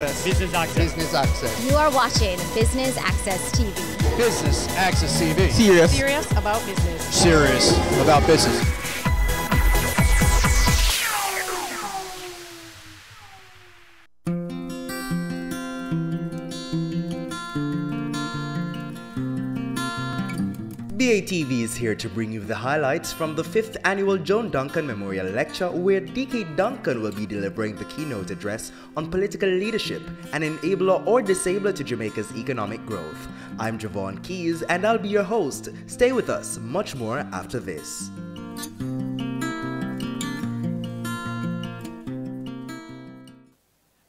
Business Access. Business Access. You are watching Business Access TV. Business Access TV. Serious about business. Serious about business. BATV is here to bring you the highlights from the 5th Annual Joan Duncan Memorial Lecture, where DK Duncan will be delivering the keynote address on political leadership, an enabler or disabler to Jamaica's economic growth. I'm Javon Keys and I'll be your host. Stay with us, much more after this.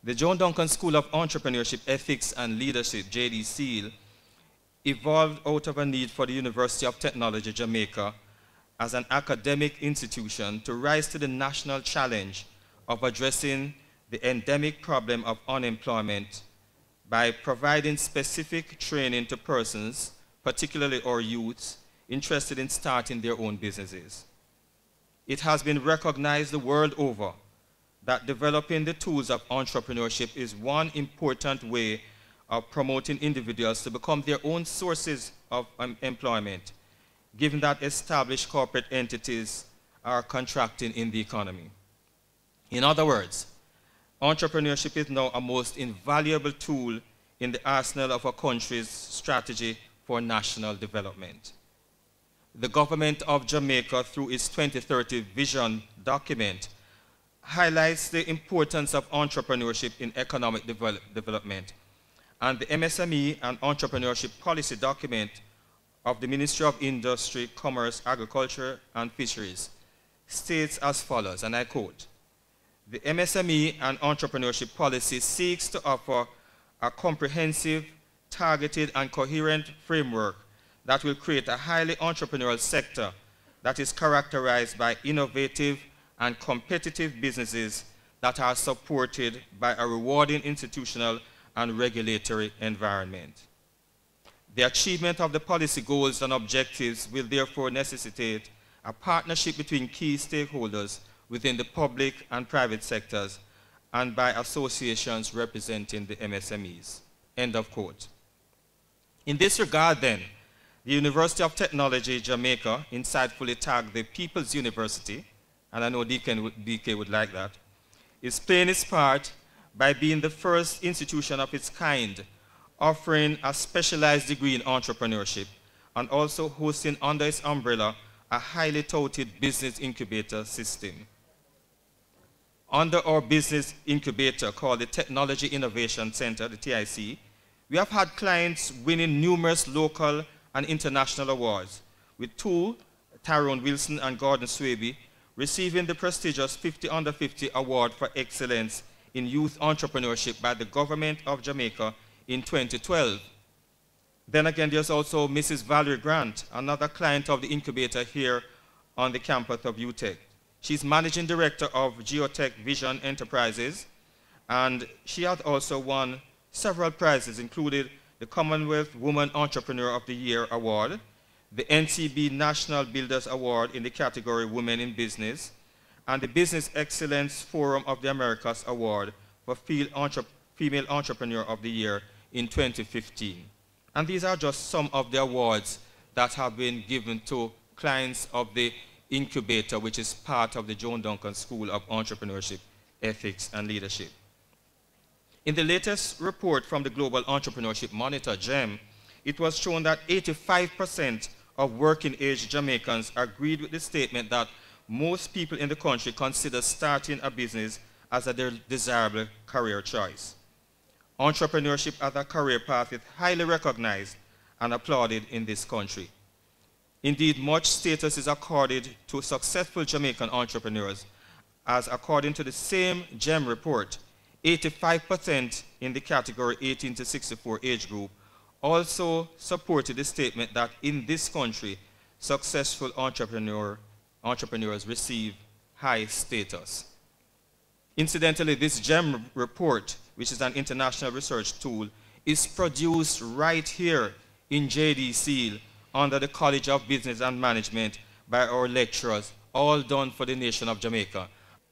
The Joan Duncan School of Entrepreneurship, Ethics and Leadership, JD SEAL, evolved out of a need for the University of Technology, Jamaica, as an academic institution to rise to the national challenge of addressing the endemic problem of unemployment by providing specific training to persons, particularly our youths, interested in starting their own businesses. It has been recognized the world over that developing the tools of entrepreneurship is one important way of promoting individuals to become their own sources of employment, given that established corporate entities are contracting in the economy. In other words, entrepreneurship is now a most invaluable tool in the arsenal of a country's strategy for national development. The government of Jamaica, through its 2030 vision document, highlights the importance of entrepreneurship in economic development. And the MSME and Entrepreneurship Policy document of the Ministry of Industry, Commerce, Agriculture and Fisheries states as follows, and I quote, "The MSME and Entrepreneurship Policy seeks to offer a comprehensive, targeted and coherent framework that will create a highly entrepreneurial sector that is characterized by innovative and competitive businesses that are supported by a rewarding institutional and regulatory environment. The achievement of the policy goals and objectives will therefore necessitate a partnership between key stakeholders within the public and private sectors and by associations representing the MSMEs." End of quote. In this regard then, the University of Technology, Jamaica, insightfully tagged the People's University, and I know DK would like that, is playing its part by being the first institution of its kind offering a specialized degree in entrepreneurship and also hosting under its umbrella a highly touted business incubator system. Under our business incubator called the Technology Innovation Center, the TIC, we have had clients winning numerous local and international awards, with two, Tyrone Wilson and Gordon Swaby, receiving the prestigious 50 Under 50 Award for Excellence in Youth Entrepreneurship by the Government of Jamaica in 2012. Then again, there's also Mrs. Valerie Grant, another client of the incubator here on the campus of UTech. She's Managing Director of Geotech Vision Enterprises, and she has also won several prizes, including the Commonwealth Woman Entrepreneur of the Year Award, the NCB National Builders Award in the category Women in Business, and the Business Excellence Forum of the Americas Award for Female Entrepreneur of the Year in 2015. And these are just some of the awards that have been given to clients of the incubator, which is part of the Joan Duncan School of Entrepreneurship, Ethics and Leadership. In the latest report from the Global Entrepreneurship Monitor, GEM, it was shown that 85% of working-age Jamaicans agreed with the statement that most people in the country consider starting a business as a desirable career choice. Entrepreneurship as a career path is highly recognized and applauded in this country. Indeed, much status is accorded to successful Jamaican entrepreneurs, as according to the same GEM report, 85% in the category 18 to 64 age group also supported the statement that in this country, successful entrepreneurs receive high status. Incidentally, this GEM report, which is an international research tool, is produced right here in JD SEAL under the College of Business and Management by our lecturers, all done for the nation of Jamaica.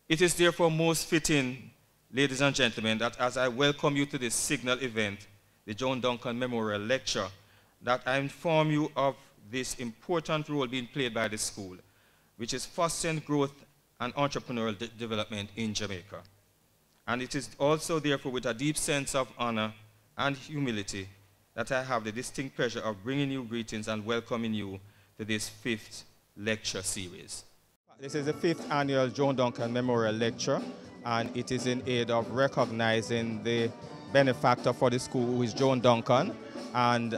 It is therefore most fitting ladies and gentlemen, that as I welcome you to this signal event, the Joan Duncan Memorial Lecture, that I inform you of this important role being played by the school, which is fostering growth and entrepreneurial development in Jamaica. And it is also, therefore, with a deep sense of honor and humility that I have the distinct pleasure of bringing you greetings and welcoming you to this 5th lecture series. This is the 5th annual Joan Duncan Memorial Lecture, and it is in aid of recognizing the benefactor for the school, who is Joan Duncan, and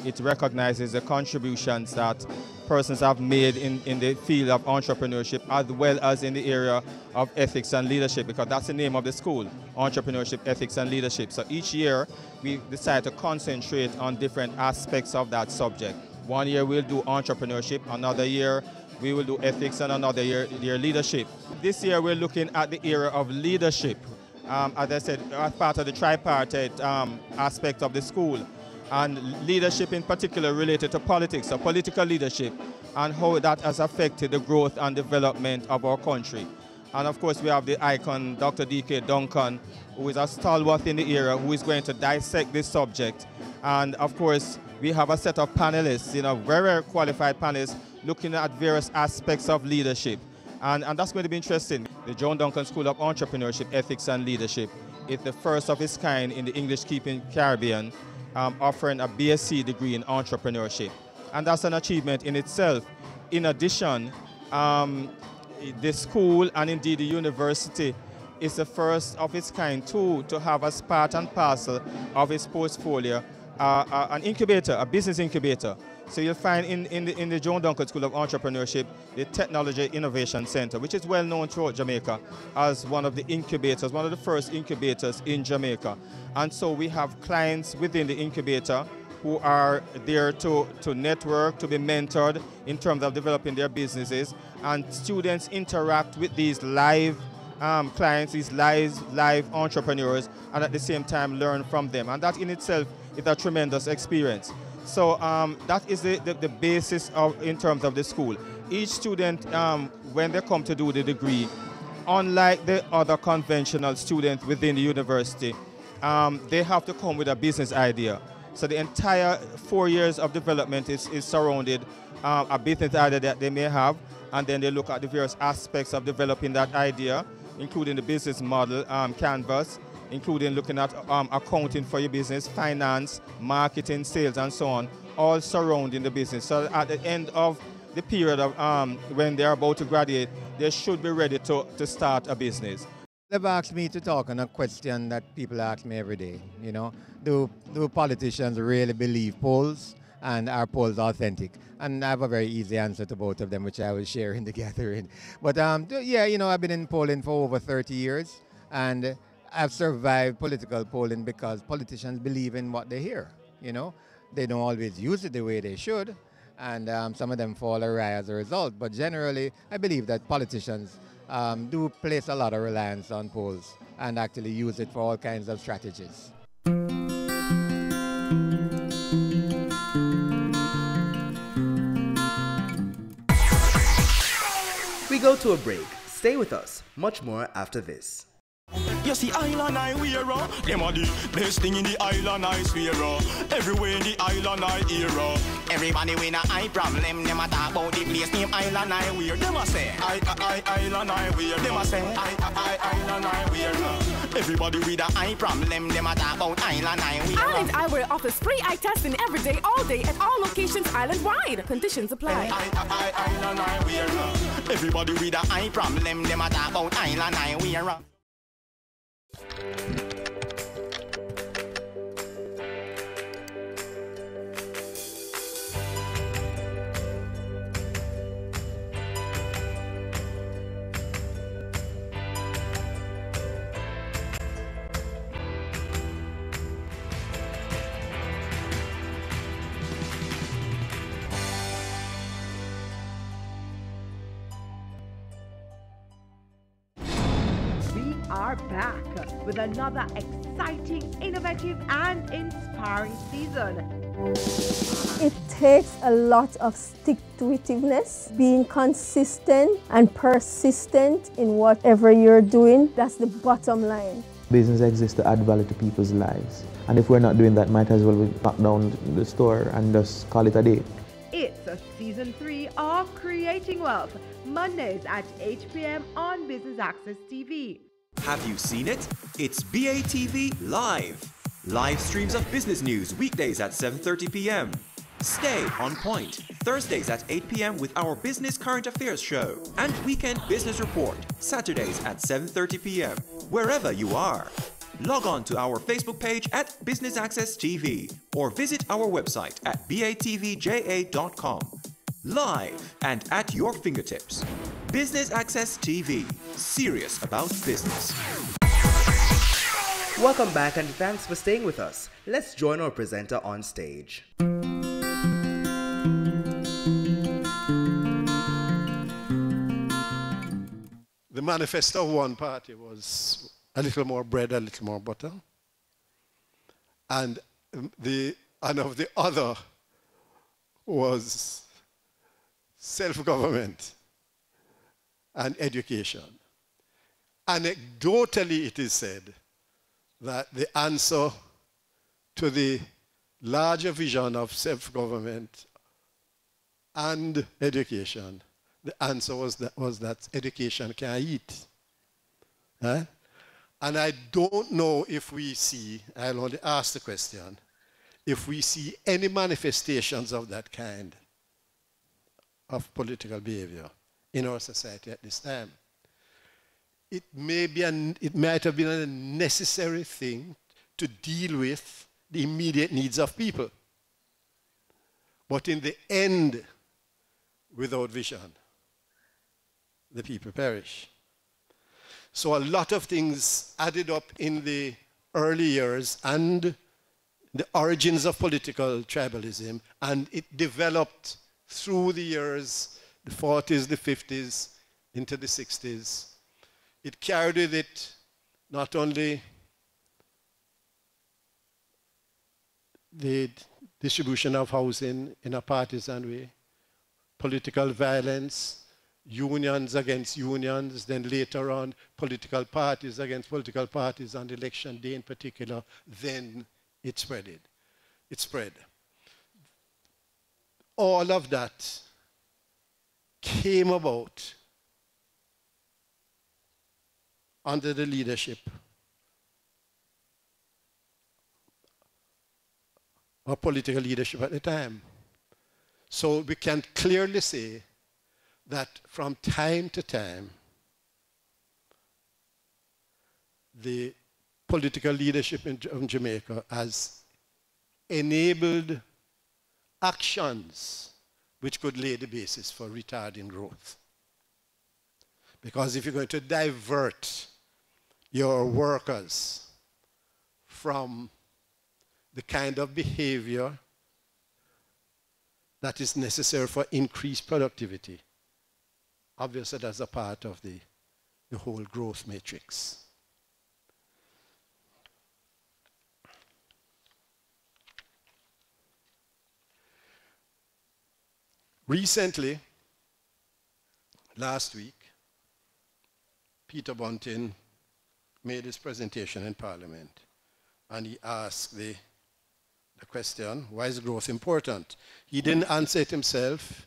it recognizes the contributions that persons have made in the field of entrepreneurship, as well as in the area of ethics and leadership, because that's the name of the school, Entrepreneurship, Ethics and Leadership. So each year we decide to concentrate on different aspects of that subject. One year we'll do entrepreneurship, another year we will do ethics, and another year leadership. This year we're looking at the area of leadership, as I said, as part of the tripartite aspect of the school, and leadership in particular related to politics, so political leadership, and how that has affected the growth and development of our country. And of course we have the icon, Dr. D.K. Duncan, who is a stalwart in the area, who is going to dissect this subject. And of course we have a set of panelists, very qualified panelists, looking at various aspects of leadership. And that's going to be interesting. The Joan Duncan School of Entrepreneurship, Ethics and Leadership is the first of its kind in the English-speaking Caribbean, offering a BSc degree in entrepreneurship. And that's an achievement in itself. In addition, the school and indeed the university is the first of its kind too to have as part and parcel of its portfolio an incubator, a business incubator. So you'll find in the Joan Duncan School of Entrepreneurship the Technology Innovation Center, which is well known throughout Jamaica as one of the incubators, one of the first incubators in Jamaica. And so we have clients within the incubator who are there to network, to be mentored in terms of developing their businesses, and students interact with these live clients, these live entrepreneurs, and at the same time learn from them. And that in itself is a tremendous experience. So that is the basis in terms of the school. Each student, when they come to do the degree, unlike the other conventional students within the university, they have to come with a business idea. So the entire 4 years of development is surrounded a business idea that they may have, and then they look at the various aspects of developing that idea, including the business model, canvas, including looking at accounting for your business, finance, marketing, sales, and so on, all surrounding the business. So at the end of the period of when they're about to graduate, they should be ready to start a business. They've asked me to talk on a question that people ask me every day, do politicians really believe polls, and are polls authentic? And I have a very easy answer to both of them, which I will share in the gathering. But yeah, I've been in polling for over 30 years, and I've survived political polling because politicians believe in what they hear, They don't always use it the way they should, and some of them fall awry as a result. But generally, I believe that politicians do place a lot of reliance on polls and actually use it for all kinds of strategies. We go to a break. Stay with us. Much more after this. You see, island I wear, them are the best thing in the island I swear. Everywhere in the island I hear. Everybody with a eye problem, them a talk about the place name island I wear. Them a say, island I wear. Them a say, island I wear. Everybody with a eye problem, them a talk about island I wear. Island Eyewear offers free eye testing every day, all day, at all locations island-wide. Conditions apply. Island I wear. Everybody with a eye problem, them a talk about island I wear. Are back with another exciting, innovative and inspiring season. It takes a lot of stick-to-itiveness, being consistent and persistent in whatever you're doing. That's the bottom line. Business exists to add value to people's lives. And if we're not doing that, might as well we lock down the store and just call it a day. It's a season 3 of Creating Wealth, Mondays at 8 p.m. on Business Access TV. Have you seen it? It's BATV Live. Live streams of business news weekdays at 7:30 p.m. Stay on point Thursdays at 8 p.m. with our Business Current Affairs show and Weekend Business Report Saturdays at 7:30 p.m. wherever you are. Log on to our Facebook page at Business Access TV or visit our website at batvja.com. Live and at your fingertips. Business Access TV. Serious about business. Welcome back and thanks for staying with us. Let's join our presenter on stage. The manifesto of one party was a little more bread, a little more butter. And of the other was self-government and education. Anecdotally, it is said that the answer to the larger vision of self-government and education, the answer was that education can eat. Huh? And I don't know if we see, I'll only ask the question, if we see any manifestations of that kind of political behavior in our society at this time. It might have been a necessary thing to deal with the immediate needs of people. But in the end, without vision, the people perish. So a lot of things added up in the early years and the origins of political tribalism, and it developed through the years, the 40s, the 50s, into the 60s. It carried with it not only the distribution of housing in a partisan way, political violence, unions against unions, then later on political parties against political parties on election day in particular, then it spread. It spread. All of that came about under the leadership of political leadership at the time. So we can clearly say that from time to time, the political leadership in Jamaica has enabled actions which could lay the basis for retarding growth. Because if you're going to divert your workers from the kind of behavior that is necessary for increased productivity, obviously that's a part of the whole growth matrix. Recently, last week, Peter Bunting made his presentation in Parliament, and he asked the question, why is growth important? He didn't answer it himself,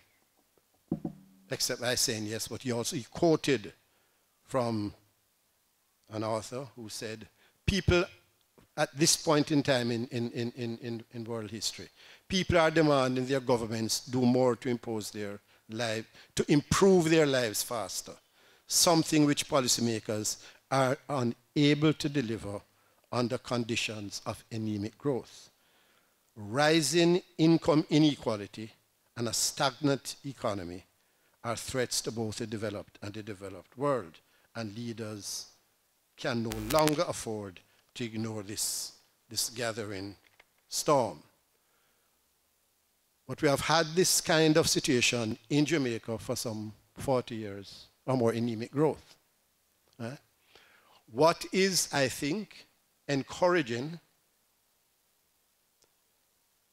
except by saying yes, but he quoted from an author who said, people at this point in time in world history, people are demanding their governments do more to impose their life, to improve their lives faster, something which policymakers are unable to deliver under conditions of anemic growth. Rising income inequality and a stagnant economy are threats to both the developed and the developed world, and leaders can no longer afford to ignore this gathering storm. But we have had this kind of situation in Jamaica for some 40 years or more, anemic growth. What is, I think, encouraging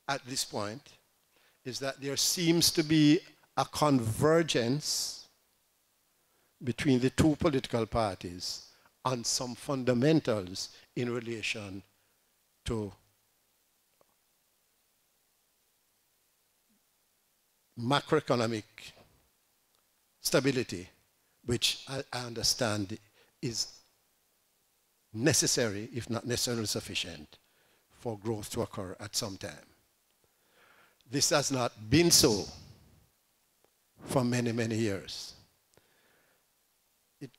at this point is that there seems to be a convergence between the two political parties on some fundamentals in relation to macroeconomic stability, which I understand is necessary, if not necessarily sufficient, for growth to occur at some time. This has not been so for many, many years. It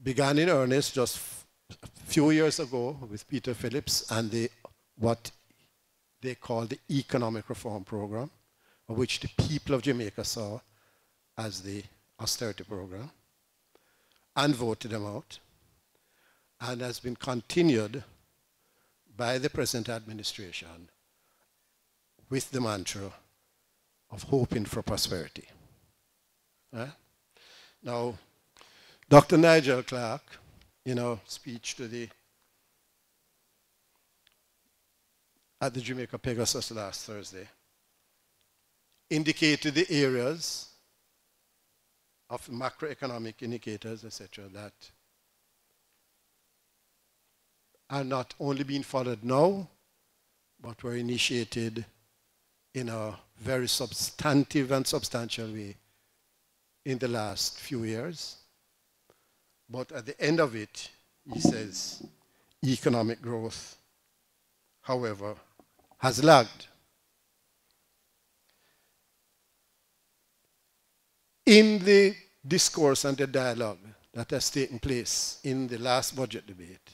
began in earnest just a few years ago with Peter Phillips and what they call the Economic Reform Program, which the people of Jamaica saw as the austerity program and voted them out, and has been continued by the present administration with the mantra of hoping for prosperity. Now, Dr. Nigel Clark, in a speech to at the Jamaica Pegasus last Thursday, indicated the areas of macroeconomic indicators, etc., that are not only being followed now, but were initiated in a very substantive and substantial way in the last few years. But at the end of it, he says, economic growth, however, has lagged. In the discourse and the dialogue that has taken place in the last budget debate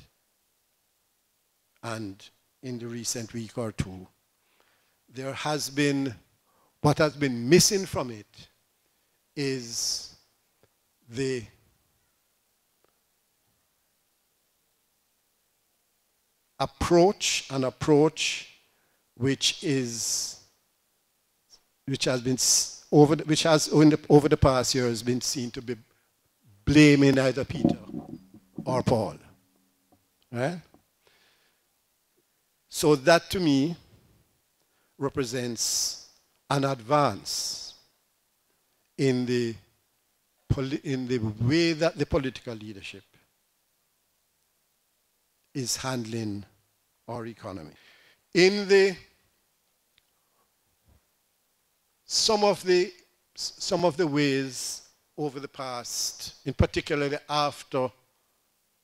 and in the recent week or two, there has been, what has been missing from it is the approach, an approach which has over the past years been seen to be blaming either Peter or Paul, right? So that to me represents an advance in the way that the political leadership is handling our economy. In some of the ways over the past, in particular after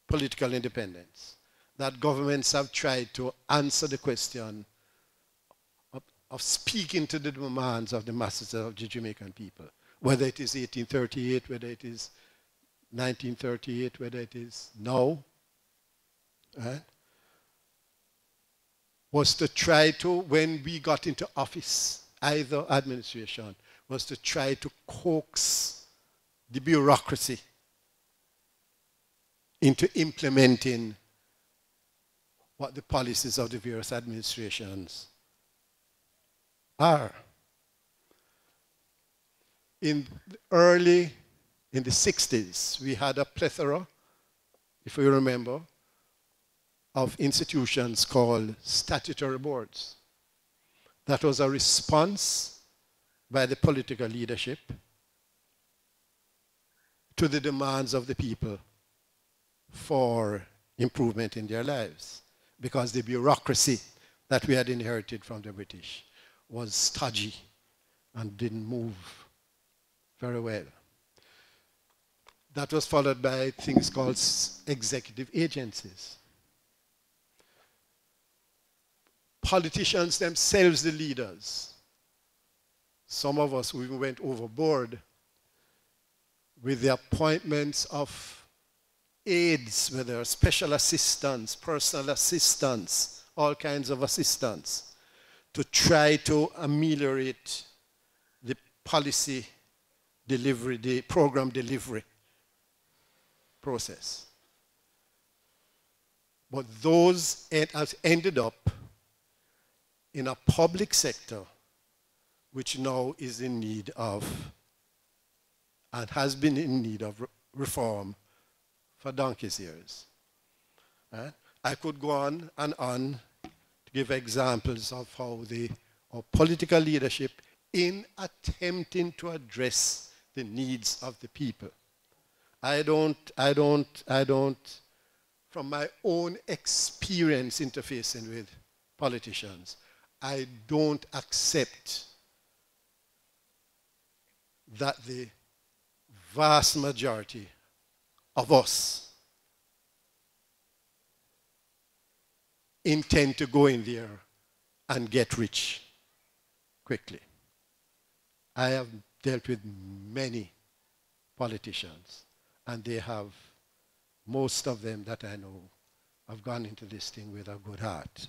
political independence, that governments have tried to answer the question of speaking to the demands of the masses of the Jamaican people, whether it is 1838, whether it is 1938, whether it is now, right? Was to try to, when we got into office, either administration, was to try to coax the bureaucracy into implementing what the policies of the various administrations are. In the 60s, we had a plethora, if you remember, of institutions called statutory boards. That was a response by the political leadership to the demands of the people for improvement in their lives, because the bureaucracy that we had inherited from the British was stodgy and didn't move very well. That was followed by things called executive agencies. Politicians themselves, the leaders, some of us even went overboard with the appointments of aides, whether special assistants, personal assistants, all kinds of assistants, to try to ameliorate the policy delivery, the program delivery process. But those have ended up in a public sector which now is in need of, and has been in need of reform for donkey's years. I could go on and on to give examples of how our political leadership, in attempting to address the needs of the people. I don't from my own experience interfacing with politicians, I don't accept that the vast majority of us intend to go in there and get rich quickly. I have dealt with many politicians, and they have, most of them that I know, have gone into this thing with a good heart.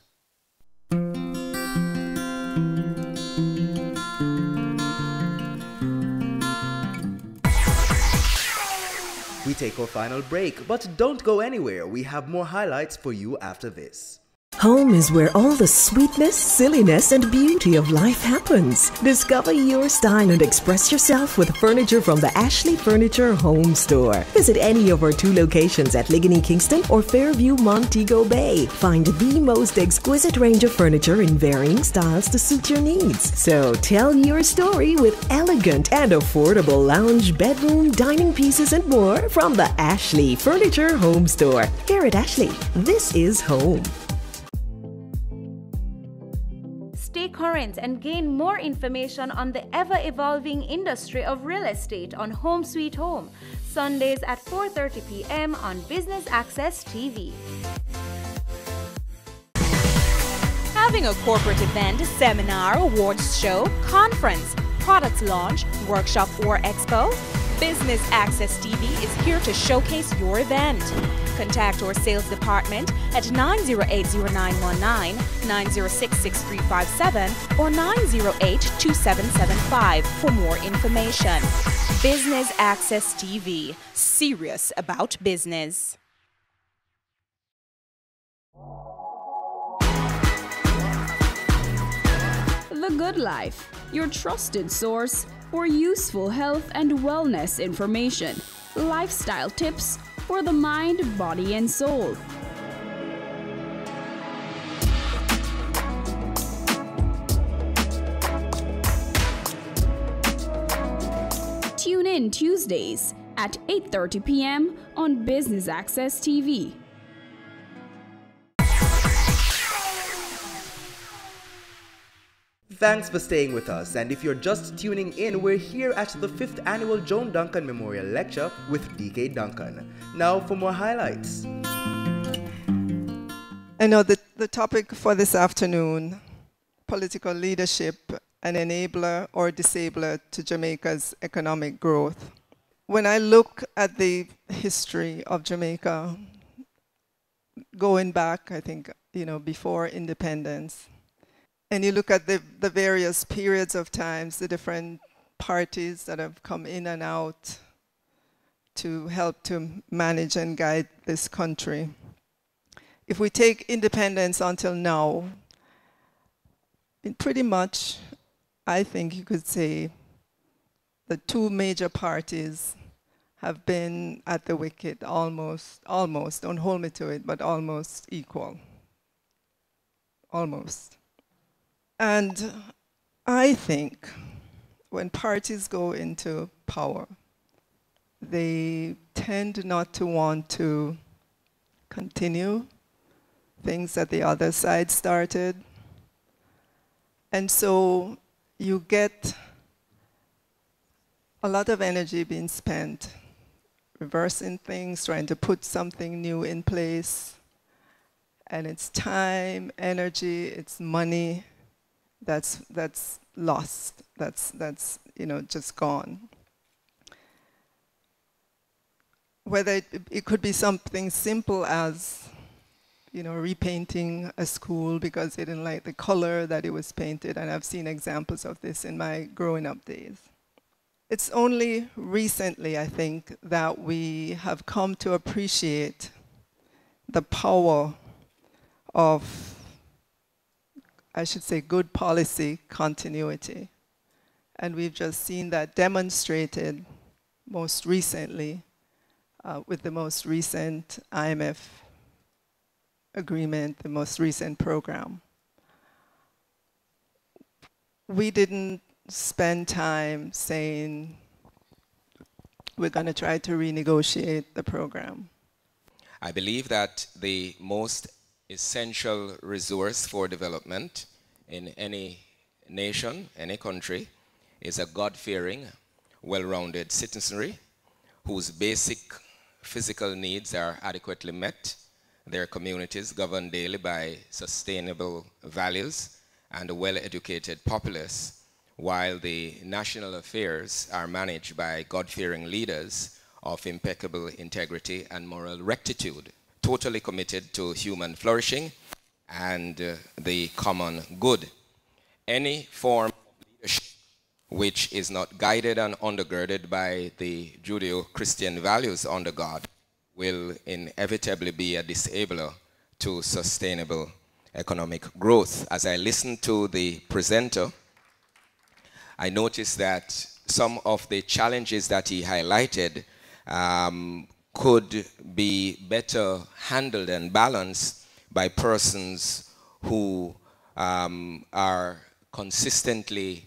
We take our final break, but don't go anywhere. We have more highlights for you after this. Home is where all the sweetness, silliness, and beauty of life happens. Discover your style and express yourself with furniture from the Ashley Furniture Home Store. Visit any of our 2 locations at Ligony Kingston or Fairview Montego Bay. Find the most exquisite range of furniture in varying styles to suit your needs. So tell your story with elegant and affordable lounge, bedroom, dining pieces, and more from the Ashley Furniture Home Store. Here at Ashley, this is home. Stay current and gain more information on the ever-evolving industry of real estate on Home Sweet Home, Sundays at 4:30 p.m. on Business Access TV. Having a corporate event, seminar, awards show, conference, product launch, workshop, or expo? Business Access TV is here to showcase your event. Contact our sales department at 908-0919, 906-6357, or 908-2775 for more information. Business Access TV, serious about business. The Good Life, your trusted source for useful health and wellness information, lifestyle tips for the mind, body, and soul. Tune in Tuesdays at 8:30 p.m. on Business Access TV. Thanks for staying with us, and if you're just tuning in, we're here at the 5th Annual Joan Duncan Memorial Lecture with DK Duncan. Now for more highlights. I know that the topic for this afternoon, political leadership, an enabler or disabler to Jamaica's economic growth. When I look at the history of Jamaica, going back, I think, before independence, and you look at the various periods of times, the different parties that have come in and out to help to manage and guide this country. If we take independence until now, pretty much, I think you could say the 2 major parties have been at the wicket almost, don't hold me to it, but almost equal. Almost. And I think when parties go into power, they tend not to want to continue things that the other side started. And so you get a lot of energy being spent reversing things, trying to put something new in place. And it's time, energy, it's money that's lost, that's just gone. Whether it could be something simple as repainting a school because they didn't like the color that it was painted, and I've seen examples of this in my growing up days. It's only recently, I think, that we have come to appreciate the power of, I should say, good policy continuity. And we've just seen that demonstrated most recently with the most recent IMF agreement, the most recent program. We didn't spend time saying we're going to try to renegotiate the program. I believe that the most essential resource for development in any nation, any country, is a God-fearing, well-rounded citizenry whose basic physical needs are adequately met, their communities governed daily by sustainable values, and a well-educated populace, while the national affairs are managed by God-fearing leaders of impeccable integrity and moral rectitude, totally committed to human flourishing and the common good. Any form of leadership which is not guided and undergirded by the Judeo-Christian values under God will inevitably be a disabler to sustainable economic growth. As I listened to the presenter, I noticed that some of the challenges that he highlighted could be better handled and balanced by persons who are consistently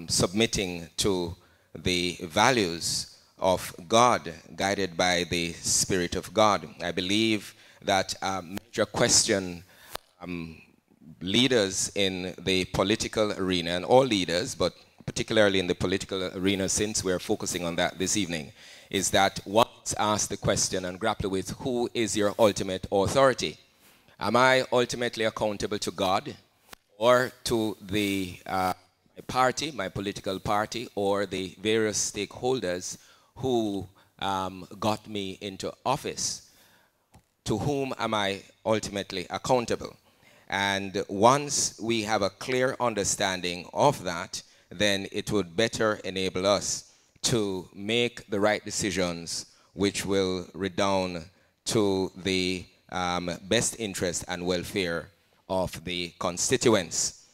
submitting to the values of God, guided by the Spirit of God. I believe that a major question leaders in the political arena, and all leaders, but particularly in the political arena, since we're focusing on that this evening, is that once ask the question and grapple with who is your ultimate authority. Am I ultimately accountable to God or to the party, my political party, or the various stakeholders who got me into office? To whom am I ultimately accountable? And once we have a clear understanding of that, then it would better enable us to make the right decisions which will redound to the best interest and welfare of the constituents.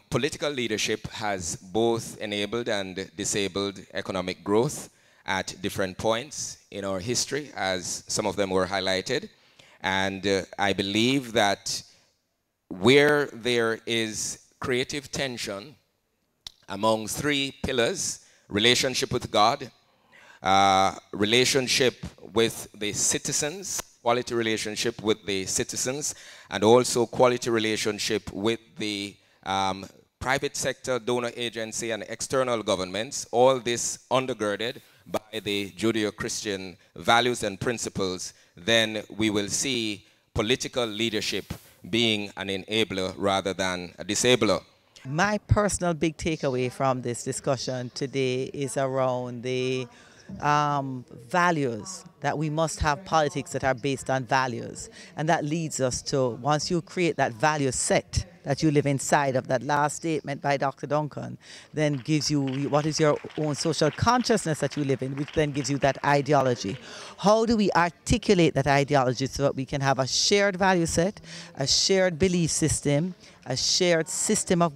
Political leadership has both enabled and disabled economic growth at different points in our history, as some of them were highlighted. And I believe that where there is creative tension among three pillars: relationship with God, relationship with the citizens, quality relationship with the citizens, and also quality relationship with the private sector, donor agency, and external governments, all this undergirded by the Judeo-Christian values and principles, then we will see political leadership being an enabler rather than a disabler. My personal big takeaway from this discussion today is around the values, that we must have politics that are based on values. And that leads us to, once you create that value set that you live inside of, that last statement by Dr. Duncan, then gives you what is your own social consciousness that you live in, which then gives you that ideology. How do we articulate that ideology so that we can have a shared value set, a shared belief system, a shared system of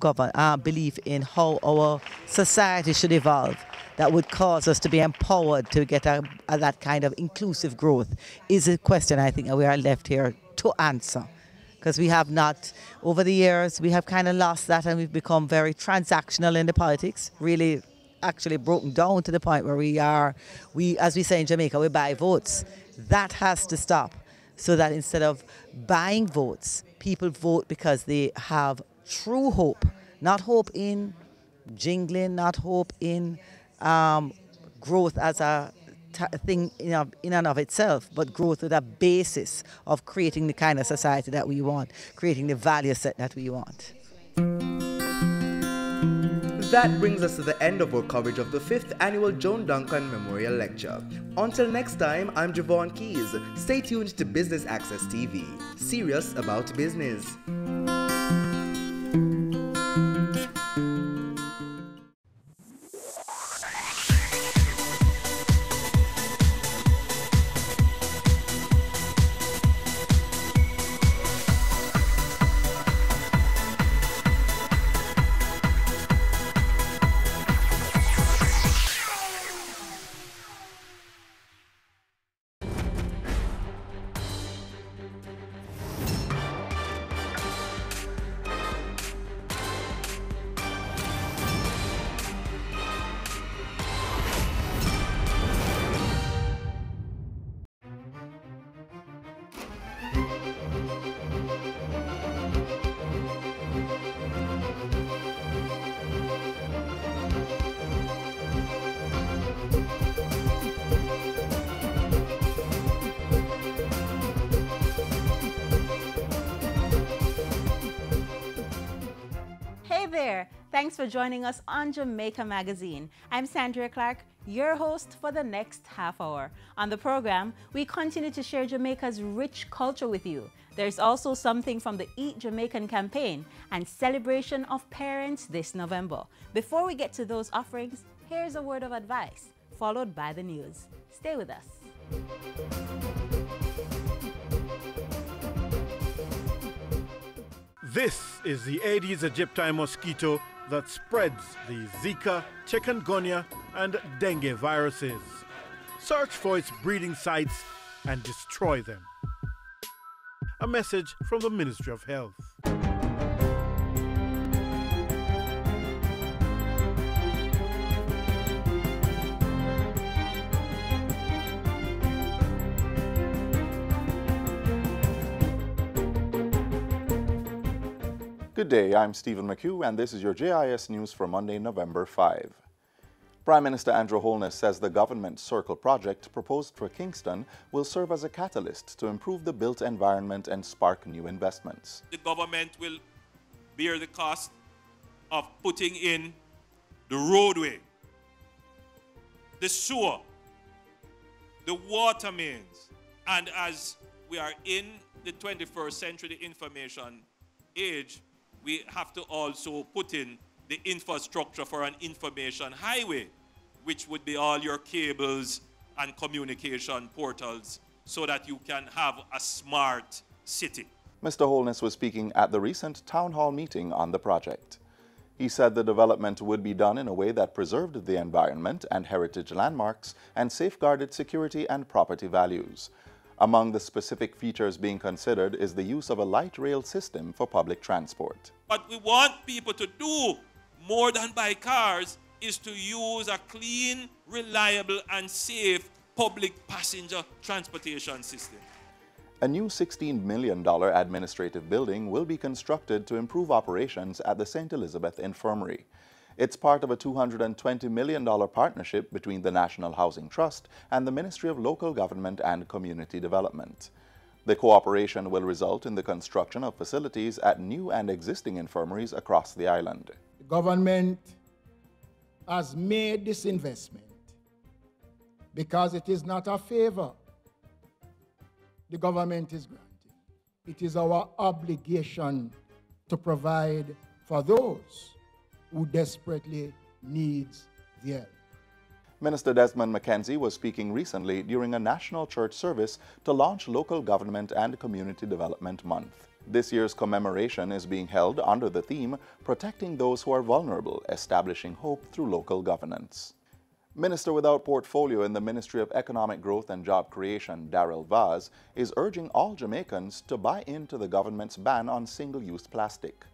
belief in how our society should evolve, that would cause us to be empowered to get that kind of inclusive growth, is a question I think we are left here to answer. Because we have not, over the years, we have kind of lost that, and we've become very transactional in the politics, really actually broken down to the point where we, as we say in Jamaica, we buy votes. That has to stop, so that instead of buying votes, people vote because they have true hope, not hope in jingling, not hope in growth as a thing in and of itself, but growth with a basis of creating the kind of society that we want, creating the value set that we want. That brings us to the end of our coverage of the 5th Annual Joan Duncan Memorial Lecture. Until next time, I'm Javon Keys. Stay tuned to Business Access TV. Serious about business. there. Thanks for joining us on Jamaica Magazine. I'm Sandra Clark, your host for the next half hour. On the program, we continue to share Jamaica's rich culture with you. There's also something from the Eat Jamaican campaign and celebration of parents this November. Before we get to those offerings, here's a word of advice, followed by the news. Stay with us. This is the Aedes aegypti mosquito that spreads the Zika, chikungunya, and dengue viruses. Search for its breeding sites and destroy them. A message from the Ministry of Health. Good day, I'm Stephen McHugh, and this is your JIS News for Monday, November 5. Prime Minister Andrew Holness says the government Circle project proposed for Kingston will serve as a catalyst to improve the built environment and spark new investments. The government will bear the cost of putting in the roadway, the sewer, the water mains, and as we are in the 21st century, the information age, we have to also put in the infrastructure for an information highway, which would be all your cables and communication portals so that you can have a smart city. Mr. Holness was speaking at the recent town hall meeting on the project. He said the development would be done in a way that preserved the environment and heritage landmarks and safeguarded security and property values. Among the specific features being considered is the use of a light rail system for public transport. What we want people to do more than buy cars is to use a clean, reliable, and safe public passenger transportation system. A new $16 million administrative building will be constructed to improve operations at the St. Elizabeth Infirmary. It's part of a $220 million partnership between the National Housing Trust and the Ministry of Local Government and Community Development. The cooperation will result in the construction of facilities at new and existing infirmaries across the island. The government has made this investment because it is not a favor the government is granting. It is our obligation to provide for those who desperately needs the help. Minister Desmond McKenzie was speaking recently during a national church service to launch Local Government and Community Development Month. This year's commemoration is being held under the theme, Protecting Those Who Are Vulnerable, Establishing Hope Through Local Governance. Minister without portfolio in the Ministry of Economic Growth and Job Creation, Darrell Vaz, is urging all Jamaicans to buy into the government's ban on single-use plastic.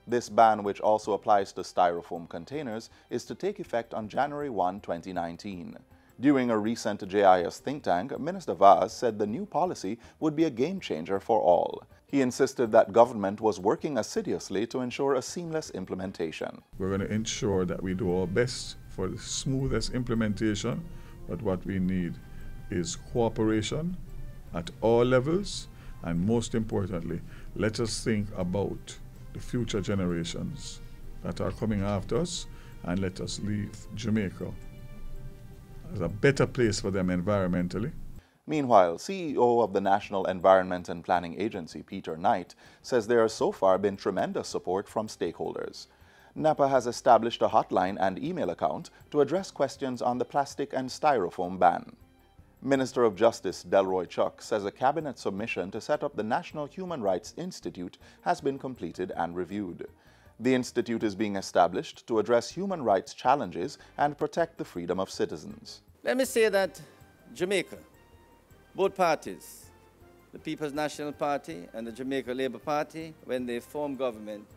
This ban, which also applies to styrofoam containers, is to take effect on January 1, 2019. During a recent JIS think tank, Minister Vaz said the new policy would be a game-changer for all. He insisted that government was working assiduously to ensure a seamless implementation. We're going to ensure that we do our best for the smoothest implementation, but what we need is cooperation at all levels, and most importantly, let us think about the future generations that are coming after us, and let us leave Jamaica as a better place for them environmentally. Meanwhile, CEO of the National Environment and Planning Agency, Peter Knight, says there has so far been tremendous support from stakeholders. NEPA has established a hotline and email account to address questions on the plastic and styrofoam ban. Minister of Justice Delroy Chuck says a cabinet submission to set up the National Human Rights Institute has been completed and reviewed. The institute is being established to address human rights challenges and protect the freedom of citizens. Let me say that Jamaica, both parties, the People's National Party and the Jamaica Labour Party, when they form government,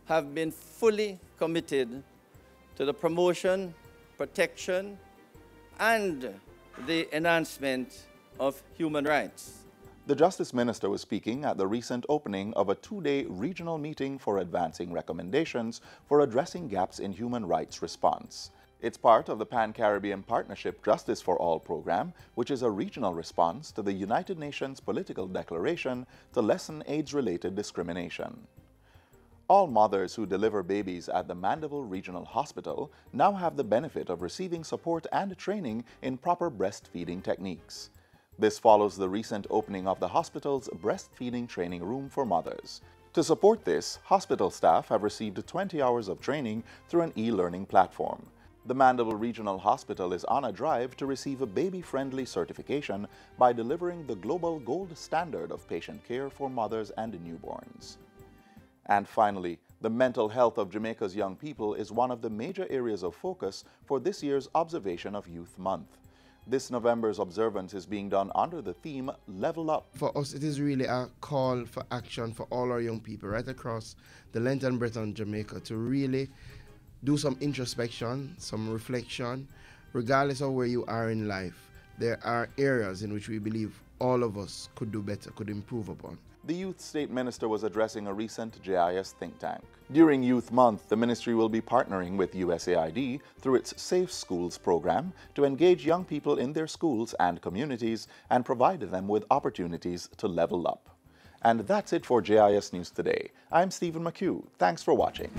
have been fully committed to the promotion, protection, and the enhancement of human rights. The Justice Minister was speaking at the recent opening of a two-day regional meeting for advancing recommendations for addressing gaps in human rights response. It's part of the Pan-Caribbean Partnership Justice for All program, which is a regional response to the United Nations Political Declaration to lessen AIDS-related discrimination. All mothers who deliver babies at the Mandeville Regional Hospital now have the benefit of receiving support and training in proper breastfeeding techniques. This follows the recent opening of the hospital's breastfeeding training room for mothers. To support this, hospital staff have received 20 hours of training through an e-learning platform. The Mandeville Regional Hospital is on a drive to receive a baby-friendly certification by delivering the global gold standard of patient care for mothers and newborns. And finally, the mental health of Jamaica's young people is one of the major areas of focus for this year's Observation of Youth Month. This November's observance is being done under the theme Level Up. For us, it is really a call for action for all our young people right across the length and breadth of Jamaica to really do some introspection, some reflection, regardless of where you are in life. There are areas in which we believe all of us could do better, could improve upon. The Youth State Minister was addressing a recent JIS think tank. During Youth Month, the ministry will be partnering with USAID through its Safe Schools program to engage young people in their schools and communities and provide them with opportunities to level up. And that's it for JIS News Today. I'm Stephen McHugh. Thanks for watching.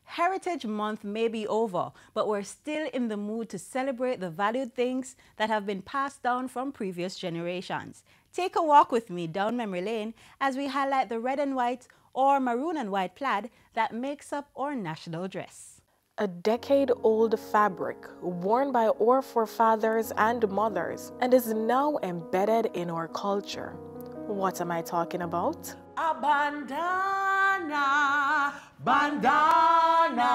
Heritage Month may be over, but we're still in the mood to celebrate the valued things that have been passed down from previous generations. Take a walk with me down memory lane as we highlight the red and white or maroon and white plaid that makes up our national dress. A decade-old fabric worn by our forefathers and mothers and is now embedded in our culture. What am I talking about? A bandana, bandana,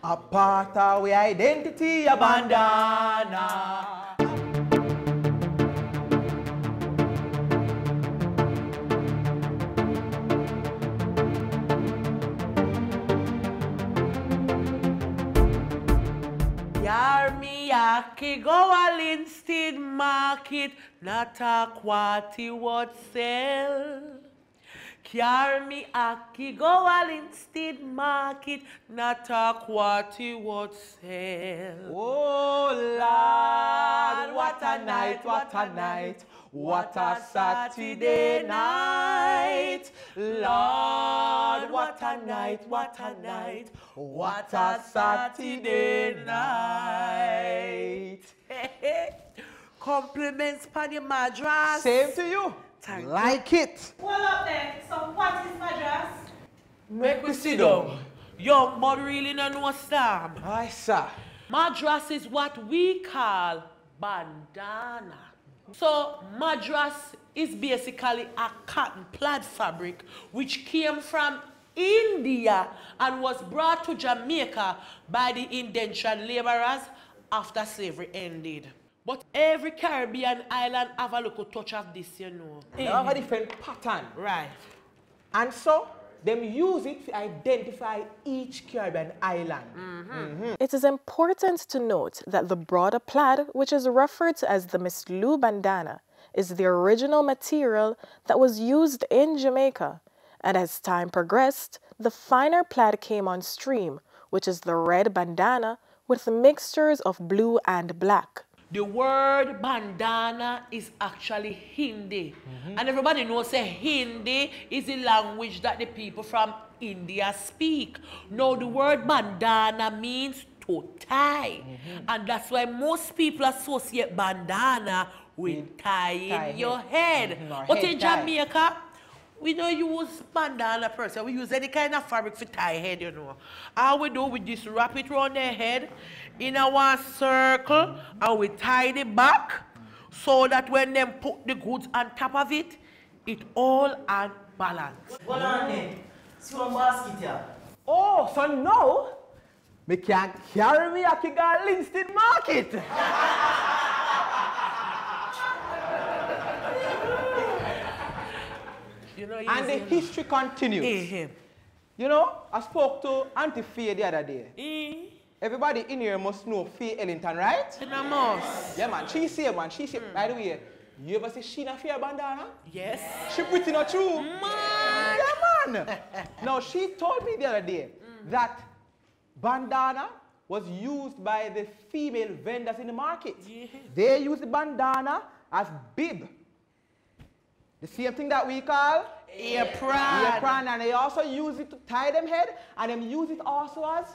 a part of our identity, a bandana. Yarmiyaki go al instead market, not a quality what sell. Yarmiyaki go al instead market, not a quality what sell. Oh Lord, what a night, what a night, what a Saturday night. Lord, what a night, what a night, what a Saturday night. Compliments on your madras. Same to you. Thank like you. It. Well up then, so what is madras? Make we sit down. Young but really no know Sam. Aye, sir. Madras is what we call bandana. So madras is basically a cotton plaid fabric which came from India and was brought to Jamaica by the indentured laborers after slavery ended. But every Caribbean island have a little touch of this, you know. They have a different pattern. Right. And so, them use it to identify each Caribbean island. It is important to note that the broader plaid, which is referred to as the Miss Lou bandana, is the original material that was used in Jamaica. And as time progressed, the finer plaid came on stream, which is the red bandana with mixtures of blue and black. The word bandana is actually Hindi. And everybody knows that Hindi is the language that the people from India speak. Now the word bandana means to tie. And that's why most people associate bandana with tying your head. But in Jamaica, we don't use bandana per se. We use any kind of fabric for tie head, you know. All we do, we just wrap it around their head in a one circle and we tie it back so that when they put the goods on top of it, it all on balance. Hold on then. See one basket here. Oh, so now, me can carry me a Kigali Linston market. You know, and the history continues. You know, I spoke to Auntie Faye the other day. Everybody in here must know Faye Ellington, right? Yeah, man. She said, by the way, You ever see Sheena Fair bandana? Yes. She pretty not true? Man. Yeah, man. Now, she told me the other day that bandana was used by the female vendors in the market. Yeah. They use the bandana as bib. The same thing that we call apron. Apron, and they also use it to tie them head, and them use it also as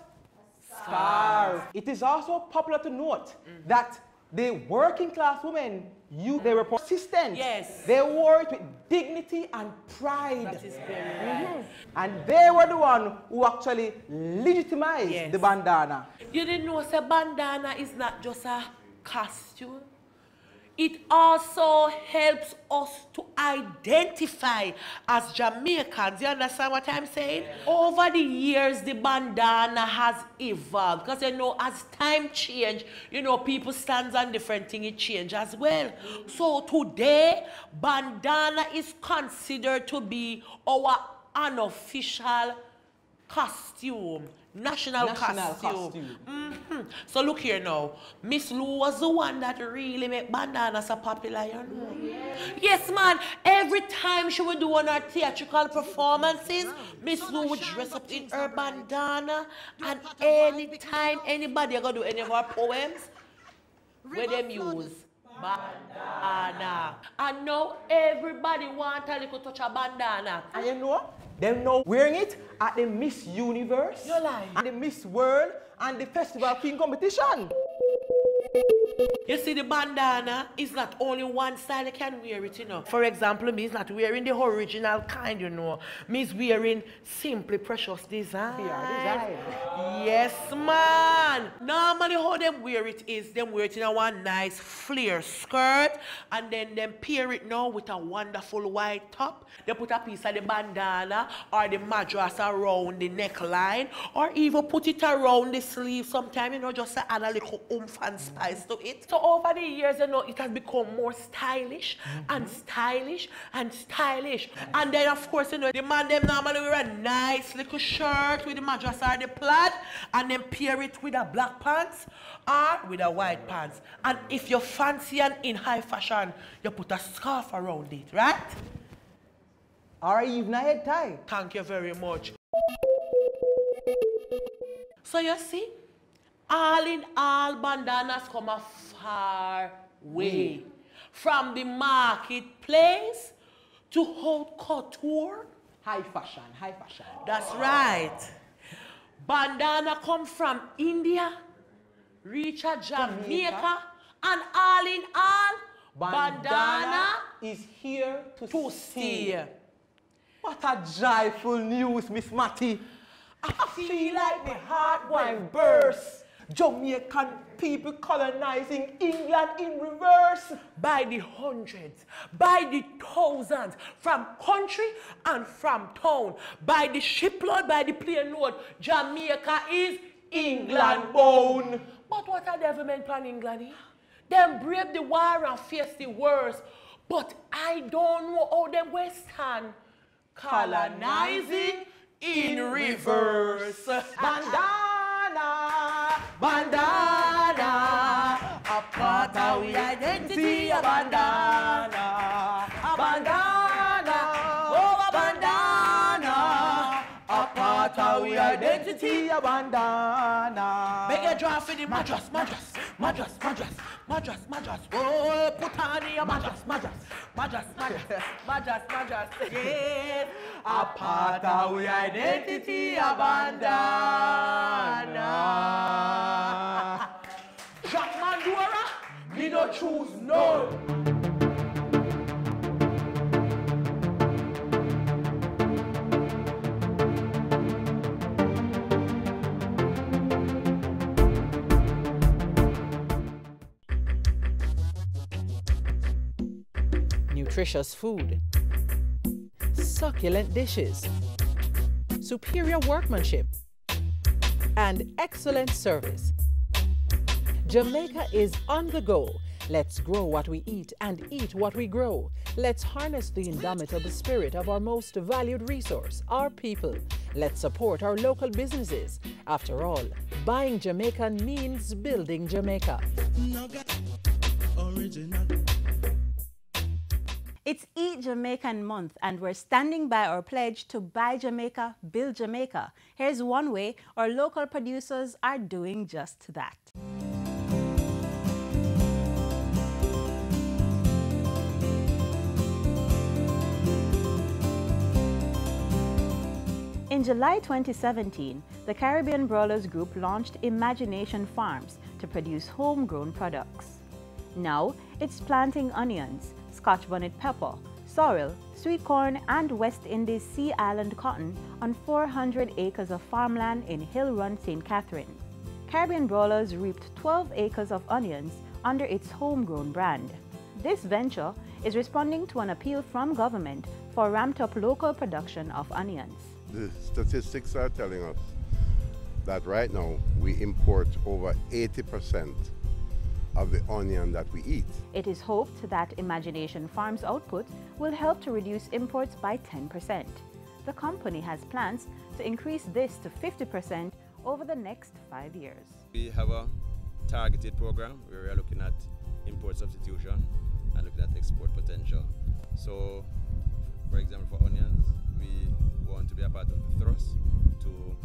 scarf. It is also popular to note that the working class women, they were persistent. Yes. They wore it with dignity and pride. That is very right. And they were the one who actually legitimized the bandana. You didn't know a bandana is not just a costume. It also helps us to identify as Jamaicans. You understand what I'm saying? Over the years, the bandana has evolved. Because you know, as time change, you know, people stands on different things, it change as well. So today, bandana is considered to be our unofficial costume. National costume. So look here now. Miss Lou was the one that really made bandana so popular, you know? Yes, man. Every time she would do one of her theatrical performances, Miss Lou would dress up in her bandana. And anytime anybody gonna do any of her poems, where them use bandana. And now everybody want a little touch of bandana. And you know, they're now wearing it at the Miss Universe, You're lying. and the Miss World, and the Festival King competition. You see, the bandana is not only one style you can wear it, you know. For example, me is not wearing the original kind, you know. Me is wearing Simply Precious design. Yes, man. Normally how them wear it is, them wear it in a one nice flare skirt, and then them pair it now with a wonderful white top. They put a piece of the bandana or the madras around the neckline, or even put it around the sleeve sometime, you know, just to add a little oomph and spice to it. So over the years, you know, it has become more stylish and stylish and stylish. And then, of course, you know, the man them normally wear a nice little shirt with the madras or the plaid, and then pair it with a black pants or with a white pants. And if you're fancy and in high fashion, you put a scarf around it, right? Or even a head tie. Thank you very much. So you see, all in all, bandanas come a far way. From the marketplace to haute couture. High fashion, high fashion. That's right. Bandana come from India, reach a Jamaica, and all in all, bandana is here to stay. What a joyful news, Miss Matty. I feel like my heart will burst. Jamaican people colonizing England in reverse. By the hundreds, by the thousands, from country and from town, by the shipload, by the plane load, Jamaica is England bound. But what are the government plan England? Them brave the war and face the worst. But I don't know how them Western colonizing in reverse. Bandana, bandana, a part of the identity of bandana. A bandana, oh a bandana, a part of the identity of bandana. Make a draw for the madras, madras, madras, madras, madras, madras. Oh, put on the madras, madras, madras, madras, madras, madras. Yes, a part of the identity of bandana. Jack Mandora, me no choose no. Nutritious food, succulent dishes, superior workmanship, and excellent service. Jamaica is on the go. Let's grow what we eat and eat what we grow. Let's harness the indomitable spirit of our most valued resource, our people. Let's support our local businesses. After all, buying Jamaican means building Jamaica. Original. It's Eat Jamaican Month, and we're standing by our pledge to buy Jamaica, build Jamaica. Here's one way our local producers are doing just that. In July 2017, the Caribbean Brawlers Group launched Imagination Farms to produce homegrown products. Now, it's planting onions, Scotch bonnet pepper, sorrel, sweet corn, and West Indies Sea Island cotton on 400 acres of farmland in Hill Run, St. Catherine. Caribbean Brawlers reaped 12 acres of onions under its homegrown brand. This venture is responding to an appeal from government for ramped-up local production of onions. The statistics are telling us that right now we import over 80% of the onion that we eat. It is hoped that Imagination Farms' output will help to reduce imports by 10%. The company has plans to increase this to 50% over the next 5 years. We have a targeted program where we are looking at import substitution and looking at export potential. So, for example, for onions, we want to be a part of the thrust to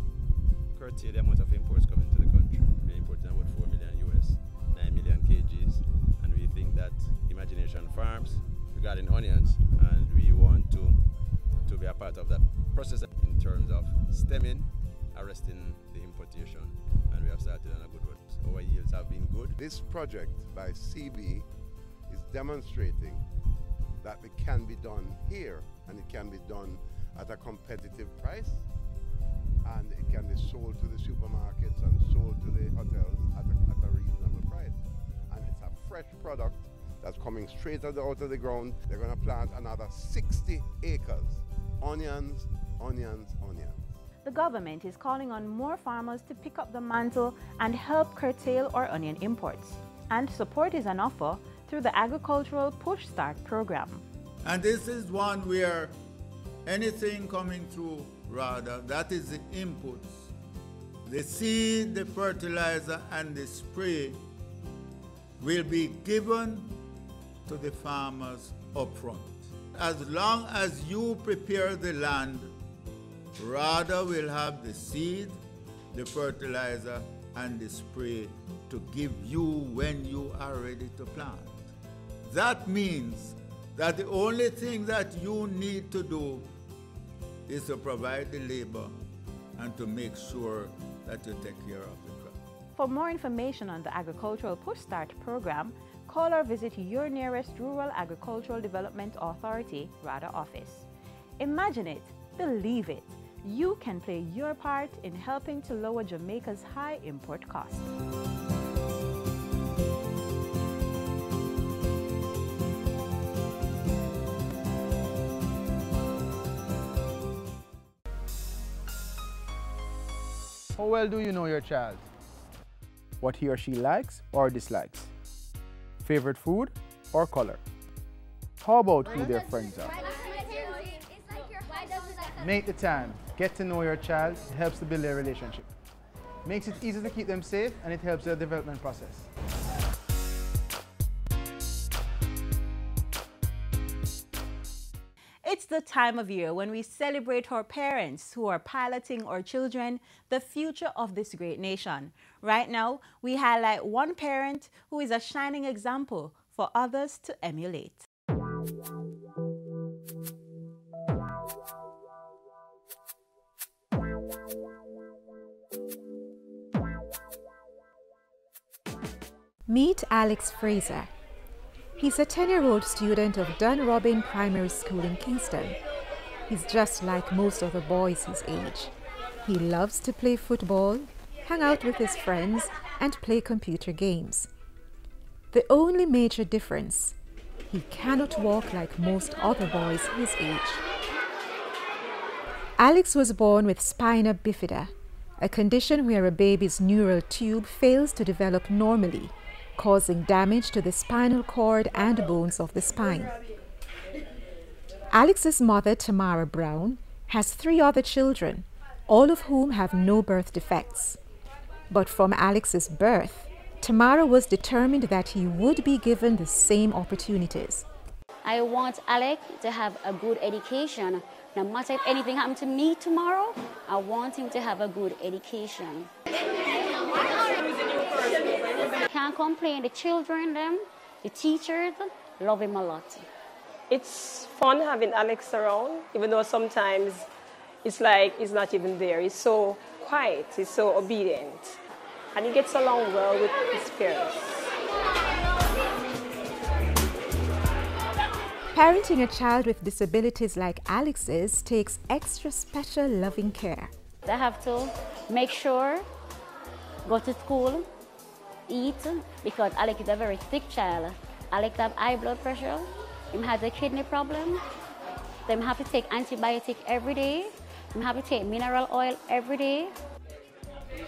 curtail the amount of imports coming to the country. We're importing about 4 million US, 9 million kgs, and we think that Imagination Farms regarding onions, and we want to be a part of that process in terms of stemming, arresting the importation, and we have started on a good road. Our yields have been good. This project by CB is demonstrating that it can be done here, and it can be done at a competitive price, and it can be sold to the supermarkets and sold to the hotels at a reasonable price. And it's a fresh product that's coming straight out of the ground. They're going to plant another 60 acres. Onions, onions, onions. The government is calling on more farmers to pick up the mantle and help curtail our onion imports. And support is on offer through the Agricultural Push Start program. And this is one where anything coming through, rather, that is the inputs. The seed, the fertilizer, and the spray will be given to the farmers up front. As long as you prepare the land, rather will have the seed, the fertilizer, and the spray to give you when you are ready to plant. That means that the only thing that you need to do is to provide the labor and to make sure that you take care of the crop. For more information on the Agricultural Push Start program, call or visit your nearest Rural Agricultural Development Authority, RADA office. Imagine it, believe it. You can play your part in helping to lower Jamaica's high import costs. How well do you know your child? What he or she likes or dislikes? Favorite food or color? How about who their friends are? Make the time. Get to know your child. It helps to build their relationship. Makes it easy to keep them safe, and it helps their development process. It's the time of year when we celebrate our parents who are piloting our children, the future of this great nation. Right now, we highlight one parent who is a shining example for others to emulate. Meet Alex Fraser. He's a 10-year-old student of Dunrobin Primary School in Kingston. He's just like most other boys his age. He loves to play football, hang out with his friends, and play computer games. The only major difference, he cannot walk like most other boys his age. Alex was born with spina bifida, a condition where a baby's neural tube fails to develop normally, causing damage to the spinal cord and bones of the spine. Alex's mother, Tamara Brown, has 3 other children, all of whom have no birth defects. But from Alex's birth, Tamara was determined that he would be given the same opportunities. I want Alec to have a good education. No matter if anything happened to me tomorrow, I want him to have a good education. Can't complain. The children, the teachers, love him a lot. It's fun having Alex around, even though sometimes it's like he's not even there. He's so quiet, he's so obedient, and he gets along well with his parents. Parenting a child with disabilities like Alex's takes extra special loving care. I have to make sure, go to school, eat, because Alex is a very sick child. Alex has high blood pressure, he has a kidney problem, so I have to take antibiotic every day, I have to take mineral oil every day.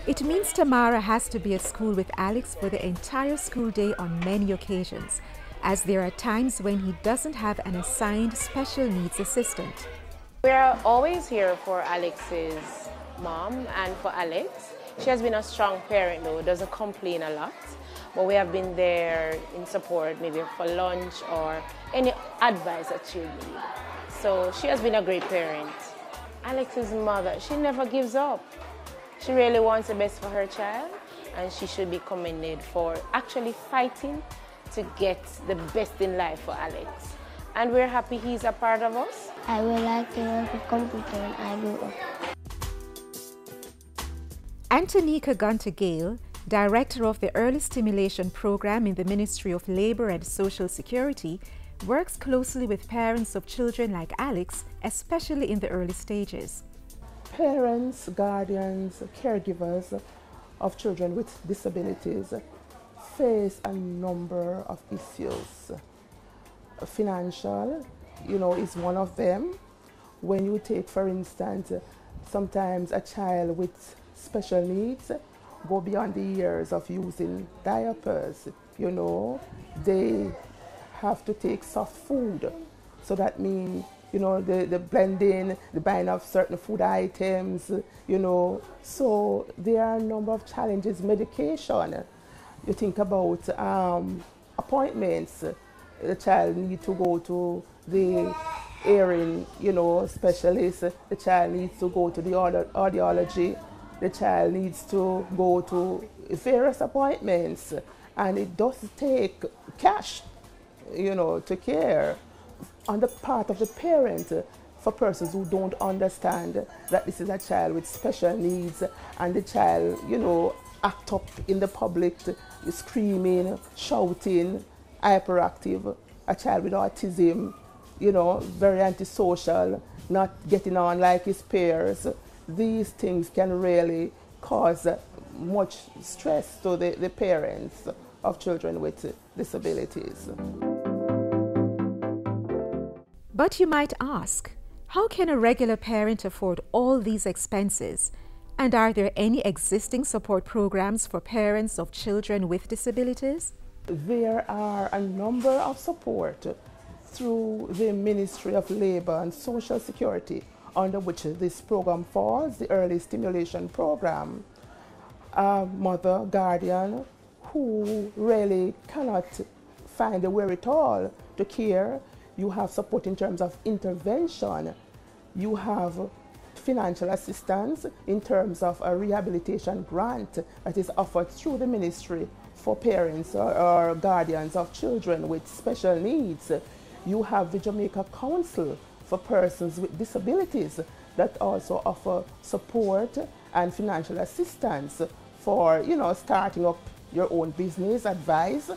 It means Tamara has to be at school with Alex for the entire school day on many occasions, as there are times when he doesn't have an assigned special needs assistant. We are always here for Alex's mom and for Alex. She has been a strong parent though, doesn't complain a lot, but we have been there in support, maybe for lunch or any advice that she would need. So she has been a great parent. Alex's mother, she never gives up. She really wants the best for her child, and she should be commended for actually fighting to get the best in life for Alex. And we're happy he's a part of us. I would like to work with computer when I grow up. Antonika Gunter-Gale, Director of the Early Stimulation Program in the Ministry of Labour and Social Security, works closely with parents of children like Alex, especially in the early stages. Parents, guardians, caregivers of children with disabilities face a number of issues. Financial, is one of them. When you take, for instance, sometimes a child with special needs go beyond the years of using diapers, they have to take soft food. So that means, the blending, the buying of certain food items, So there are a number of challenges. Medication, you think about appointments. The child needs to go to the hearing, specialist. The child needs to go to the audiology. The child needs to go to various appointments. And it does take cash, to care on the part of the parent for persons who don't understand that this is a child with special needs and the child, act up in the public, screaming, shouting, hyperactive, a child with autism, very antisocial, not getting on like his peers. These things can really cause much stress to the parents of children with disabilities. But you might ask, how can a regular parent afford all these expenses? And are there any existing support programs for parents of children with disabilities? There are a number of support through the Ministry of Labour and Social Security, under which this program falls, the Early Stimulation Program. A mother, guardian, who really cannot find the wherewithal to care, you have support in terms of intervention. You have financial assistance in terms of a rehabilitation grant that is offered through the ministry for parents or guardians of children with special needs. You have the Jamaica Council for persons with disabilities that also offer support and financial assistance for, starting up your own business, advice,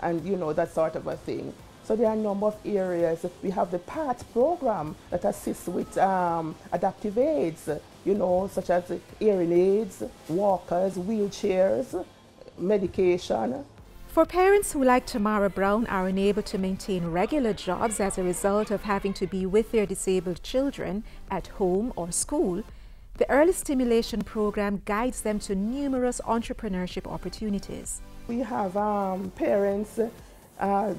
and, that sort of a thing. So there are a number of areas. We have the PAT program that assists with adaptive aids, such as hearing aids, walkers, wheelchairs, medication. For parents who, like Tamara Brown, are unable to maintain regular jobs as a result of having to be with their disabled children at home or school, the Early Stimulation Program guides them to numerous entrepreneurship opportunities. We have parents,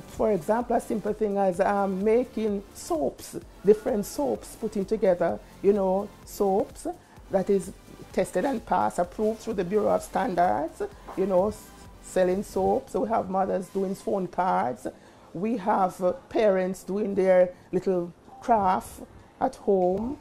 for example, a simple thing as making soaps, different soaps, putting together, soaps that is tested and passed, approved through the Bureau of Standards, selling soaps. So we have mothers doing phone cards. We have parents doing their little craft at home,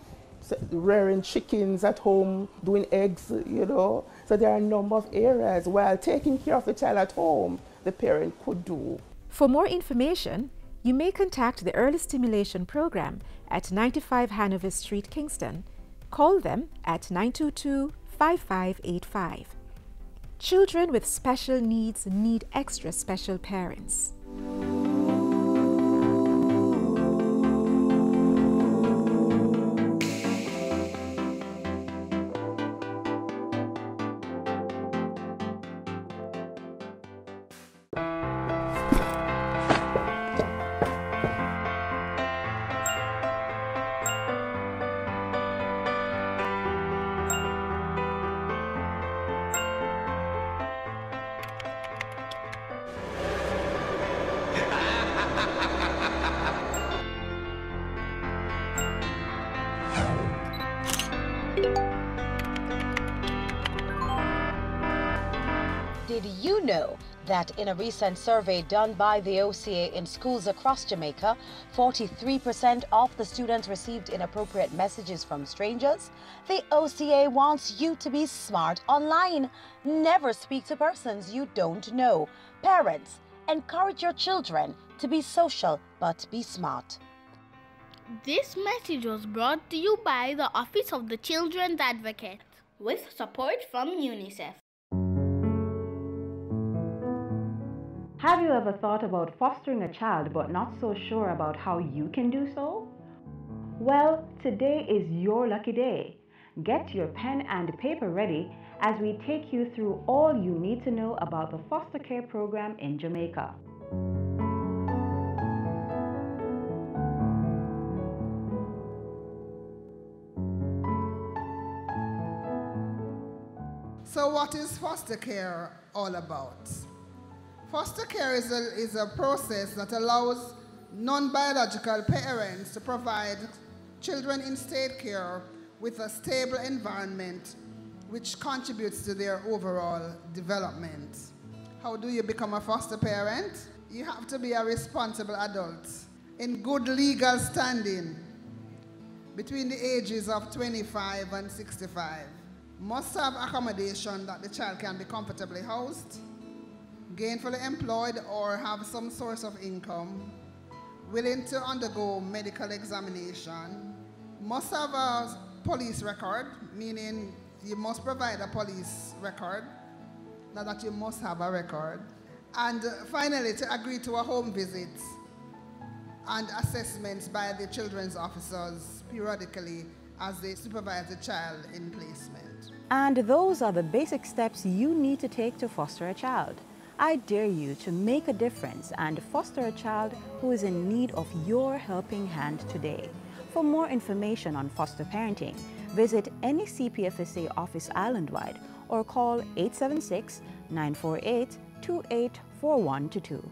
rearing chickens at home, doing eggs, you know. So there are a number of areas while taking care of the child at home, the parent could do. For more information, you may contact the Early Stimulation Program at 95 Hanover Street, Kingston. Call them at 922-5585. Children with special needs need extra special parents. Did you know that in a recent survey done by the OCA in schools across Jamaica, 43% of the students received inappropriate messages from strangers? The OCA wants you to be smart online. Never speak to persons you don't know. Parents, encourage your children to be social but be smart. This message was brought to you by the Office of the Children's Advocate with support from UNICEF. Have you ever thought about fostering a child but not so sure about how you can do so? Well, today is your lucky day. Get your pen and paper ready as we take you through all you need to know about the foster care program in Jamaica. So what is foster care all about? Foster care is a process that allows non-biological parents to provide children in state care with a stable environment which contributes to their overall development. How do you become a foster parent? You have to be a responsible adult in good legal standing between the ages of 25 and 65. Must have accommodation that the child can be comfortably housed, gainfully employed or have some source of income, willing to undergo medical examination, must have a police record, meaning you must provide a police record, not that you must have a record, and finally to agree to a home visit and assessments by the children's officers periodically as they supervise the child in placement. And those are the basic steps you need to take to foster a child. I dare you to make a difference and foster a child who is in need of your helping hand today. For more information on foster parenting, visit any CPFSA office island-wide or call 876-948-284122.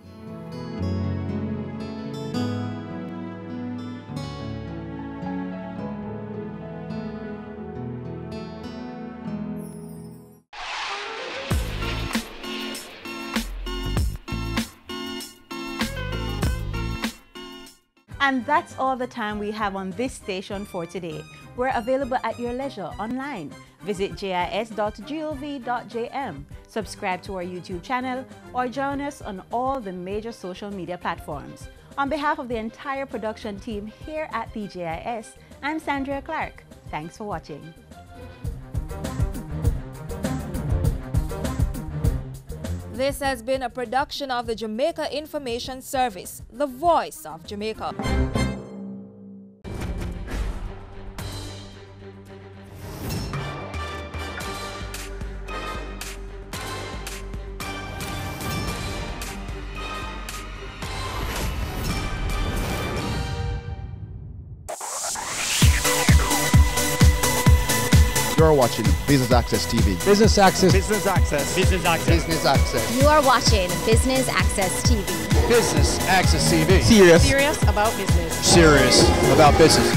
And that's all the time we have on this station for today. We're available at your leisure online. Visit jis.gov.jm, subscribe to our YouTube channel, or join us on all the major social media platforms. On behalf of the entire production team here at the JIS, I'm Sandra Clark. Thanks for watching. This has been a production of the Jamaica Information Service, the voice of Jamaica. You're watching Business Access TV. Business Access. Business Access. Business Access. Business Access. You are watching Business Access TV. Business Access TV. Serious about business. Serious about business.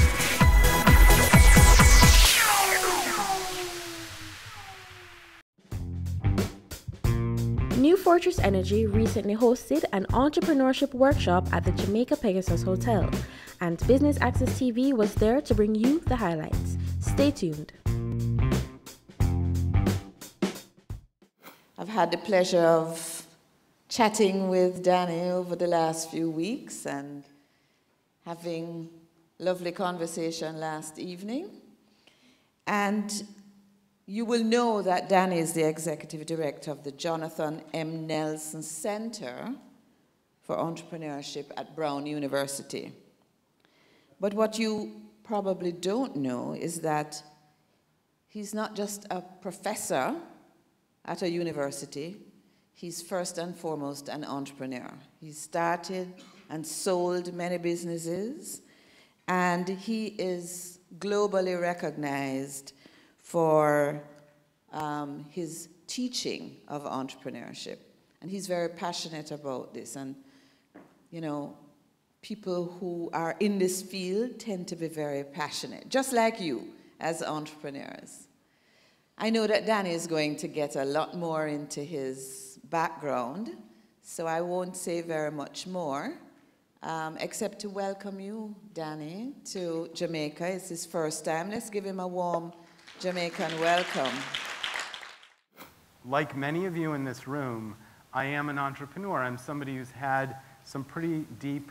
New Fortress Energy recently hosted an entrepreneurship workshop at the Jamaica Pegasus Hotel, and Business Access TV was there to bring you the highlights. Stay tuned. I've had the pleasure of chatting with Danny over the last few weeks and having lovely conversation last evening. And you will know that Danny is the executive director of the Jonathan M. Nelson Center for Entrepreneurship at Brown University. But what you probably don't know is that he's not just a professor at a university, he's first and foremost an entrepreneur. He started and sold many businesses, and he is globally recognized for his teaching of entrepreneurship. And he's very passionate about this. And, you know, people who are in this field tend to be very passionate, just like you as entrepreneurs. I know that Danny is going to get a lot more into his background, so I won't say very much more, except to welcome you, Danny, to Jamaica. It's his first time. Let's give him a warm Jamaican welcome. Like many of you in this room, I am an entrepreneur. I'm somebody who's had some pretty deep,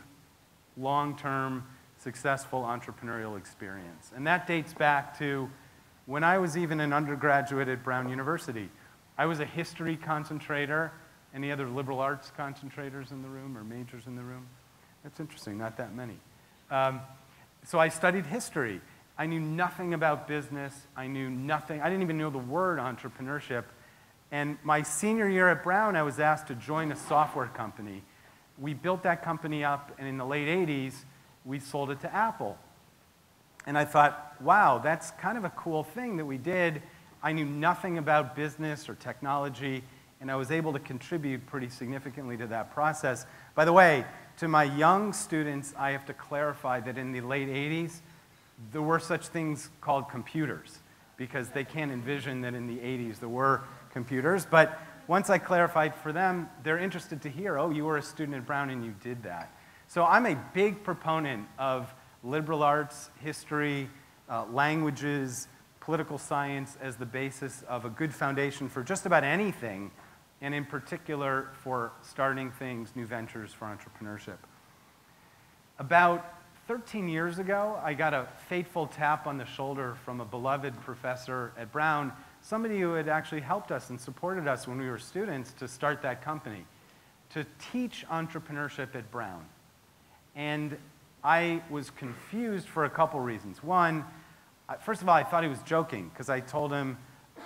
long-term, successful entrepreneurial experience. And that dates back to when I was even an undergraduate at Brown University. I was a history concentrator. Any other liberal arts concentrators in the room or majors in the room? That's interesting, not that many. So I studied history. I knew nothing about business. I knew nothing. I didn't even know the word entrepreneurship. And my senior year at Brown, I was asked to join a software company. We built that company up, and in the late 80s, we sold it to Apple. And I thought, wow, that's kind of a cool thing that we did. I knew nothing about business or technology, and I was able to contribute pretty significantly to that process. By the way, to my young students, I have to clarify that in the late 80s, there were such things called computers, because they can't envision that in the 80s there were computers. But once I clarified for them, they're interested to hear, oh, you were a student at Brown and you did that. So I'm a big proponent of liberal arts, history, languages, political science as the basis of a good foundation for just about anything, and in particular for starting things, new ventures for entrepreneurship. About 13 years ago, I got a fateful tap on the shoulder from a beloved professor at Brown, somebody who had actually helped us and supported us when we were students to start that company, to teach entrepreneurship at Brown. And I was confused for a couple reasons. One, first of all, I thought he was joking, because I told him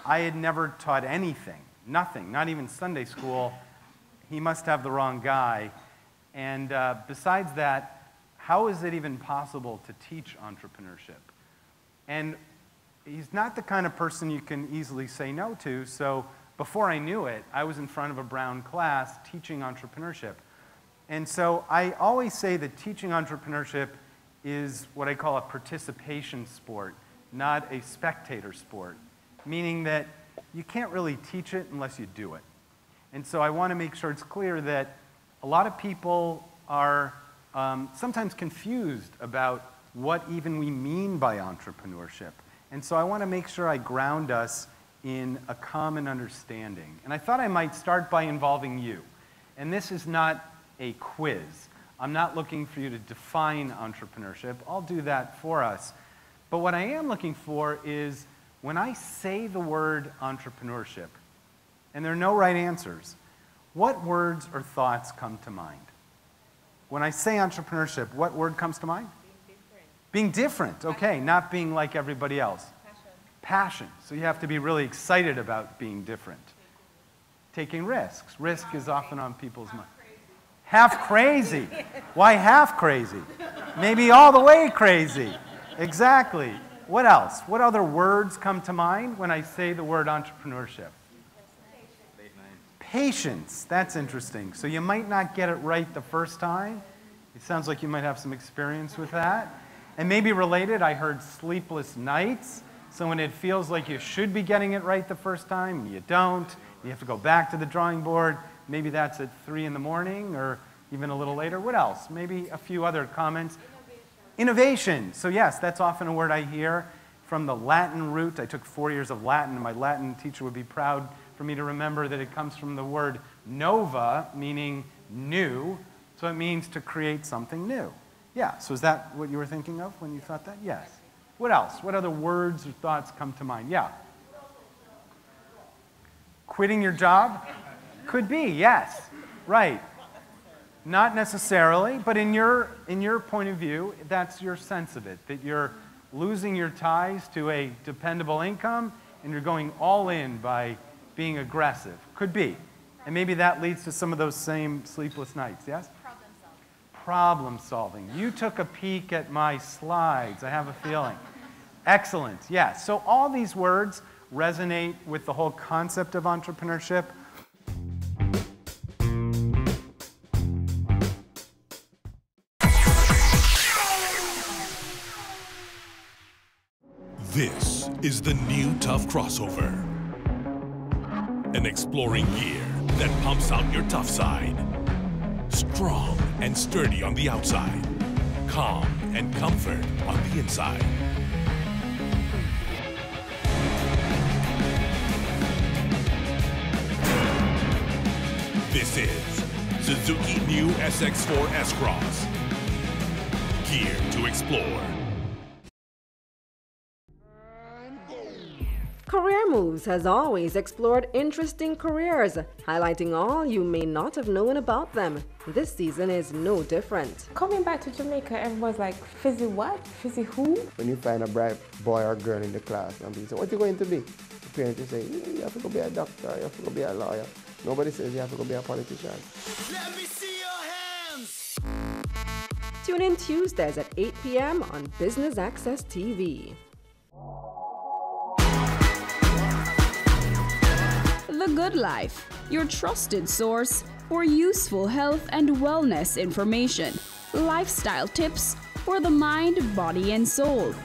I had never taught anything, nothing, not even Sunday school. He must have the wrong guy. And besides that, how is it even possible to teach entrepreneurship? And he's not the kind of person you can easily say no to, so before I knew it, I was in front of a Brown class teaching entrepreneurship. And so I always say that teaching entrepreneurship is what I call a participation sport, not a spectator sport, meaning that you can't really teach it unless you do it. And so I want to make sure it's clear that a lot of people are sometimes confused about what even we mean by entrepreneurship. And so I want to make sure I ground us in a common understanding. And I thought I might start by involving you. And this is not a quiz. I'm not looking for you to define entrepreneurship. I'll do that for us. But what I am looking for is when I say the word entrepreneurship, and there are no right answers, what words or thoughts come to mind? When I say entrepreneurship, what word comes to mind? Being different, okay, not being like everybody else. Passion. So you have to be really excited about being different. Taking risks. Risk is often on people's minds. Half crazy. Why half crazy? Maybe all the way crazy. Exactly. What else? What other words come to mind when I say the word entrepreneurship? Patience. That's interesting. So you might not get it right the first time. It sounds like you might have some experience with that. And maybe related, I heard sleepless nights. So when it feels like you should be getting it right the first time, and you don't, you have to go back to the drawing board, Maybe that's at 3 in the morning or even a little later. What else? Maybe a few other comments. Innovation. So yes, that's often a word I hear from the Latin root. I took 4 years of Latin, and my Latin teacher would be proud for me to remember that it comes from the word nova, meaning new. So it means to create something new. Yeah, so is that what you were thinking of when you thought that? Yes. What else? What other words or thoughts come to mind? Yeah. Quitting your job? Could be, yes. Right. Not necessarily, but in your point of view, that's your sense of it, that you're losing your ties to a dependable income and you're going all in by being aggressive. Could be. And maybe that leads to some of those same sleepless nights, yes? Problem solving. You took a peek at my slides, I have a feeling. Excellent, yes. So all these words resonate with the whole concept of entrepreneurship. This is the new Tough Crossover. An exploring gear that pumps out your tough side. Strong and sturdy on the outside. Calm and comfort on the inside. This is Suzuki New SX4 S-Cross. Gear to explore. Career Moves has always explored interesting careers, highlighting all you may not have known about them. This season is no different. Coming back to Jamaica, everyone's like, Fizzy what? Fizzy who? When you find a bright boy or girl in the class and people say, what are you going to be? The parents will say, you have to go be a doctor, you have to go be a lawyer. Nobody says you have to go be a politician. Let me see your hands! Tune in Tuesdays at 8 p.m. on Business Access TV. The Good Life, your trusted source for useful health and wellness information, lifestyle tips for the mind, body, and soul.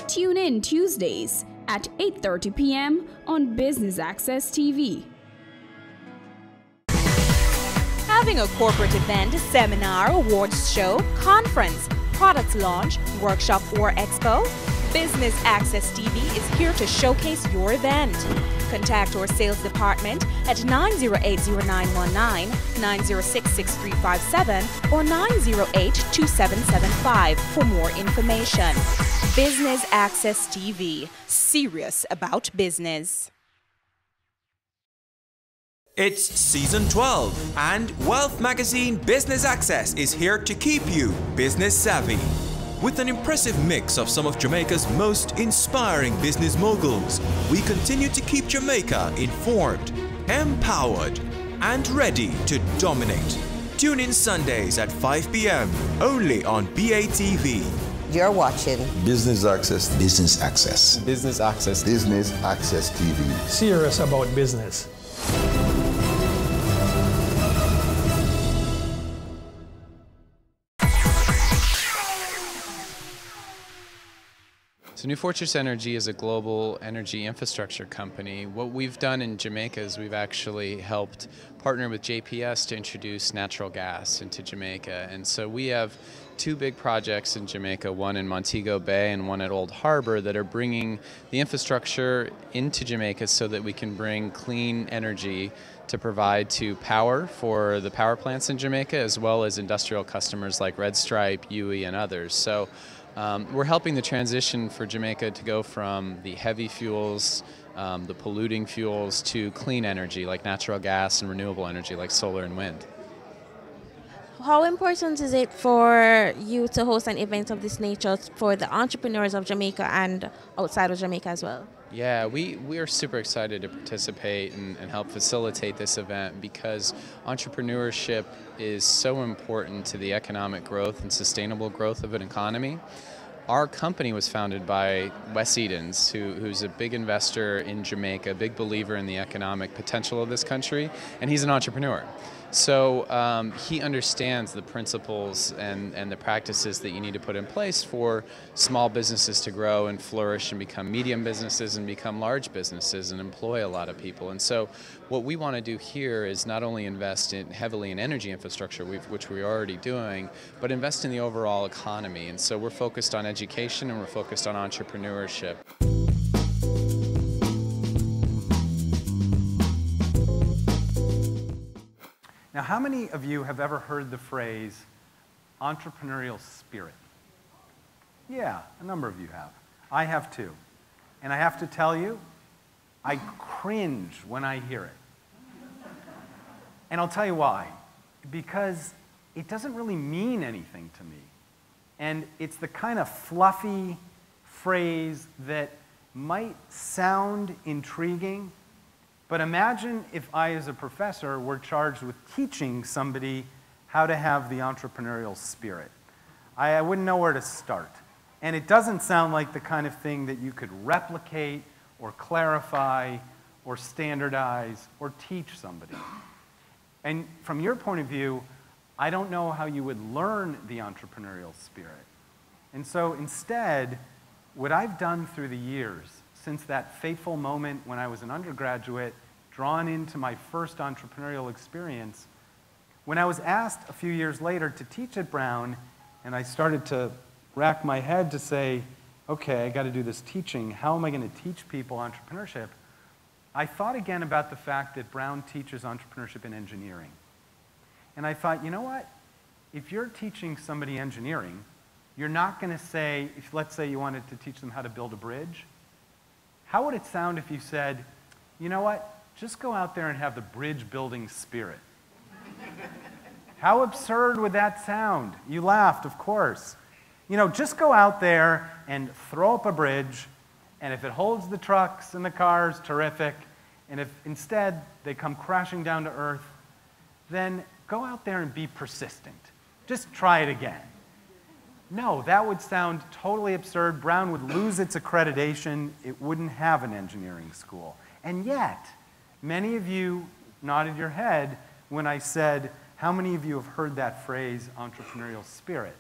Tune in Tuesdays at 8:30 p.m. on Business Access TV. Having a corporate event, seminar, awards show, conference, product launch, workshop, or expo? Business Access TV is here to showcase your event. Contact our sales department at 908-0919, 906-6357, or 908-2775 for more information. Business Access TV, serious about business. It's season 12, and Wealth Magazine Business Access is here to keep you business savvy. With an impressive mix of some of Jamaica's most inspiring business moguls, we continue to keep Jamaica informed, empowered, and ready to dominate. Tune in Sundays at 5 p.m. only on BATV. You're watching Business Access. Business Access. Business Access. Business Access TV. Serious about business. So New Fortress Energy is a global energy infrastructure company. What we've done in Jamaica is we've actually helped partner with JPS to introduce natural gas into Jamaica. And so we have two big projects in Jamaica, one in Montego Bay and one at Old Harbor, that are bringing the infrastructure into Jamaica so that we can bring clean energy to provide to power for the power plants in Jamaica, as well as industrial customers like Red Stripe, UE, and others. So we're helping the transition for Jamaica to go from the heavy fuels, the polluting fuels, to clean energy like natural gas and renewable energy like solar and wind. How important is it for you to host an event of this nature for the entrepreneurs of Jamaica and outside of Jamaica as well? Yeah, we are super excited to participate and help facilitate this event because entrepreneurship is so important to the economic growth and sustainable growth of an economy. Our company was founded by Wes Edens, who's a big investor in Jamaica, a big believer in the economic potential of this country, and he's an entrepreneur. So he understands the principles and the practices that you need to put in place for small businesses to grow and flourish and become medium businesses and become large businesses and employ a lot of people. And so what we want to do here is not only invest heavily in energy infrastructure, which we're already doing, but invest in the overall economy. And so we're focused on education and we're focused on entrepreneurship. Now, how many of you have ever heard the phrase entrepreneurial spirit? Yeah, a number of you have. I have too. And I have to tell you, I cringe when I hear it. And I'll tell you why. Because it doesn't really mean anything to me. And it's the kind of fluffy phrase that might sound intriguing, but imagine if I, as a professor, were charged with teaching somebody how to have the entrepreneurial spirit. I wouldn't know where to start. And it doesn't sound like the kind of thing that you could replicate or clarify or standardize or teach somebody. And from your point of view, I don't know how you would learn the entrepreneurial spirit. And so instead, what I've done through the years, since that fateful moment when I was an undergraduate, drawn into my first entrepreneurial experience, when I was asked a few years later to teach at Brown, and I started to rack my head to say, okay, I got to do this teaching. How am I going to teach people entrepreneurship? I thought again about the fact that Brown teaches entrepreneurship in engineering. And I thought, you know what? If you're teaching somebody engineering, you're not going to say, if let's say you wanted to teach them how to build a bridge, how would it sound if you said, you know what? Just go out there and have the bridge building spirit. How absurd would that sound? You laughed, of course. You know, just go out there and throw up a bridge, and if it holds the trucks and the cars, terrific. And if instead they come crashing down to earth, then go out there and be persistent. Just try it again. No, that would sound totally absurd. Brown would lose its accreditation. It wouldn't have an engineering school. And yet, many of you nodded your head when I said, how many of you have heard that phrase, entrepreneurial spirit?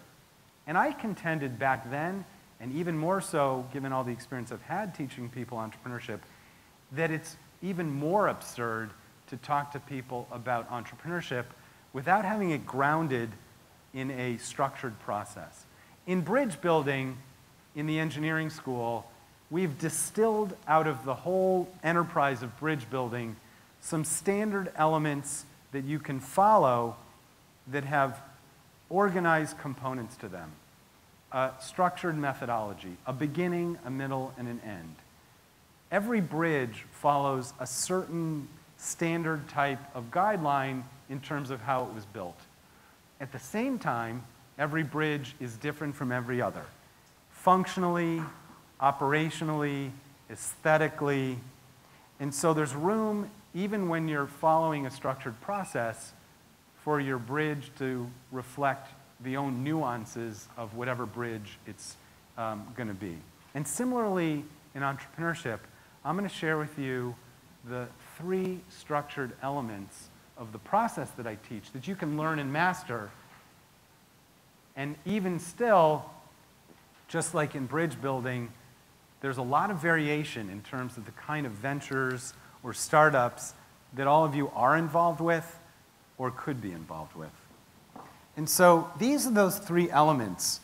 And I contended back then, and even more so given all the experience I've had teaching people entrepreneurship, that it's even more absurd to talk to people about entrepreneurship without having it grounded in a structured process. In bridge building, in the engineering school, we've distilled out of the whole enterprise of bridge building some standard elements that you can follow that have organized components to them. A structured methodology, a beginning, a middle, and an end. Every bridge follows a certain standard type of guideline in terms of how it was built. At the same time, every bridge is different from every other. Functionally, operationally, aesthetically, and so there's room, even when you're following a structured process, for your bridge to reflect the own nuances of whatever bridge it's going to be. And similarly, in entrepreneurship, I'm going to share with you the 3 structured elements of the process that I teach that you can learn and master. And even still, just like in bridge building, there's a lot of variation in terms of the kind of ventures or startups that all of you are involved with or could be involved with. And so these are those 3 elements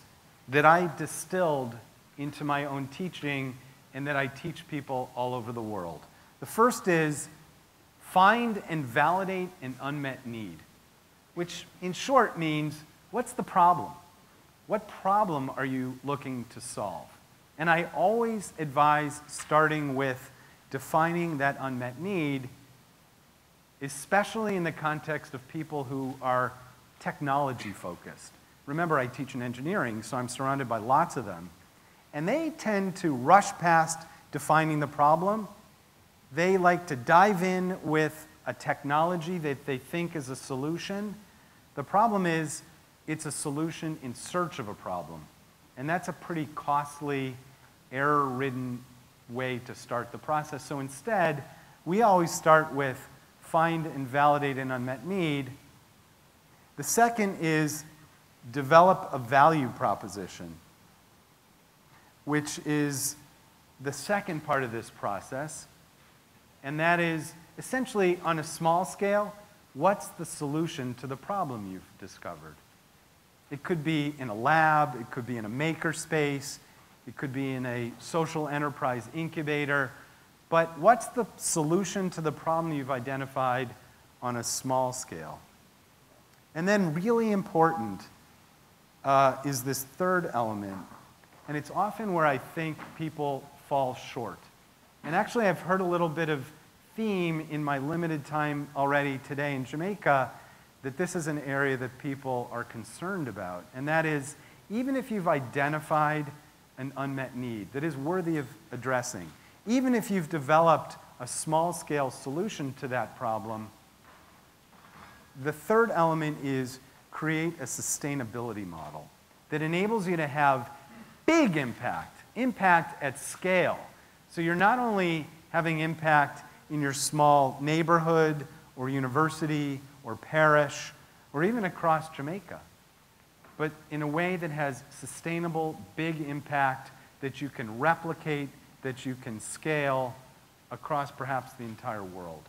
that I distilled into my own teaching and that I teach people all over the world. The first is find and validate an unmet need, which in short means, what's the problem? What problem are you looking to solve? And I always advise starting with defining that unmet need, especially in the context of people who are technology focused. Remember, I teach in engineering, so I'm surrounded by lots of them. And they tend to rush past defining the problem. They like to dive in with a technology that they think is a solution. The problem is, it's a solution in search of a problem. And that's a pretty costly, error-ridden way to start the process. So instead, we always start with find and validate an unmet need. The second is develop a value proposition, which is the second part of this process. And that is essentially on a small scale, what's the solution to the problem you've discovered? It could be in a lab, it could be in a maker space, it could be in a social enterprise incubator, but what's the solution to the problem you've identified on a small scale? And then really important is this third element, and it's often where I think people fall short. And actually I've heard a little bit of theme in my limited time already today in Jamaica that this is an area that people are concerned about, and that is even if you've identified an unmet need that is worthy of addressing, even if you've developed a small-scale solution to that problem, the third element is create a sustainability model that enables you to have big impact, impact at scale. So you're not only having impact in your small neighborhood or university or parish or even across Jamaica, but in a way that has sustainable, big impact that you can replicate, that you can scale across perhaps the entire world.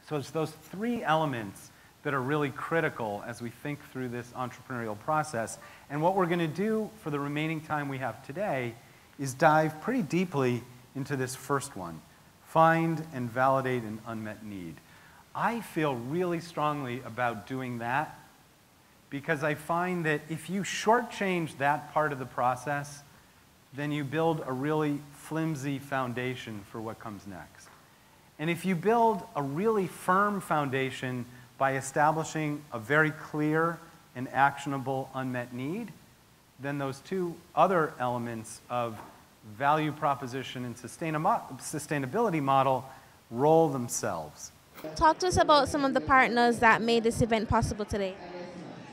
So it's those three elements that are really critical as we think through this entrepreneurial process. And what we're going to do for the remaining time we have today is dive pretty deeply into this first one, find and validate an unmet need. I feel really strongly about doing that because I find that if you shortchange that part of the process, then you build a really flimsy foundation for what comes next. And if you build a really firm foundation by establishing a very clear and actionable unmet need, then those two other elements of value proposition and sustainability model roll themselves. Talk to us about some of the partners that made this event possible today.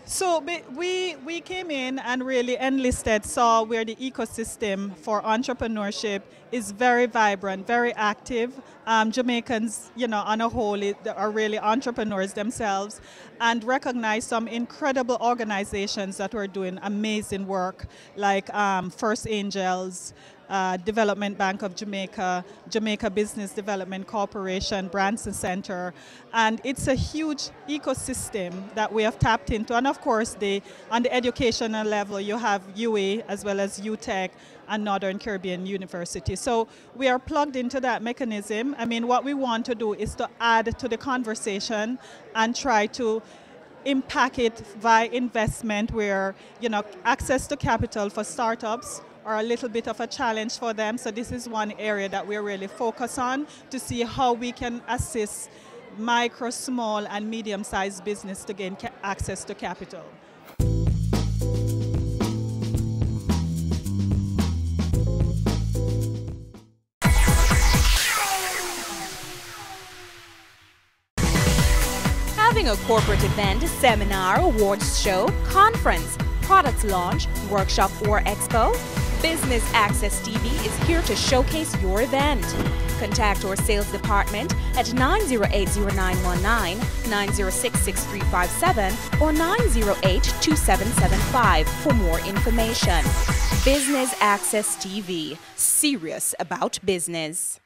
So we came in and really enlisted, saw where the ecosystem for entrepreneurship is very vibrant, very active. Jamaicans, on a whole, are really entrepreneurs themselves, and recognize some incredible organizations that were doing amazing work, like First Angels, Development Bank of Jamaica, Jamaica Business Development Corporation, Branson Center, and it's a huge ecosystem that we have tapped into. And of course, on the educational level, you have UA as well as UTech and Northern Caribbean University. So we are plugged into that mechanism. I mean, what we want to do is to add to the conversation and try to impact it via investment where, access to capital for startups are a little bit of a challenge for them. So this is one area that we're really focused on to see how we can assist micro, small, and medium-sized business to gain access to capital. Having a corporate event, seminar, awards show, conference, product launch, workshop, or expo? Business Access TV is here to showcase your event. Contact our sales department at 908-0919, 906-6357, or 908-2775 for more information. Business Access TV, serious about business.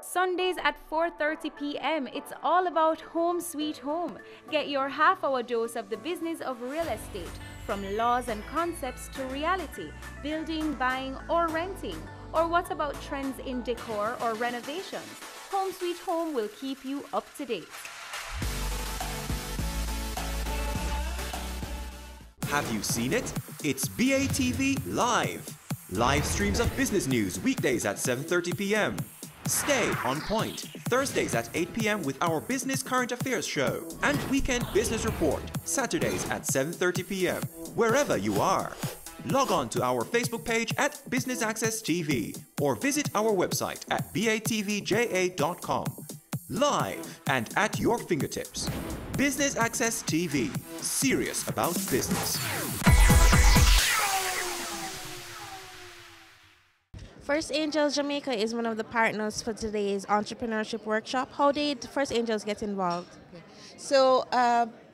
Sundays at 4:30 p.m. It's all about Home Sweet Home. Get your half-hour dose of the business of real estate, from laws and concepts to reality, building, buying, or renting. Or what about trends in decor or renovations? Home Sweet Home will keep you up to date. Have you seen it? It's BATV Live. Live streams of business news weekdays at 7:30 p.m. Stay on point Thursdays at 8 p.m. with our Business Current Affairs show. And Weekend Business Report Saturdays at 7:30 p.m. wherever you are. Log on to our Facebook page at Business Access TV or visit our website at batvja.com. Live and at your fingertips. Business Access TV. Serious about business. First Angels Jamaica is one of the partners for today's entrepreneurship workshop. How did First Angels get involved? So,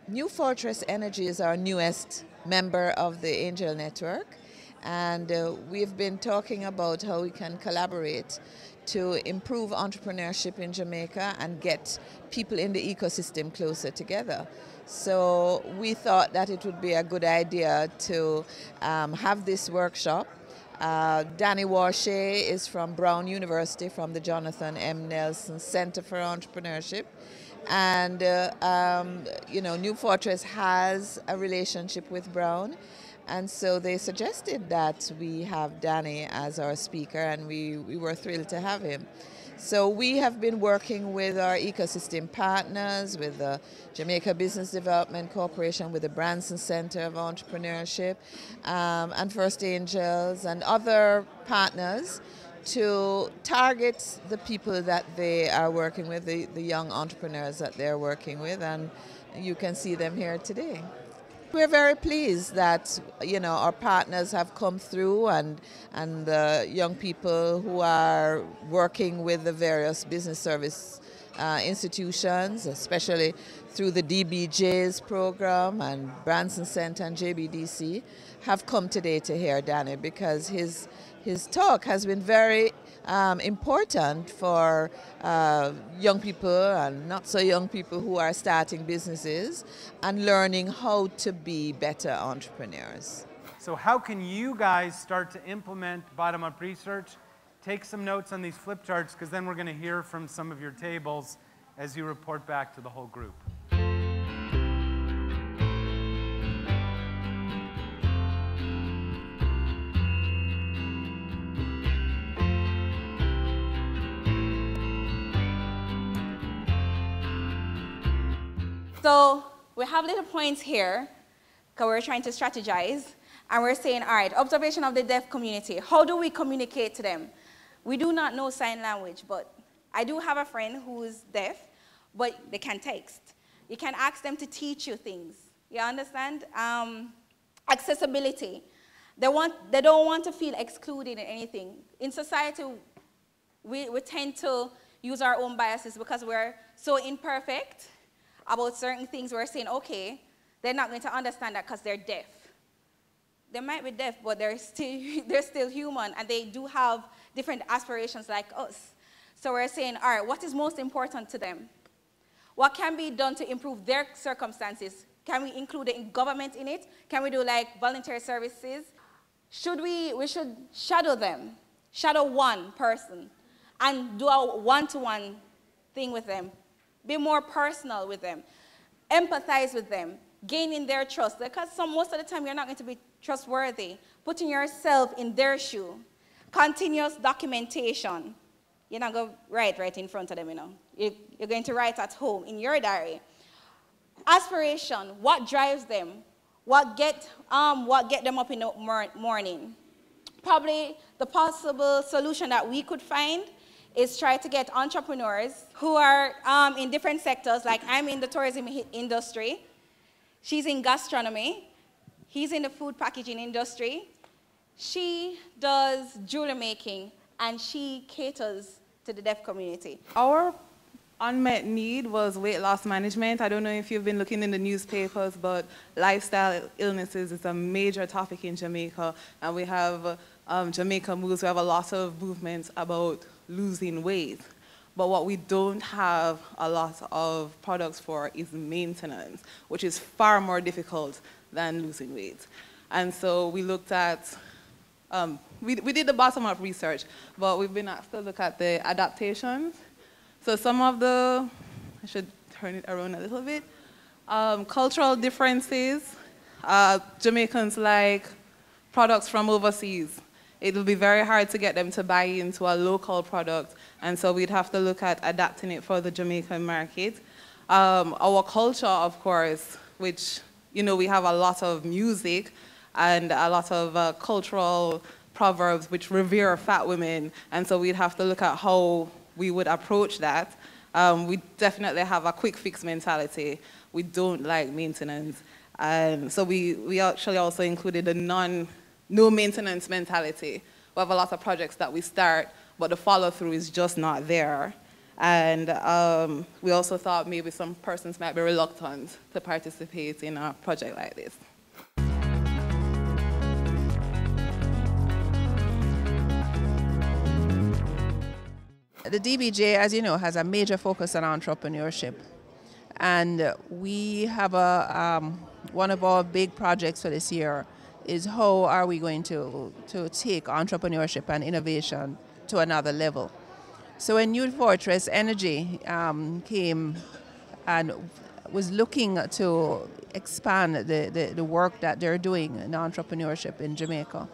New Fortress Energy is our newest member of the Angel Network, and we've been talking about how we can collaborate to improve entrepreneurship in Jamaica and get people in the ecosystem closer together. So we thought that it would be a good idea to have this workshop. Danny Warshay is from Brown University, from the Jonathan M. Nelson Center for Entrepreneurship. And, you know, New Fortress has a relationship with Brown. And so they suggested that we have Danny as our speaker, and we were thrilled to have him. So we have been working with our ecosystem partners, with the Jamaica Business Development Corporation, with the Branson Center of Entrepreneurship, and First Angels, and other partners to target the people that they are working with, the young entrepreneurs that they're working with, and you can see them here today. We're very pleased that, you know, our partners have come through, and the young people who are working with the various business service institutions, especially through the DBJ's program and Branson Center and JBDC, have come today to hear Danny, because his talk has been very important for young people and not so young people who are starting businesses and learning how to be better entrepreneurs. So how can you guys start to implement bottom-up research? Take some notes on these flip charts, because then we're going to hear from some of your tables as you report back to the whole group. So we have little points here, because we're trying to strategize, and we're saying, all right, observation of the deaf community. How do we communicate to them? We do not know sign language, but I do have a friend who's deaf, but they can text. You can ask them to teach you things. You understand? Accessibility. They don't want to feel excluded in anything. In society, we tend to use our own biases because we're so imperfect about certain things. We're saying, okay, they're not going to understand that because they're deaf. They might be deaf, but they're still human, and they do have different aspirations like us. So we're saying, all right, what is most important to them? What can be done to improve their circumstances? Can we include the government in it? Can we do like voluntary services? We should shadow them, shadow one person, and do a one-to-one thing with them. Be more personal with them. Empathize with them. Gaining their trust. Because most of the time you're not going to be trustworthy. Putting yourself in their shoe. Continuous documentation. You're not going to write right in front of them, you know. You're going to write at home in your diary. Aspiration. What drives them? What get them up in the morning? Probably the possible solution that we could find is try to get entrepreneurs who are in different sectors. Like I'm in the tourism industry. She's in gastronomy. He's in the food packaging industry. She does jewelry making, and she caters to the deaf community. Our unmet need was weight loss management. I don't know if you've been looking in the newspapers, but lifestyle illnesses is a major topic in Jamaica. And we have Jamaica Moves. We have a lot of movements about losing weight. But what we don't have a lot of products for is maintenance, which is far more difficult than losing weight. And so we looked at, we did the bottom-up research, but we've been asked to look at the adaptations. So some of the, I should turn it around a little bit, cultural differences Jamaicans like products from overseas. It will be very hard to get them to buy into a local product, and so we'd have to look at adapting it for the Jamaican market. Our culture, of course, which, you know, we have a lot of music and a lot of cultural proverbs which revere fat women, and so we'd have to look at how we would approach that. We definitely have a quick fix mentality. We don't like maintenance, and so we actually also included a no maintenance mentality. We have a lot of projects that we start, but the follow through is just not there. And we also thought maybe some persons might be reluctant to participate in a project like this. The DBJ, as you know, has a major focus on entrepreneurship. And we have one of our big projects for this year is how are we going to take entrepreneurship and innovation to another level. So when New Fortress Energy came and was looking to expand the work that they're doing in entrepreneurship in Jamaica,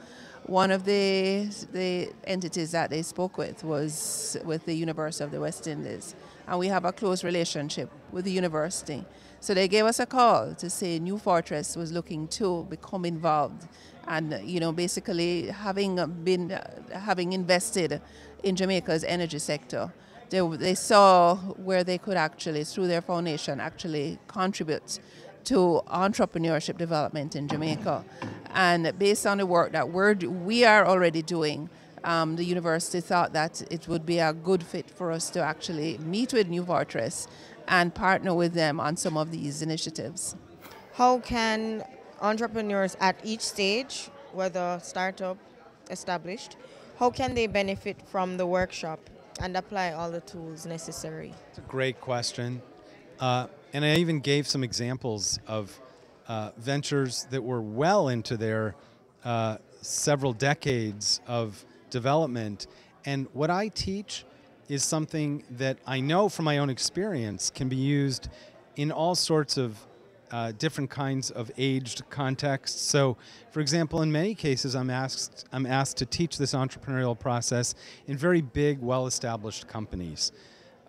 one of the entities that they spoke with was with the University of the West Indies. And we have a close relationship with the university. So they gave us a call to say New Fortress was looking to become involved, and, you know, basically having invested in Jamaica's energy sector, they saw where they could actually, through their foundation, actually contribute to entrepreneurship development in Jamaica. And based on the work that we are already doing, the university thought that it would be a good fit for us to actually meet with New Fortress and partner with them on some of these initiatives. How can entrepreneurs at each stage, whether startup, established, how can they benefit from the workshop and apply all the tools necessary? It's a great question. And I even gave some examples of ventures that were well into their several decades of development. And what I teach is something that I know from my own experience can be used in all sorts of different kinds of aged contexts. So, for example, in many cases, I'm asked to teach this entrepreneurial process in very big, well-established companies.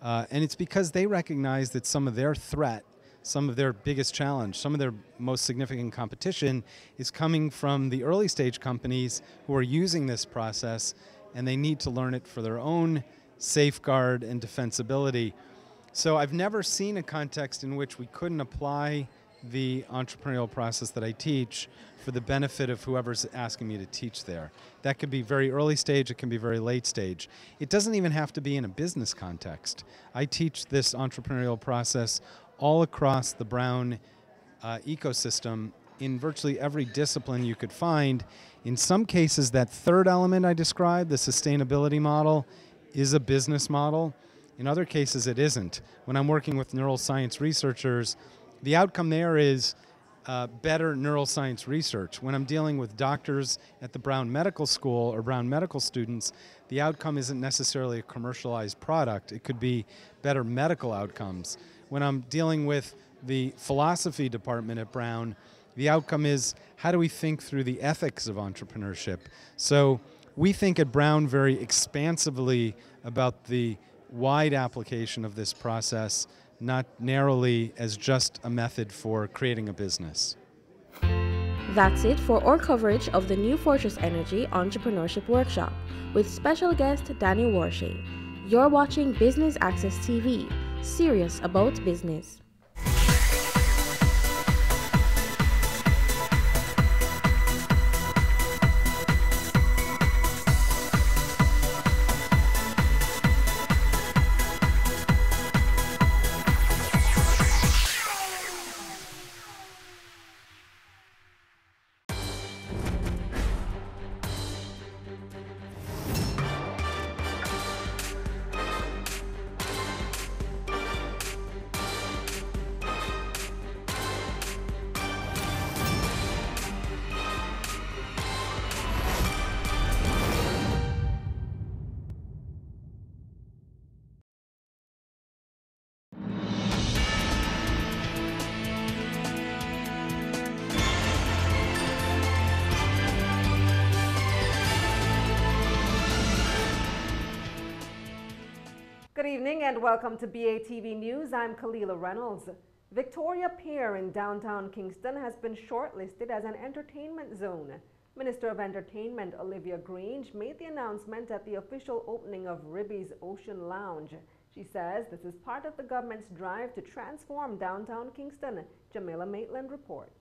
And it's because they recognize that some of their threat, some of their biggest challenge, some of their most significant competition is coming from the early stage companies who are using this process, and they need to learn it for their own safeguard and defensibility. So I've never seen a context in which we couldn't apply the entrepreneurial process that I teach for the benefit of whoever's asking me to teach there. That could be very early stage, it can be very late stage. It doesn't even have to be in a business context. I teach this entrepreneurial process all across the Brown ecosystem in virtually every discipline you could find. In some cases, that third element I described, the sustainability model, is a business model. In other cases, it isn't. When I'm working with neuroscience researchers, the outcome there is better neuroscience research. When I'm dealing with doctors at the Brown Medical School or Brown medical students, the outcome isn't necessarily a commercialized product. It could be better medical outcomes. When I'm dealing with the philosophy department at Brown, the outcome is how do we think through the ethics of entrepreneurship? So we think at Brown very expansively about the wide application of this process, not narrowly as just a method for creating a business. That's it for our coverage of the New Fortress Energy Entrepreneurship Workshop with special guest Danny Warshay. You're watching Business Access TV, serious about business. Good evening and welcome to BATV News. I'm Kalila Reynolds. Victoria Pier in downtown Kingston has been shortlisted as an entertainment zone. Minister of Entertainment Olivia Grange made the announcement at the official opening of Ribby's Ocean Lounge. She says this is part of the government's drive to transform downtown Kingston. Jamila Maitland reports.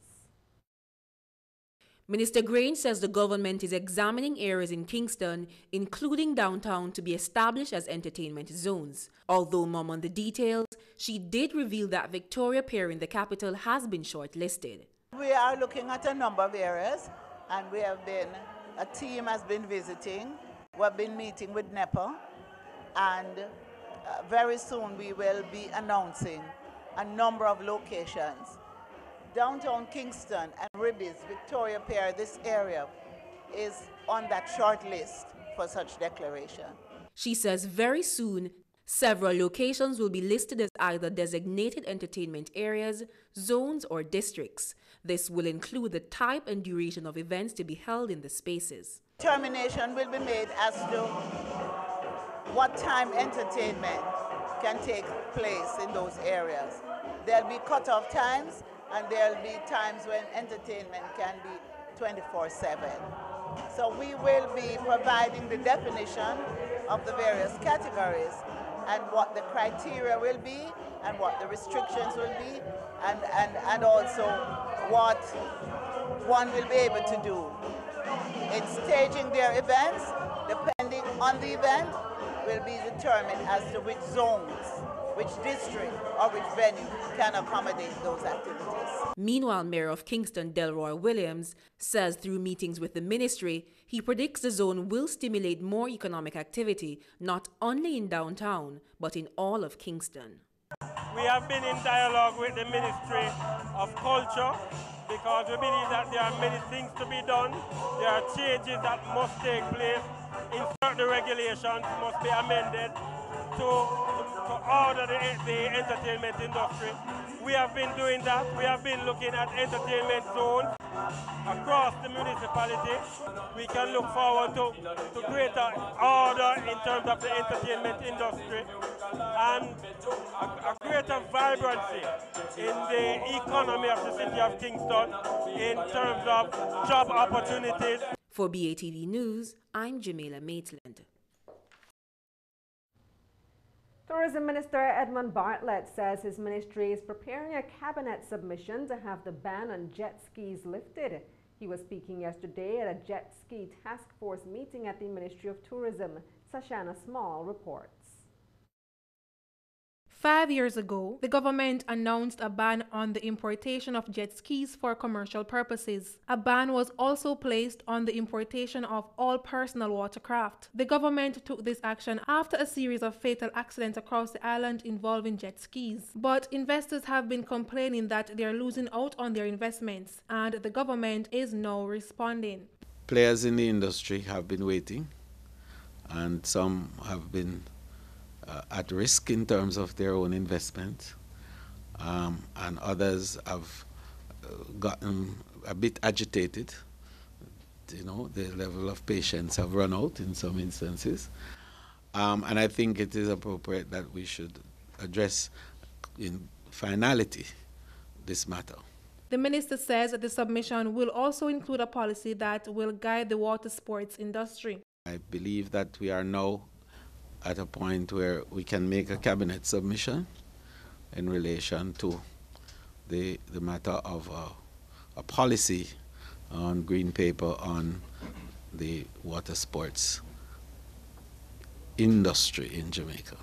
Minister Grange says the government is examining areas in Kingston, including downtown, to be established as entertainment zones. Although mum on the details, she did reveal that Victoria Pier in the capital has been shortlisted. We are looking at a number of areas, and a team has been visiting. We've been meeting with NEPA, and very soon we will be announcing a number of locations. Downtown Kingston and Ribby's, Victoria Pier, this area is on that short list for such declaration. She says very soon, several locations will be listed as either designated entertainment areas, zones, or districts. This will include the type and duration of events to be held in the spaces. Determination will be made as to what time entertainment can take place in those areas. There'll be cut-off times, and there'll be times when entertainment can be 24/7. So we will be providing the definition of the various categories and what the criteria will be and what the restrictions will be and also what one will be able to do. In staging their events, depending on the event, will be determined as to which zones, which district or which venue can accommodate those activities. Meanwhile, Mayor of Kingston, Delroy Williams, says through meetings with the ministry, he predicts the zone will stimulate more economic activity, not only in downtown, but in all of Kingston. We have been in dialogue with the Ministry of Culture because we believe that there are many things to be done. There are changes that must take place. In certain regulations must be amended to order the entertainment industry. We have been doing that. We have been looking at entertainment zones across the municipality. We can look forward to greater order in terms of the entertainment industry and a greater vibrancy in the economy of the city of Kingston in terms of job opportunities. For BATV News, I'm Jamila Maitland. Tourism Minister Edmund Bartlett says his ministry is preparing a cabinet submission to have the ban on jet skis lifted. He was speaking yesterday at a jet ski task force meeting at the Ministry of Tourism. Sashana Small reports. 5 years ago, the government announced a ban on the importation of jet skis for commercial purposes. A ban was also placed on the importation of all personal watercraft. The government took this action after a series of fatal accidents across the island involving jet skis. But investors have been complaining that they are losing out on their investments, and the government is now responding. Players in the industry have been waiting, and some have been at risk in terms of their own investment, and others have gotten a bit agitated. You know, the level of patience have run out in some instances, and I think it is appropriate that we should address in finality this matter. The minister says that the submission will also include a policy that will guide the water sports industry. I believe that we are now at a point where we can make a cabinet submission in relation to the matter of a policy on green paper on the water sports industry in Jamaica.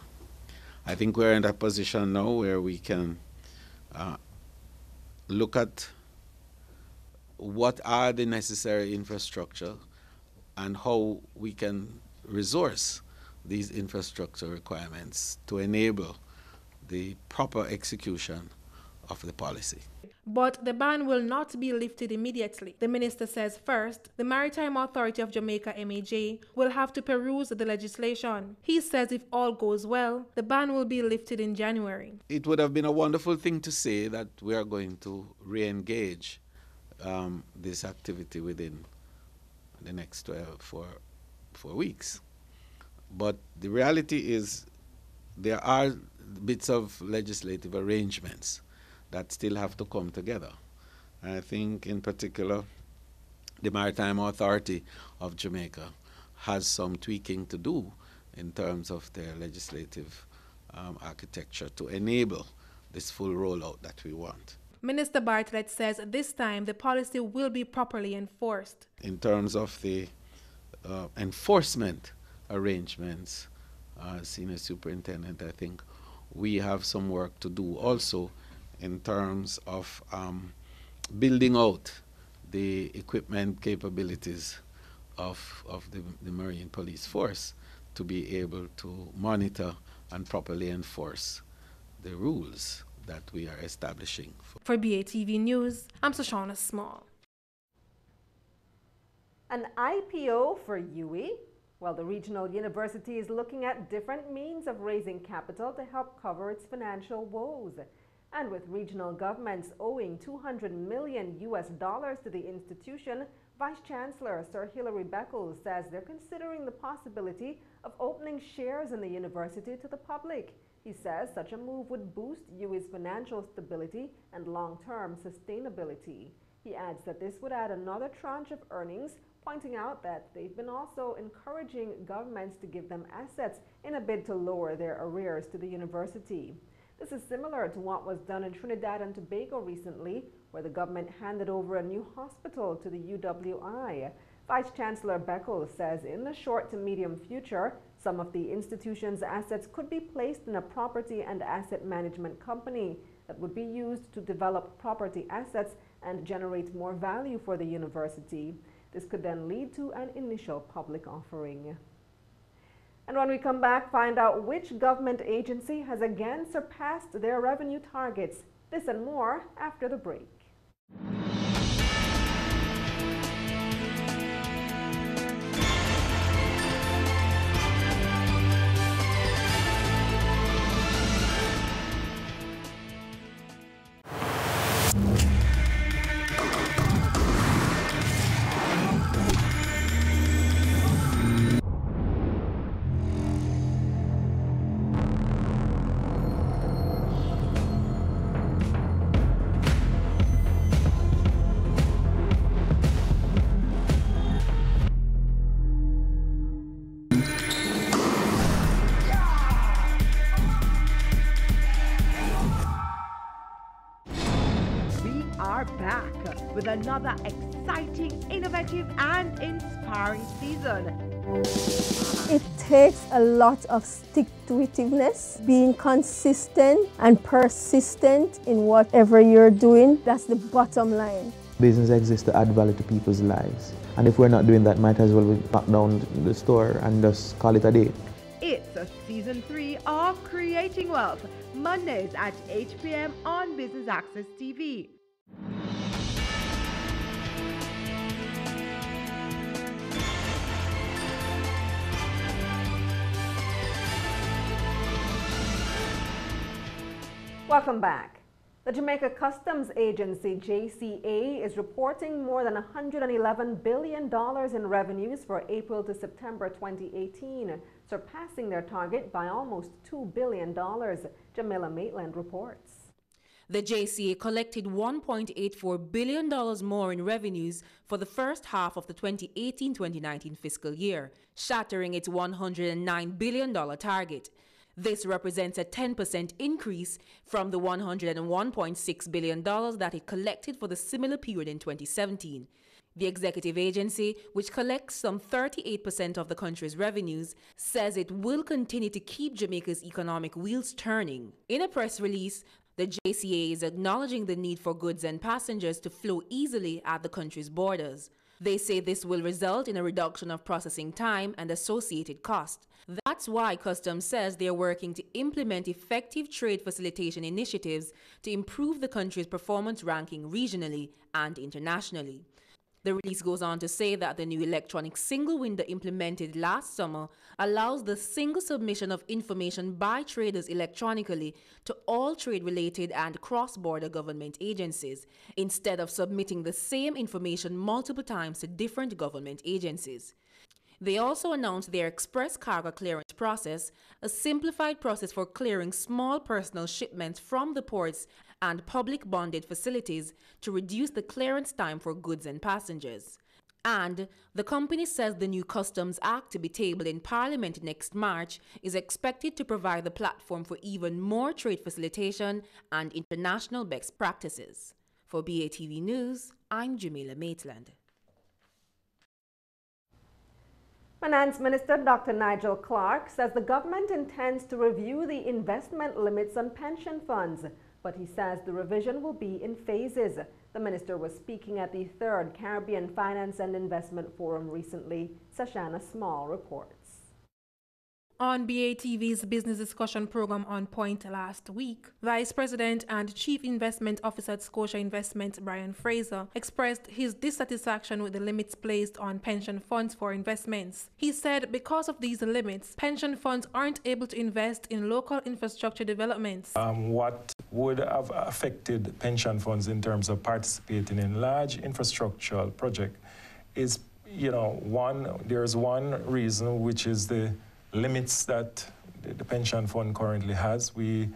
I think we're in a position now where we can look at what are the necessary infrastructure and how we can resource these infrastructure requirements to enable the proper execution of the policy. But the ban will not be lifted immediately. The minister says first, the Maritime Authority of Jamaica, MAJ, will have to peruse the legislation. He says if all goes well, the ban will be lifted in January. It would have been a wonderful thing to say that we are going to re-engage this activity within the next 4 weeks. But the reality is there are bits of legislative arrangements that still have to come together. And I think in particular, the Maritime Authority of Jamaica has some tweaking to do in terms of their legislative architecture to enable this full rollout that we want. Minister Bartlett says this time the policy will be properly enforced. In terms of the enforcement arrangements, Senior Superintendent, I think we have some work to do also in terms of building out the equipment capabilities of the Marine Police Force to be able to monitor and properly enforce the rules that we are establishing. For BATV News, I'm Shoshana Small. An IPO for UWI? Well, the regional university is looking at different means of raising capital to help cover its financial woes. And with regional governments owing $200 million to the institution, Vice Chancellor Sir Hilary Beckles says they're considering the possibility of opening shares in the university to the public. He says such a move would boost UWI's financial stability and long-term sustainability. He adds that this would add another tranche of earnings, pointing out that they've been also encouraging governments to give them assets in a bid to lower their arrears to the university. This is similar to what was done in Trinidad and Tobago recently, where the government handed over a new hospital to the UWI. Vice Chancellor Beckles says in the short to medium future, some of the institution's assets could be placed in a property and asset management company that would be used to develop property assets and generate more value for the university. This could then lead to an initial public offering. And when we come back, find out which government agency has again surpassed their revenue targets. This and more after the break. With another exciting, innovative and inspiring season. It takes a lot of stick-to-itiveness, being consistent and persistent in whatever you're doing. That's the bottom line. Business exists to add value to people's lives. And if we're not doing that, might as well we lock down the store and just call it a day. It's a season 3 of Creating Wealth, Mondays at 8 p.m. on Business Access TV. Welcome back. The Jamaica Customs Agency, JCA, is reporting more than $111 billion in revenues for April to September 2018, surpassing their target by almost $2 billion. Jamila Maitland reports. The JCA collected $1.84 billion more in revenues for the first half of the 2018-2019 fiscal year, shattering its $109 billion target. This represents a 10% increase from the $101.6 billion that it collected for the similar period in 2017. The executive agency, which collects some 38% of the country's revenues, says it will continue to keep Jamaica's economic wheels turning. In a press release, the JCA is acknowledging the need for goods and passengers to flow easily at the country's borders. They say this will result in a reduction of processing time and associated costs. That's why Customs says they are working to implement effective trade facilitation initiatives to improve the country's performance ranking regionally and internationally. The release goes on to say that the new electronic single window implemented last summer allows the single submission of information by traders electronically to all trade-related and cross-border government agencies, instead of submitting the same information multiple times to different government agencies. They also announced their express cargo clearance process, a simplified process for clearing small personal shipments from the ports and public bonded facilities to reduce the clearance time for goods and passengers. And the company says the new Customs Act, to be tabled in Parliament next March, is expected to provide the platform for even more trade facilitation and international best practices. For BATV News, I'm Jamila Maitland. Finance Minister Dr. Nigel Clarke says the government intends to review the investment limits on pension funds, but he says the revision will be in phases. The minister was speaking at the 3rd Caribbean Finance and Investment Forum recently. Sashana Small reports. On BATV's business discussion program On Point last week, Vice President and Chief Investment Officer at Scotia Investments Brian Fraser expressed his dissatisfaction with the limits placed on pension funds for investments. He said because of these limits, pension funds aren't able to invest in local infrastructure developments. What would have affected pension funds in terms of participating in large infrastructural projects is, there's one reason, which is the limits that the pension fund currently has. We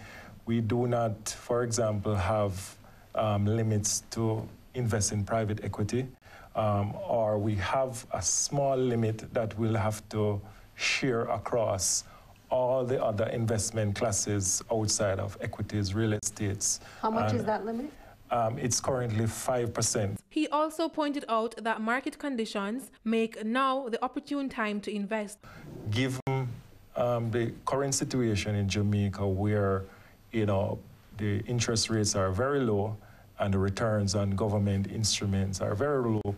do not, for example, have limits to invest in private equity, or we have a small limit that we'll have to share across all the other investment classes outside of equities, real estates. How much is that limit? It's currently 5%. He also pointed out that market conditions make now the opportune time to invest. Given the current situation in Jamaica where, the interest rates are very low and the returns on government instruments are very low,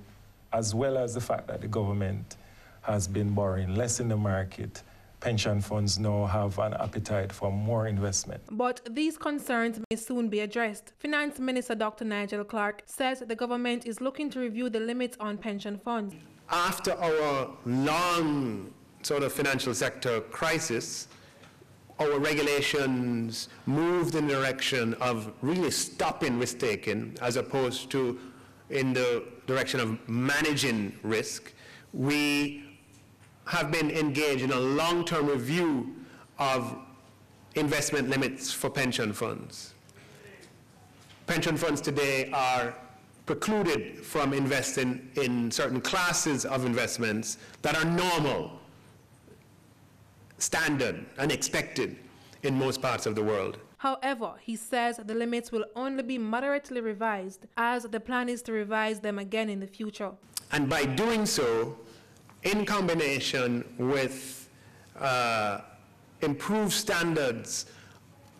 as well as the fact that the government has been borrowing less in the market, pension funds now have an appetite for more investment. But these concerns may soon be addressed. Finance Minister Dr. Nigel Clarke says the government is looking to review the limits on pension funds. After our long sort of financial sector crisis, our regulations moved in the direction of really stopping risk-taking as opposed to in the direction of managing risk. We have been engaged in a long-term review of investment limits for pension funds. Pension funds today are precluded from investing in certain classes of investments that are normal, standard, and expected in most parts of the world. However, he says the limits will only be moderately revised, as the plan is to revise them again in the future. And by doing so, in combination with improved standards,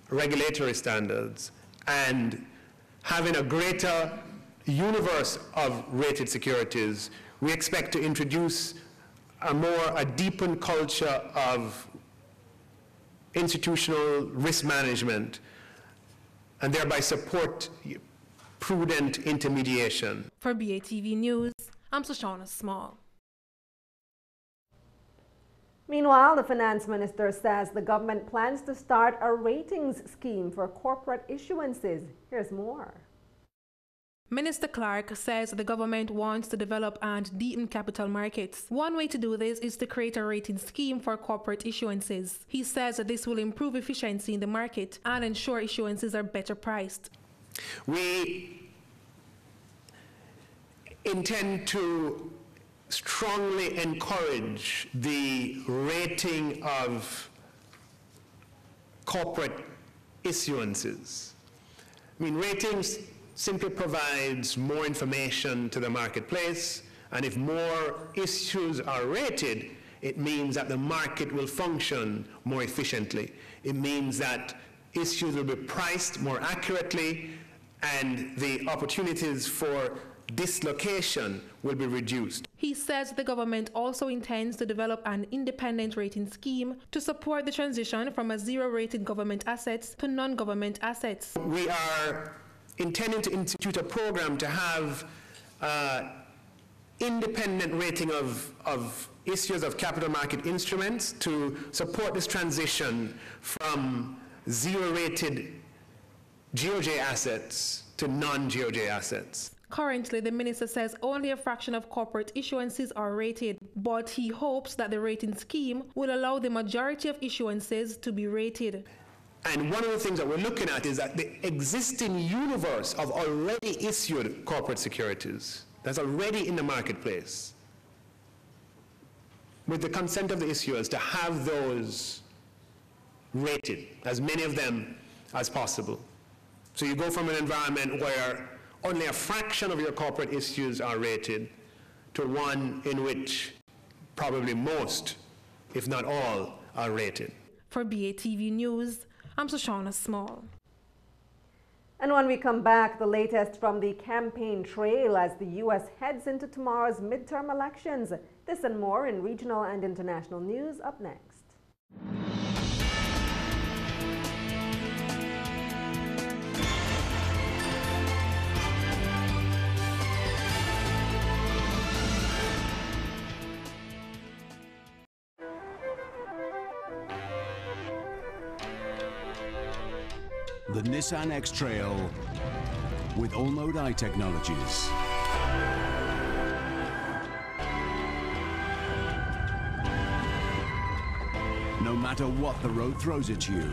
regulatory standards, and having a greater universe of rated securities, we expect to introduce a deepened culture of institutional risk management and thereby support prudent intermediation. For BATV News, I'm Shoshana Small. Meanwhile, the finance minister says the government plans to start a ratings scheme for corporate issuances. Here's more. Minister Clarke says the government wants to develop and deepen capital markets. One way to do this is to create a rating scheme for corporate issuances. He says that this will improve efficiency in the market and ensure issuances are better priced. We intend to strongly encourage the rating of corporate issuances. Ratings simply provides more information to the marketplace, and if more issues are rated, it means that the market will function more efficiently. It means that issues will be priced more accurately, and the opportunities for dislocation will be reduced. He says the government also intends to develop an independent rating scheme to support the transition from a zero-rated government assets to non-government assets. We are intending to institute a program to have independent rating of issues of capital market instruments to support this transition from zero-rated GOJ assets to non-GOJ assets. Currently, the minister says only a fraction of corporate issuances are rated, but he hopes that the rating scheme will allow the majority of issuances to be rated. And one of the things that we're looking at is that the existing universe of already issued corporate securities that's already in the marketplace, with the consent of the issuers, to have those rated, as many of them as possible. So you go from an environment where only a fraction of your corporate issues are rated to one in which probably most, if not all, are rated. For BATV News, I'm Shoshana Small. And when we come back, the latest from the campaign trail as the U.S. heads into tomorrow's midterm elections. This and more in regional and international news up next. The Nissan X-Trail with All-Mode I Technologies. No matter what the road throws at you,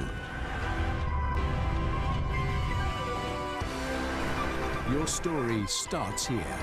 your story starts here.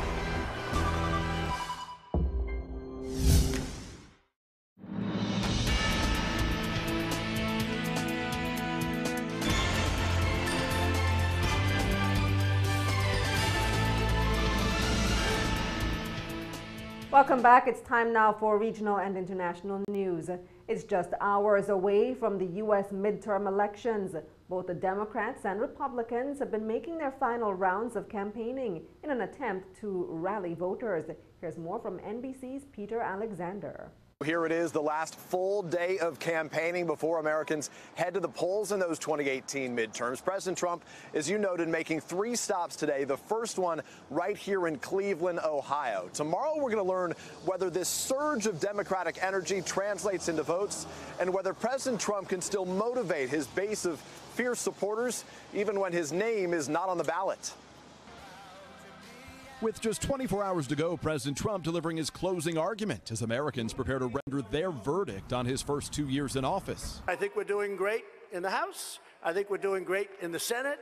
Welcome back. It's time now for regional and international news. It's just hours away from the U.S. midterm elections. Both the Democrats and Republicans have been making their final rounds of campaigning in an attempt to rally voters. Here's more from NBC's Peter Alexander. Here it is, the last full day of campaigning before Americans head to the polls in those 2018 midterms. President Trump, as you noted, making 3 stops today, the first one right here in Cleveland, Ohio. Tomorrow, we're going to learn whether this surge of Democratic energy translates into votes and whether President Trump can still motivate his base of fierce supporters even when his name is not on the ballot. With just 24 hours to go, President Trump delivering his closing argument as Americans prepare to render their verdict on his first 2 years in office. I think we're doing great in the House. I think we're doing great in the Senate.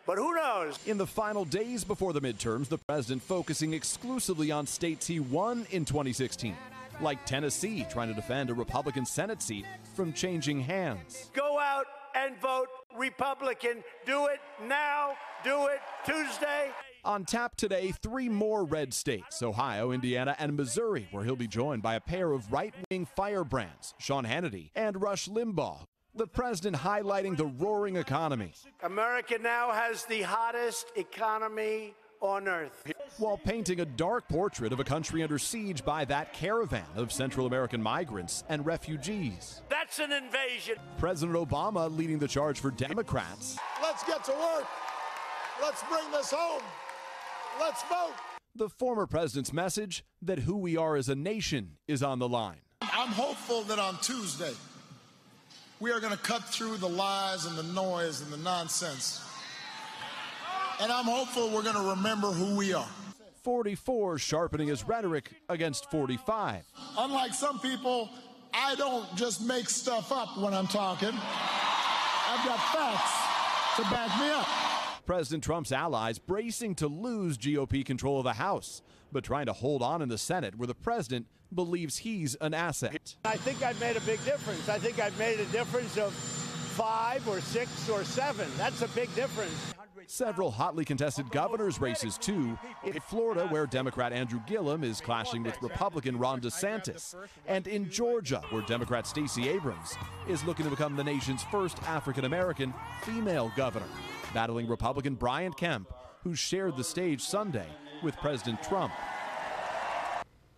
But who knows? In the final days before the midterms, the president focusing exclusively on states he won in 2016, like Tennessee, trying to defend a Republican Senate seat from changing hands. Go out and vote Republican. Do it now. Do it Tuesday. On tap today, 3 more red states, Ohio, Indiana, and Missouri, where he'll be joined by a pair of right-wing firebrands, Sean Hannity and Rush Limbaugh. The president highlighting the roaring economy. America now has the hottest economy on earth. While painting a dark portrait of a country under siege by that caravan of Central American migrants and refugees. That's an invasion. President Obama leading the charge for Democrats. Let's get to work. Let's bring this home. Let's vote. The former president's message that who we are as a nation is on the line. I'm hopeful that on Tuesday, we are going to cut through the lies and the noise and the nonsense. And I'm hopeful we're going to remember who we are. 44 sharpening his rhetoric against 45. Unlike some people, I don't just make stuff up when I'm talking. I've got facts to back me up. President Trump's allies bracing to lose GOP control of the House, but trying to hold on in the Senate, where the president believes he's an asset. I think I've made a big difference. I think I've made a difference of 5 or 6 or 7. That's a big difference. Several hotly contested governor's races, too, in Florida, where Democrat Andrew Gillum is clashing with Republican Ron DeSantis, and in Georgia, where Democrat Stacey Abrams is looking to become the nation's first African-American female governor, battling Republican Brian Kemp, who shared the stage Sunday with President Trump.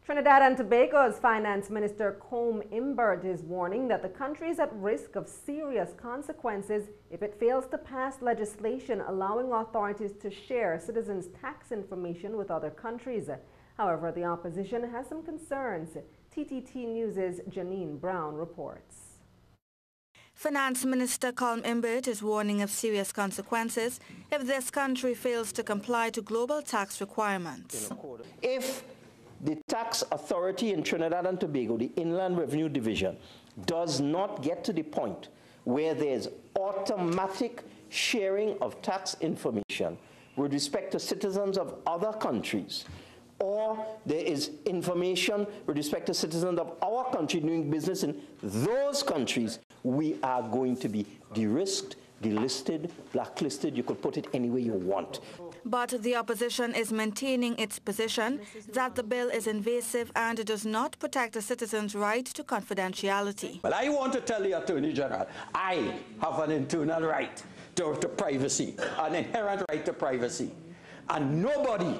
Trinidad and Tobago's Finance Minister Combe Imbert is warning that the country is at risk of serious consequences if it fails to pass legislation allowing authorities to share citizens' tax information with other countries. However, the opposition has some concerns. TTT News' Janine Brown reports. Finance Minister Colm Imbert is warning of serious consequences if this country fails to comply to global tax requirements. If the tax authority in Trinidad and Tobago, the Inland Revenue Division, does not get to the point where there's automatic sharing of tax information with respect to citizens of other countries, or there is information with respect to citizens of our country doing business in those countries, we are going to be de-risked, delisted, blacklisted. You could put it any way you want. But the opposition is maintaining its position that the bill is invasive and does not protect the citizens' right to confidentiality. Well, I want to tell the Attorney General, I have an internal right to privacy, an inherent right to privacy. And nobody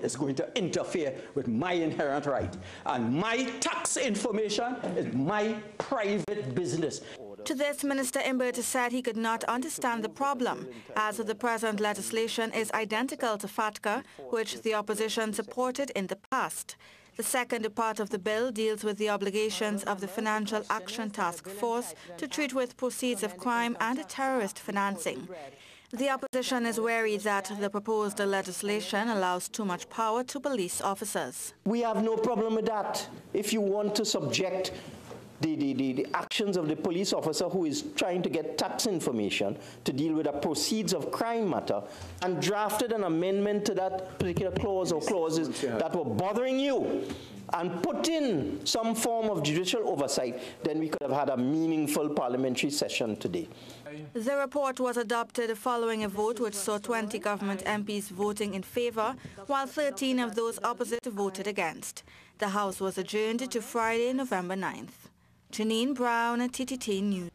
is going to interfere with my inherent right. And my tax information is my private business. To this, Minister Imbert said he could not understand the problem, as the present legislation is identical to FATCA, which the opposition supported in the past. The second part of the bill deals with the obligations of the Financial Action Task Force to treat with proceeds of crime and terrorist financing. The opposition is wary that the proposed legislation allows too much power to police officers. We have no problem with that. If you want to subject the actions of the police officer who is trying to get tax information to deal with a proceeds of crime matter, and drafted an amendment to that particular clause or clauses that were bothering you, and put in some form of judicial oversight, then we could have had a meaningful parliamentary session today. The report was adopted following a vote which saw 20 government MPs voting in favour, while 13 of those opposite voted against. The House was adjourned to Friday, November 9th. Janine Brown, TTT News.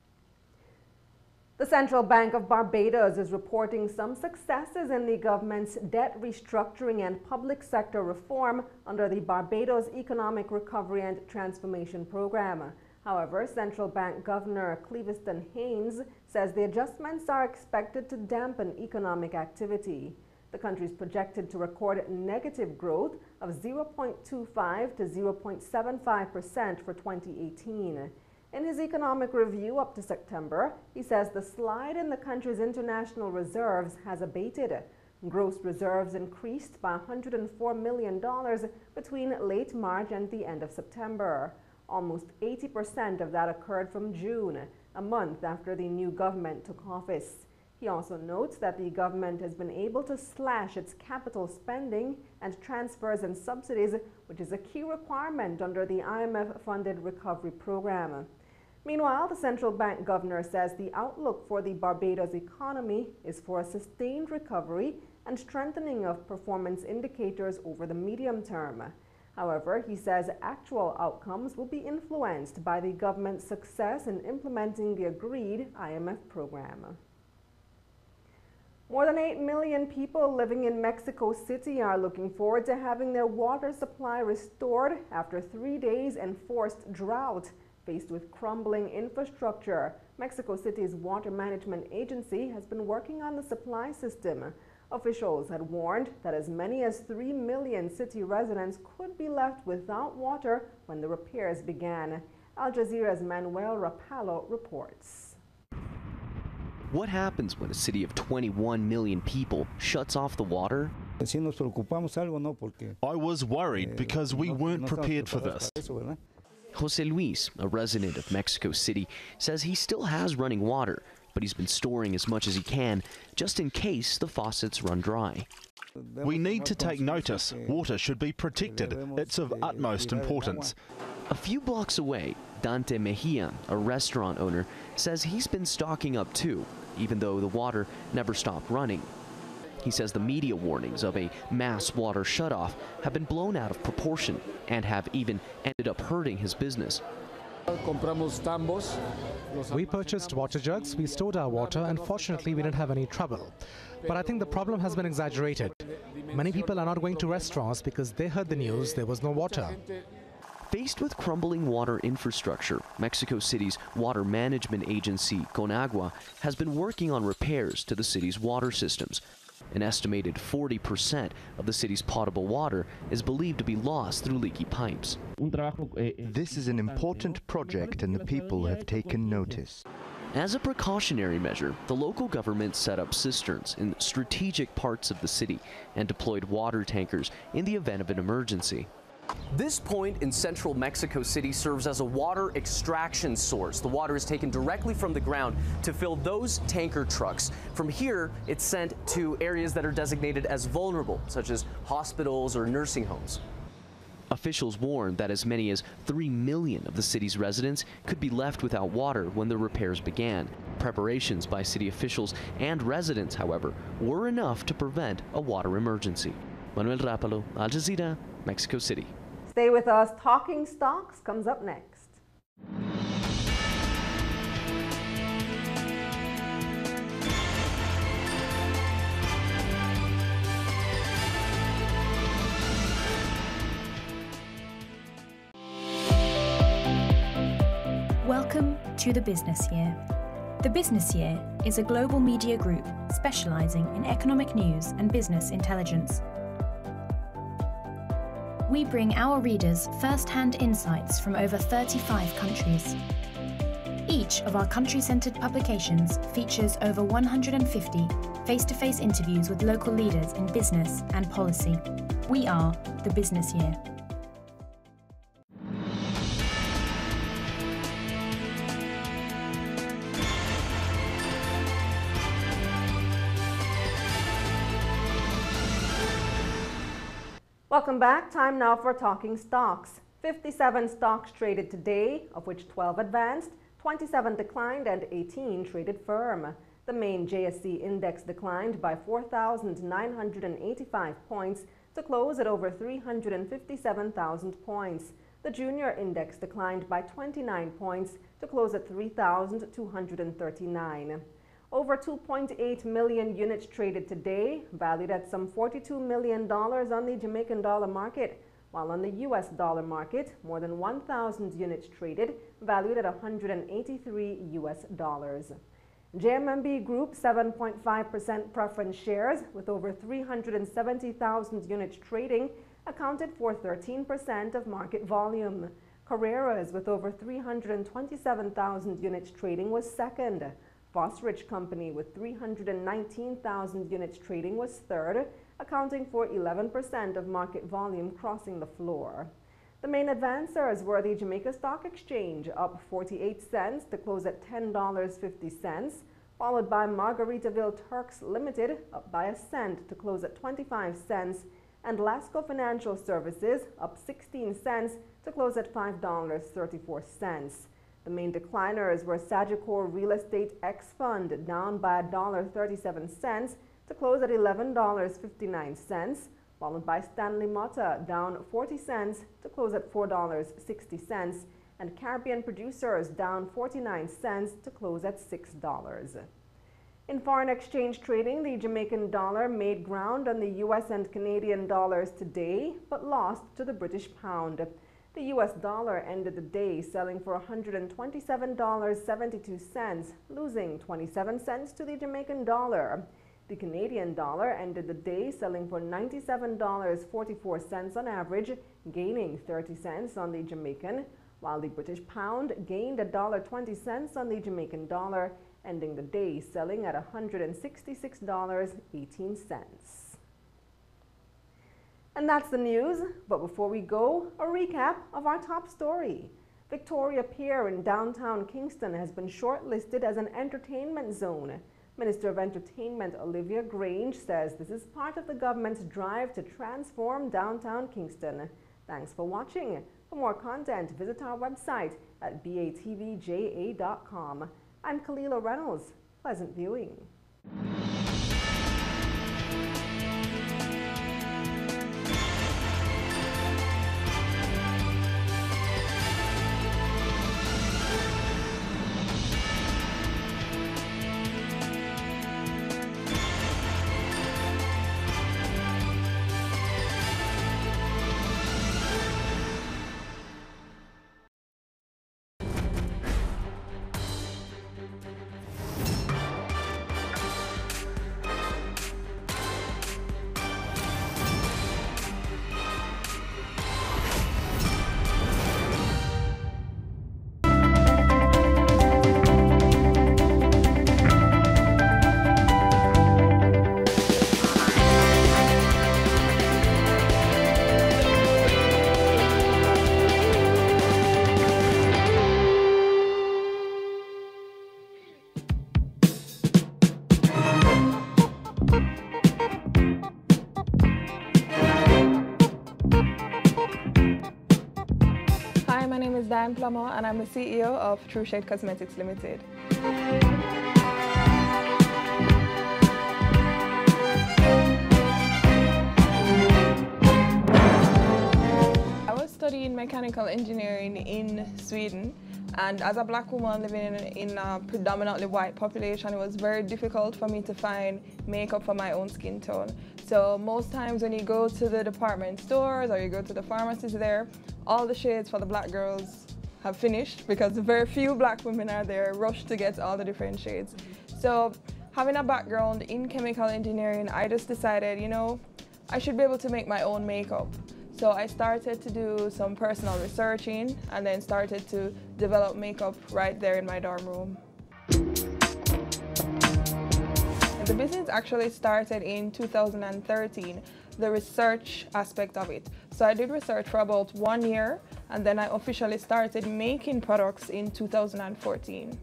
The Central Bank of Barbados is reporting some successes in the government's debt restructuring and public sector reform under the Barbados Economic Recovery and Transformation Program. However, Central Bank Governor Cleviston Haynes says the adjustments are expected to dampen economic activity. The country is projected to record negative growth of 0.25 to 0.75% for 2018. In his economic review up to September, he says the slide in the country's international reserves has abated. Gross reserves increased by $104 million between late March and the end of September. Almost 80% of that occurred from June, a month after the new government took office. He also notes that the government has been able to slash its capital spending and transfers and subsidies, which is a key requirement under the IMF-funded recovery program. Meanwhile, the central bank governor says the outlook for the Barbados economy is for a sustained recovery and strengthening of performance indicators over the medium term. However, he says actual outcomes will be influenced by the government's success in implementing the agreed IMF program. More than 8 million people living in Mexico City are looking forward to having their water supply restored after 3 days enforced drought. Faced with crumbling infrastructure, Mexico City's water management agency has been working on the supply system. Officials had warned that as many as 3 million city residents could be left without water when the repairs began. Al Jazeera's Manuel Rapallo reports. What happens when a city of 21 million people shuts off the water? I was worried because we weren't prepared for this. Jose Luis, a resident of Mexico City, says he still has running water, but he's been storing as much as he can just in case the faucets run dry. We need to take notice. Water should be protected. It's of utmost importance. A few blocks away, Dante Mejia, a restaurant owner, says he's been stocking up too, even though the water never stopped running. He says the media warnings of a mass water shutoff have been blown out of proportion and have even ended up hurting his business. We purchased water jugs, we stored our water, and fortunately we didn't have any trouble. But I think the problem has been exaggerated. Many people are not going to restaurants because they heard the news there was no water. Faced with crumbling water infrastructure, Mexico City's water management agency, Conagua, has been working on repairs to the city's water systems. An estimated 40% of the city's potable water is believed to be lost through leaky pipes. This is an important project and the people have taken notice. As a precautionary measure, the local government set up cisterns in strategic parts of the city and deployed water tankers in the event of an emergency. This point in central Mexico City serves as a water extraction source. The water is taken directly from the ground to fill those tanker trucks. From here, it's sent to areas that are designated as vulnerable, such as hospitals or nursing homes. Officials warned that as many as 3 million of the city's residents could be left without water when the repairs began. Preparations by city officials and residents, however, were enough to prevent a water emergency. Manuel Rapalo, Al Jazeera, Mexico City. Stay with us. Talking Stocks comes up next. Welcome to The Business Year. The Business Year is a global media group specializing in economic news and business intelligence. We bring our readers first-hand insights from over 35 countries. Each of our country-centered publications features over 150 face-to-face interviews with local leaders in business and policy. We are The Business Year. Welcome back. Time now for Talking Stocks. 57 stocks traded today, of which 12 advanced, 27 declined, and 18 traded firm. The main JSE index declined by 4,985 points to close at over 357,000 points. The junior index declined by 29 points to close at 3,239. Over 2.8 million units traded today, valued at some $42 million on the Jamaican dollar market, while on the US dollar market, more than 1,000 units traded, valued at $183 US. JMMB Group 7.5% preference shares, with over 370,000 units trading, accounted for 13% of market volume. Carreras, with over 327,000 units trading, was second. Fosrich Company with 319,000 units trading was third, accounting for 11% of market volume crossing the floor. The main advancers were the Jamaica Stock Exchange, up 48 cents to close at $10.50, followed by Margaritaville Turks Limited, up by a cent to close at 25 cents, and Lasco Financial Services, up 16 cents to close at $5.34. The main decliners were Sagicor Real Estate X Fund, down by $1.37 to close at $11.59, followed by Stanley Motta, down 40 cents to close at $4.60, and Caribbean Producers, down 49 cents to close at $6. In foreign exchange trading, the Jamaican dollar made ground on the US and Canadian dollars today, but lost to the British pound. The US dollar ended the day selling for $127.72, losing 27 cents to the Jamaican dollar. The Canadian dollar ended the day selling for $97.44 on average, gaining 30 cents on the Jamaican, while the British pound gained $1.20 on the Jamaican dollar, ending the day selling at $166.18. And that's the news, but before we go, a recap of our top story. Victoria Pier in downtown Kingston has been shortlisted as an entertainment zone. Minister of Entertainment Olivia Grange says this is part of the government's drive to transform downtown Kingston. Thanks for watching. For more content, visit our website at batvja.com. I'm Kalila Reynolds. Pleasant viewing. is Diane Plummer, and I'm the CEO of True Shade Cosmetics Limited. I was studying mechanical engineering in Sweden, and as a black woman living in a predominantly white population, it was very difficult for me to find makeup for my own skin tone. So most times when you go to the department stores or you go to the pharmacies there, all the shades for the black girls have finished because very few black women are there rushed to get all the different shades. So having a background in chemical engineering, I just decided, you know, I should be able to make my own makeup. So I started to do some personal researching and then started to develop makeup right there in my dorm room. The business actually started in 2013, the research aspect of it. So I did research for about 1 year, and then I officially started making products in 2014.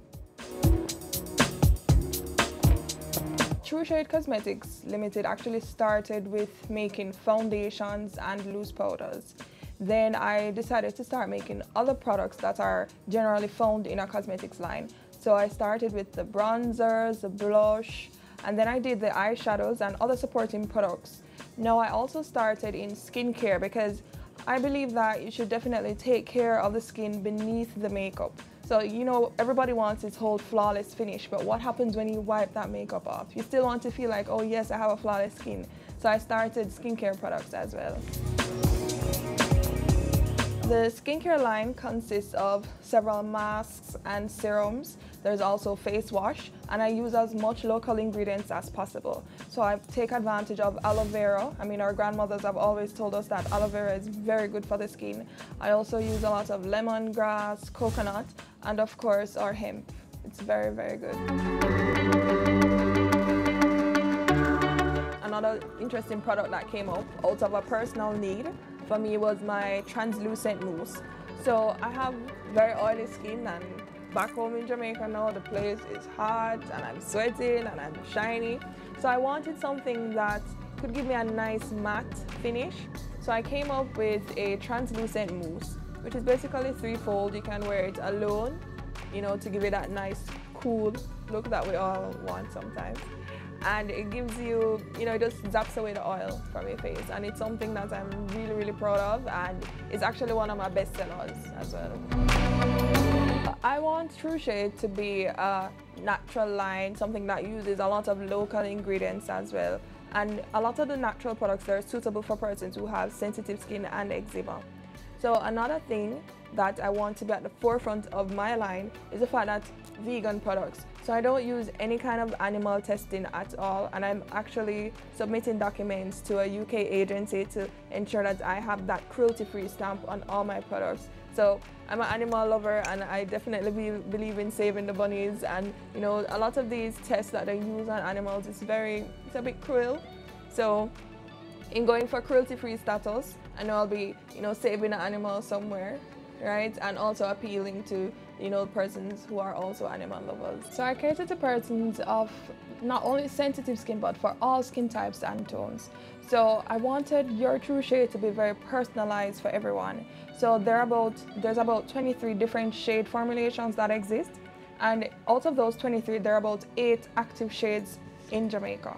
True Shade Cosmetics Limited actually started with making foundations and loose powders. Then I decided to start making other products that are generally found in a cosmetics line. So I started with the bronzers, the blush, and then I did the eyeshadows and other supporting products. Now I also started in skincare because I believe that you should definitely take care of the skin beneath the makeup. So, you know, everybody wants this whole flawless finish, but what happens when you wipe that makeup off? You still want to feel like, oh yes, I have a flawless skin. So I started skincare products as well. The skincare line consists of several masks and serums. There's also face wash, and I use as much local ingredients as possible. So I take advantage of aloe vera. I mean, our grandmothers have always told us that aloe vera is very good for the skin. I also use a lot of lemongrass, coconut, and of course our hemp. It's very, very good. Another interesting product that came up out of a personal need for me was my translucent mousse. So I have very oily skin, and back home in Jamaica now the place is hot and I'm sweating and I'm shiny. So I wanted something that could give me a nice matte finish. So I came up with a translucent mousse, which is basically threefold. You can wear it alone, you know, to give it that nice cool look that we all want sometimes. And it gives you, you know, it just zaps away the oil from your face. And it's something that I'm really, really proud of, and it's actually one of my best sellers as well. I want True Shade to be a natural line, something that uses a lot of local ingredients as well. And a lot of the natural products are suitable for persons who have sensitive skin and eczema. So another thing that I want to be at the forefront of my line is the fact that vegan products. So I don't use any kind of animal testing at all, and I'm actually submitting documents to a UK agency to ensure that I have that cruelty-free stamp on all my products. So I'm an animal lover, and I definitely believe in saving the bunnies, and you know, a lot of these tests that they use on animals is it's a bit cruel. So in going for cruelty-free status, I know I'll be, you know, saving an animal somewhere, right? And also appealing to, you know, persons who are also animal lovers. So I cater to persons of not only sensitive skin, but for all skin types and tones. So I wanted your True Shade to be very personalized for everyone. So there's about 23 different shade formulations that exist. And out of those 23, there are about 8 active shades in Jamaica.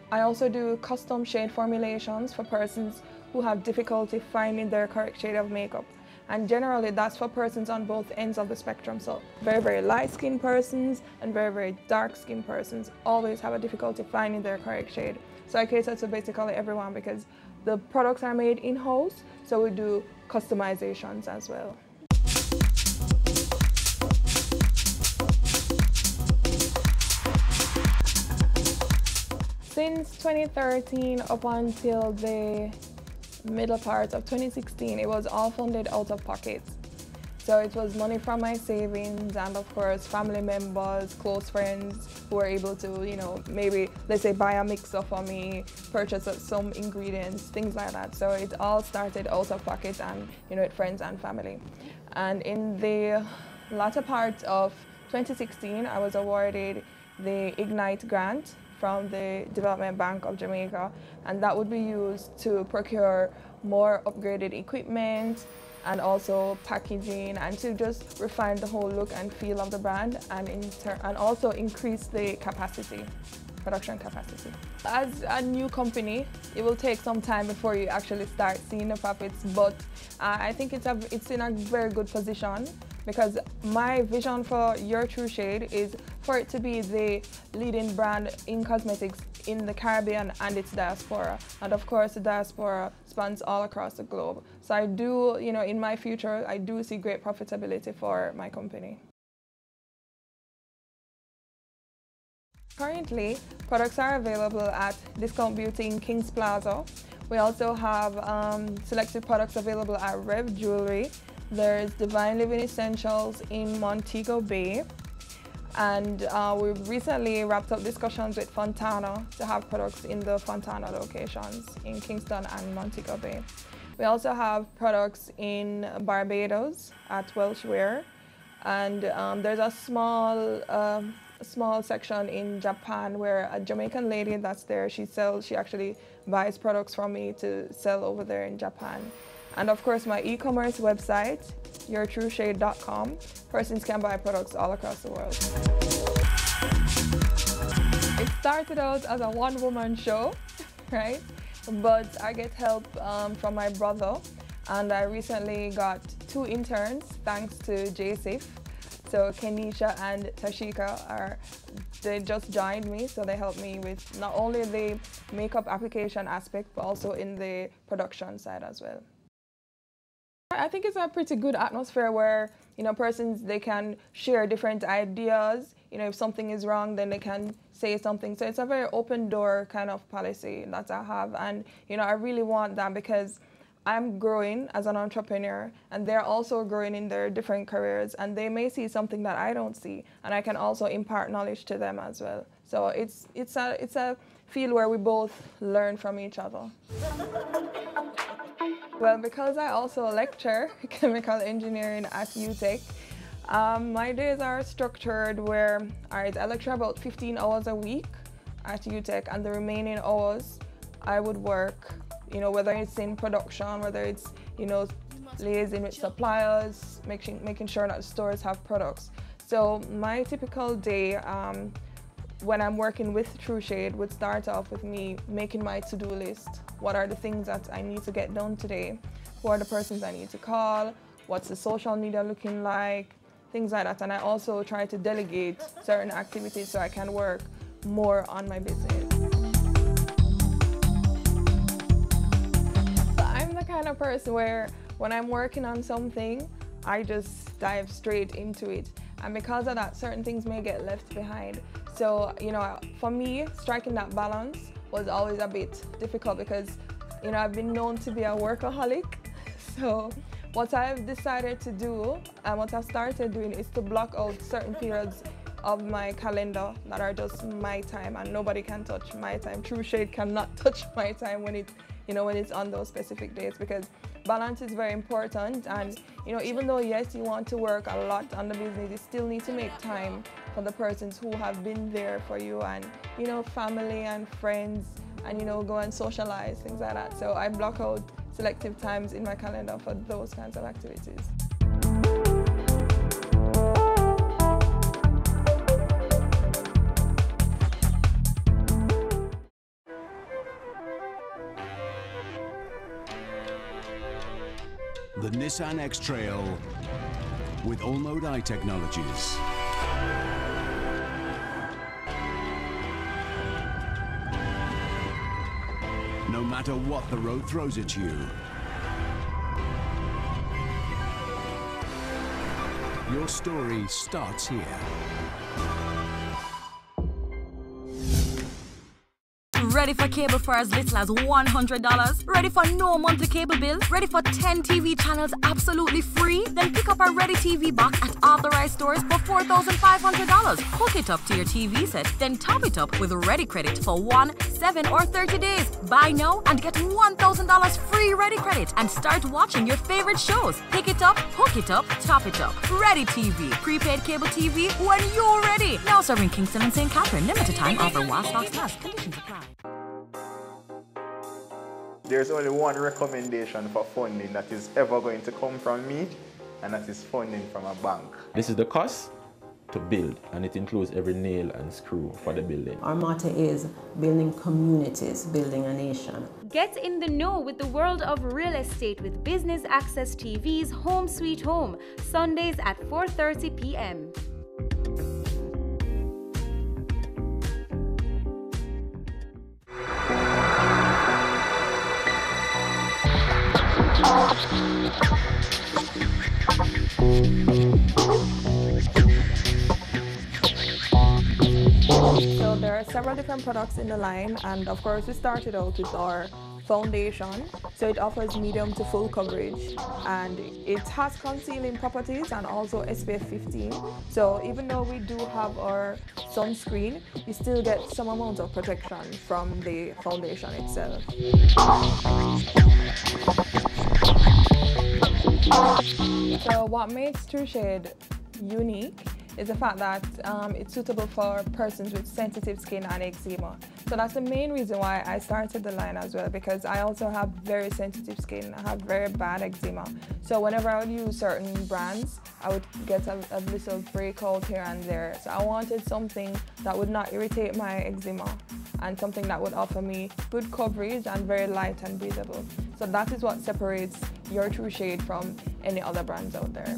I also do custom shade formulations for persons who have difficulty finding their correct shade of makeup. And generally that's for persons on both ends of the spectrum. So very, very light skinned persons and very, very dark skinned persons always have a difficulty finding their correct shade. So I cater to basically everyone because the products are made in-house, so we do customizations as well. Since 2013 up until the middle part of 2016, it was all funded out of pocket. So it was money from my savings and of course family members, close friends who were able to, you know, maybe let's say buy a mixer for me, purchase some ingredients, things like that. So it all started out of pocket and, you know, with friends and family. And in the latter part of 2016, I was awarded the Ignite grant from the Development Bank of Jamaica, and that would be used to procure more upgraded equipment and also packaging, and to just refine the whole look and feel of the brand, and also increase the capacity, production capacity. As a new company, it will take some time before you actually start seeing the profits, but I think it's in a very good position, because my vision for Your True Shade is for it to be the leading brand in cosmetics in the Caribbean and its diaspora. And of course, the diaspora spans all across the globe. So I do, in my future, I do see great profitability for my company. Currently, products are available at Discount Beauty in Kings Plaza. We also have selected products available at Rev Jewelry. There's Divine Living Essentials in Montego Bay. And we've recently wrapped up discussions with Fontana to have products in the Fontana locations in Kingston and Montego Bay. We also have products in Barbados at Welsh Wear. And there's a small section in Japan where a Jamaican lady that's there, she actually buys products from me to sell over there in Japan. And of course, my e-commerce website, yourtrueshade.com. Persons can buy products all across the world. It started out as a one-woman show, right? But I get help from my brother, and I recently got 2 interns thanks to JSIF. So Kenisha and Tashika they just joined me, so they helped me with not only the makeup application aspect, but also in the production side as well. I think it's a pretty good atmosphere where, persons, they can share different ideas. If something is wrong, then they can say something. So it's a very open door kind of policy that I have. And, I really want that, because I'm growing as an entrepreneur, and they're also growing in their different careers, and they may see something that I don't see, and I can also impart knowledge to them as well. So it's a field where we both learn from each other. Well, because I also lecture chemical engineering at UTech, my days are structured where I lecture about 15 hours a week at UTech, and the remaining hours I would work, whether it's in production, whether it's, liaising with suppliers, making sure that the stores have products. So my typical day when I'm working with True Shade would start off with me making my to-do list. What are the things that I need to get done today? Who are the persons I need to call? What's the social media looking like? Things like that. And I also try to delegate certain activities so I can work more on my business. I'm the kind of person where when I'm working on something, I just dive straight into it. And because of that, certain things may get left behind. So, for me, striking that balance was always a bit difficult, because, I've been known to be a workaholic. So what I've decided to do, and what I've started doing, is to block out certain periods of my calendar that are just my time, and nobody can touch my time. True Shade cannot touch my time when it's on those specific days, because balance is very important. And even though yes, you want to work a lot on the business, you still need to make time for the persons who have been there for you, and family and friends, and go and socialize, things like that. So I block out selective times in my calendar for those kinds of activities. The Nissan X-Trail with All-Mode Eye Technologies. No matter what the road throws at you, your story starts here. Ready for cable for as little as $100? Ready for no monthly cable bill? Ready for 10 TV channels absolutely free? Then pick up our Ready TV box at authorized stores for $4,500. Hook it up to your TV set, then top it up with Ready Credit for 1, 7, or 30 days. Buy now and get $1,000 free Ready Credit and start watching your favorite shows. Pick it up, hook it up, top it up. Ready TV. Prepaid cable TV when you're ready. Now serving Kingston and St. Catherine. Limited time offer while stocks last. Conditions apply. There's only one recommendation for funding that is ever going to come from me, and that is funding from a bank. This is the cost to build, and it includes every nail and screw for the building. Our motto is building communities, building a nation. Get in the know with the world of real estate with Business Access TV's Home Sweet Home, Sundays at 4:30 p.m. So there are several different products in the line, and of course we started out with our foundation. So it offers medium to full coverage, and it has concealing properties and also SPF 15. So even though we do have our sunscreen, you still get some amount of protection from the foundation itself. So what makes True Shade unique is the fact that it's suitable for persons with sensitive skin and eczema. So that's the main reason why I started the line as well, because I also have very sensitive skin. I have very bad eczema. So whenever I would use certain brands, I would get a little breakout here and there. So I wanted something that would not irritate my eczema and something that would offer me good coverage and very light and breathable. So that is what separates your True Shade from any other brands out there.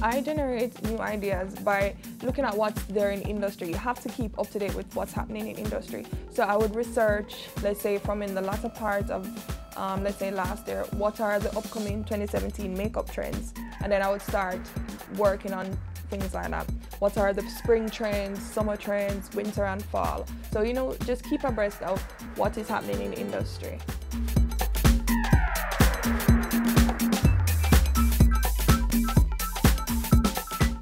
I generate new ideas by looking at what's there in industry. You have to keep up to date with what's happening in industry. So I would research, let's say from in the latter part of, let's say last year, what are the upcoming 2017 makeup trends? And then I would start working on things like that. What are the spring trends, summer trends, winter and fall? So, you know, just keep abreast of what is happening in industry.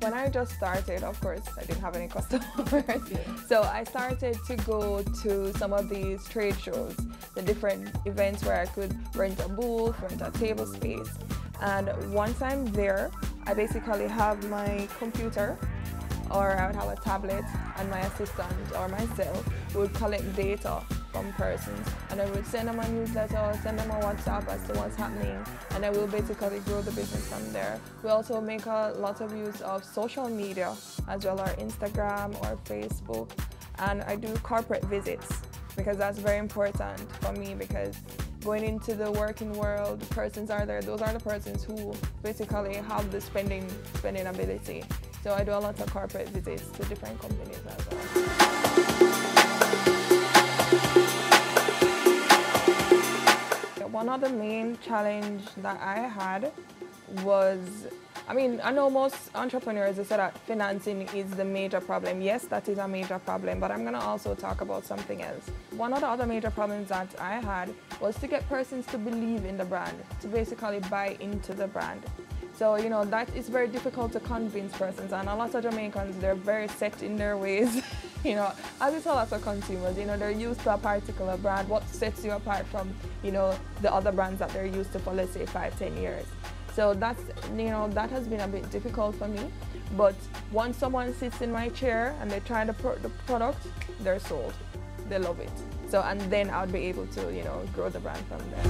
When I just started, of course, I didn't have any customers. So I started to go to some of these trade shows, the different events where I could rent a booth, rent a table space. And once I'm there, I basically have my computer, or I would have a tablet, and my assistant or myself would collect data from persons, and I would send them a newsletter, send them a WhatsApp as to what's happening, and then we'll basically grow the business from there. We also make a lot of use of social media as well, our Instagram or Facebook, and I do corporate visits because that's very important for me, because going into the working world, persons are there, those are the persons who basically have the spending ability. So I do a lot of corporate visits to different companies as well. One of the main challenge that I had was, I mean, I know most entrepreneurs say that financing is the major problem. Yes, that is a major problem, but I'm gonna also talk about something else. One of the other major problems that I had was to get persons to believe in the brand, to basically buy into the brand. So, you know, that is very difficult to convince persons, and a lot of Jamaicans, they're very set in their ways. You know, as it's a lot of consumers, you know, they're used to a particular brand. What sets you apart from, you know, the other brands that they're used to for, let's say, 5-10 years. So that's, you know, that has been a bit difficult for me. But once someone sits in my chair and they try the product, they're sold. They love it. So, and then I'll be able to, you know, grow the brand from there.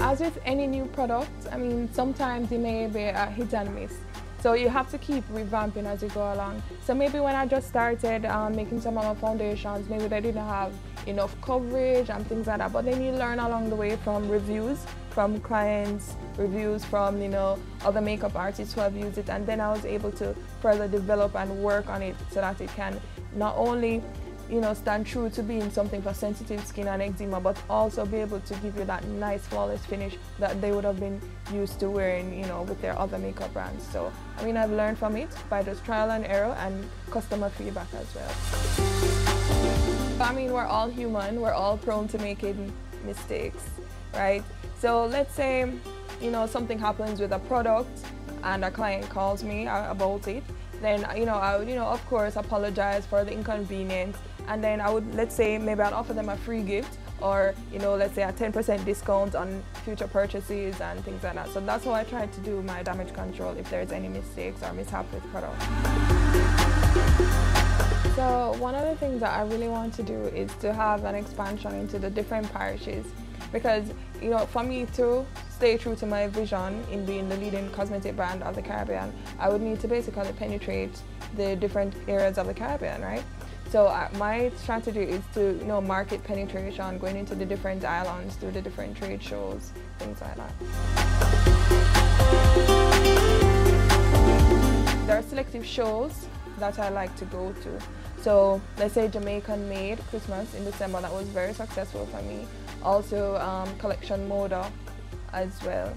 As with any new product, I mean, sometimes it may be a hit and miss. So you have to keep revamping as you go along. So maybe when I just started making some of my foundations, maybe they didn't have enough coverage and things like that, but then you learn along the way from reviews, from clients, reviews from, you know, other makeup artists who have used it, and then I was able to further develop and work on it so that it can not only, you know, stand true to being something for sensitive skin and eczema, but also be able to give you that nice flawless finish that they would have been used to wearing, you know, with their other makeup brands. So, I mean, I've learned from it by just trial and error and customer feedback as well. I mean, we're all human, we're all prone to making mistakes, right? So let's say, you know, something happens with a product and a client calls me about it. Then, you know, I would, you know, of course, apologize for the inconvenience. And then I would, let's say, maybe I'd offer them a free gift, or, you know, let's say a 10% discount on future purchases and things like that. So that's how I try to do my damage control if there's any mistakes or mishap with products. So one of the things that I really want to do is to have an expansion into the different parishes, because, you know, for me to stay true to my vision in being the leading cosmetic brand of the Caribbean, I would need to basically penetrate the different areas of the Caribbean, right? So my strategy is to, you know, market penetration, going into the different islands, through the different trade shows, things like that. There are selective shows that I like to go to. So let's say Jamaican Made Christmas in December, that was very successful for me. Also Collection Moda as well.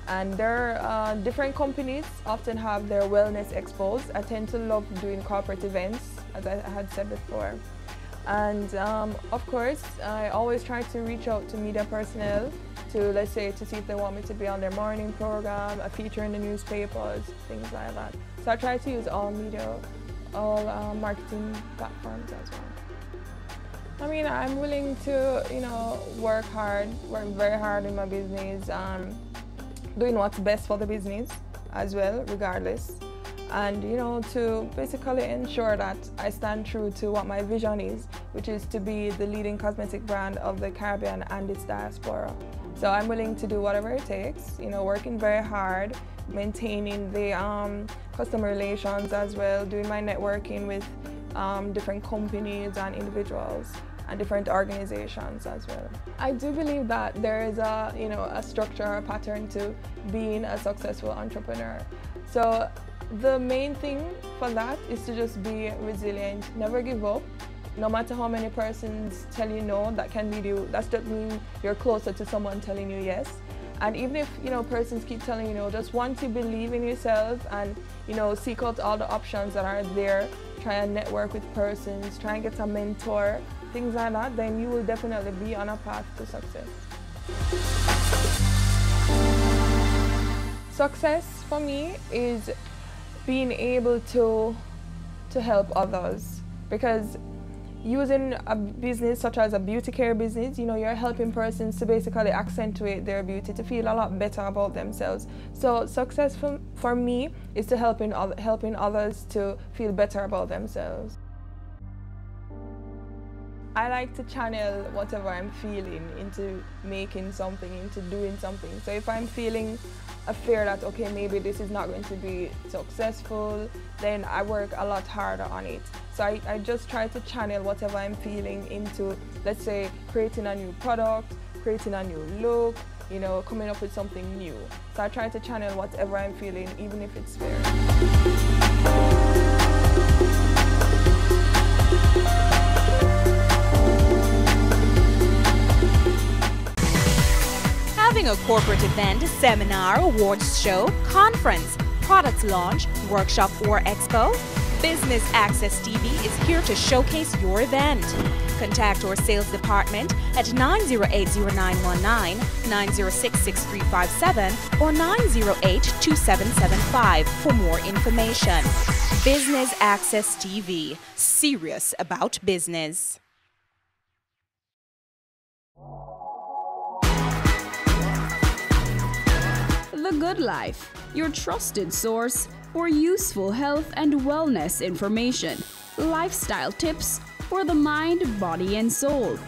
And there are different companies often have their wellness expos. I tend to love doing corporate events, as I had said before. And of course, I always try to reach out to media personnel to, let's say, to see if they want me to be on their morning program, a feature in the newspapers, things like that. So I try to use all media, all marketing platforms as well. I mean, I'm willing to, you know, work very hard in my business, doing what's best for the business as well, regardless. And, you know, to basically ensure that I stand true to what my vision is, which is to be the leading cosmetic brand of the Caribbean and its diaspora. So I'm willing to do whatever it takes, you know, working very hard, maintaining the customer relations as well, doing my networking with different companies and individuals and different organizations as well. I do believe that there is a, you know, a structure or a pattern to being a successful entrepreneur. So the main thing for that is to just be resilient, never give up. No matter how many persons tell you no, that can be that's just mean you're closer to someone telling you yes. And even if, you know, persons keep telling you no, just once you believe in yourself and, you know, seek out all the options that are there, try and network with persons, try and get a mentor, things like that, then you will definitely be on a path to success. Success for me is being able to help others, because using a business such as a beauty care business, you know, you're helping persons to basically accentuate their beauty, to feel a lot better about themselves. So success for me is to helping others to feel better about themselves. I like to channel whatever I'm feeling into making something, into doing something. So if I'm feeling a fear that, okay, maybe this is not going to be successful, then I work a lot harder on it. So I just try to channel whatever I'm feeling into, let's say, creating a new product, creating a new look, you know, coming up with something new. So I try to channel whatever I'm feeling, even if it's fear. Having a corporate event, seminar, awards show, conference, product launch, workshop or expo? Business Access TV is here to showcase your event. Contact our sales department at 908-0919, 906-6357 or 908-2775 for more information. Business Access TV, serious about business. The Good Life, your trusted source for useful health and wellness information, lifestyle tips for the mind, body, and soul.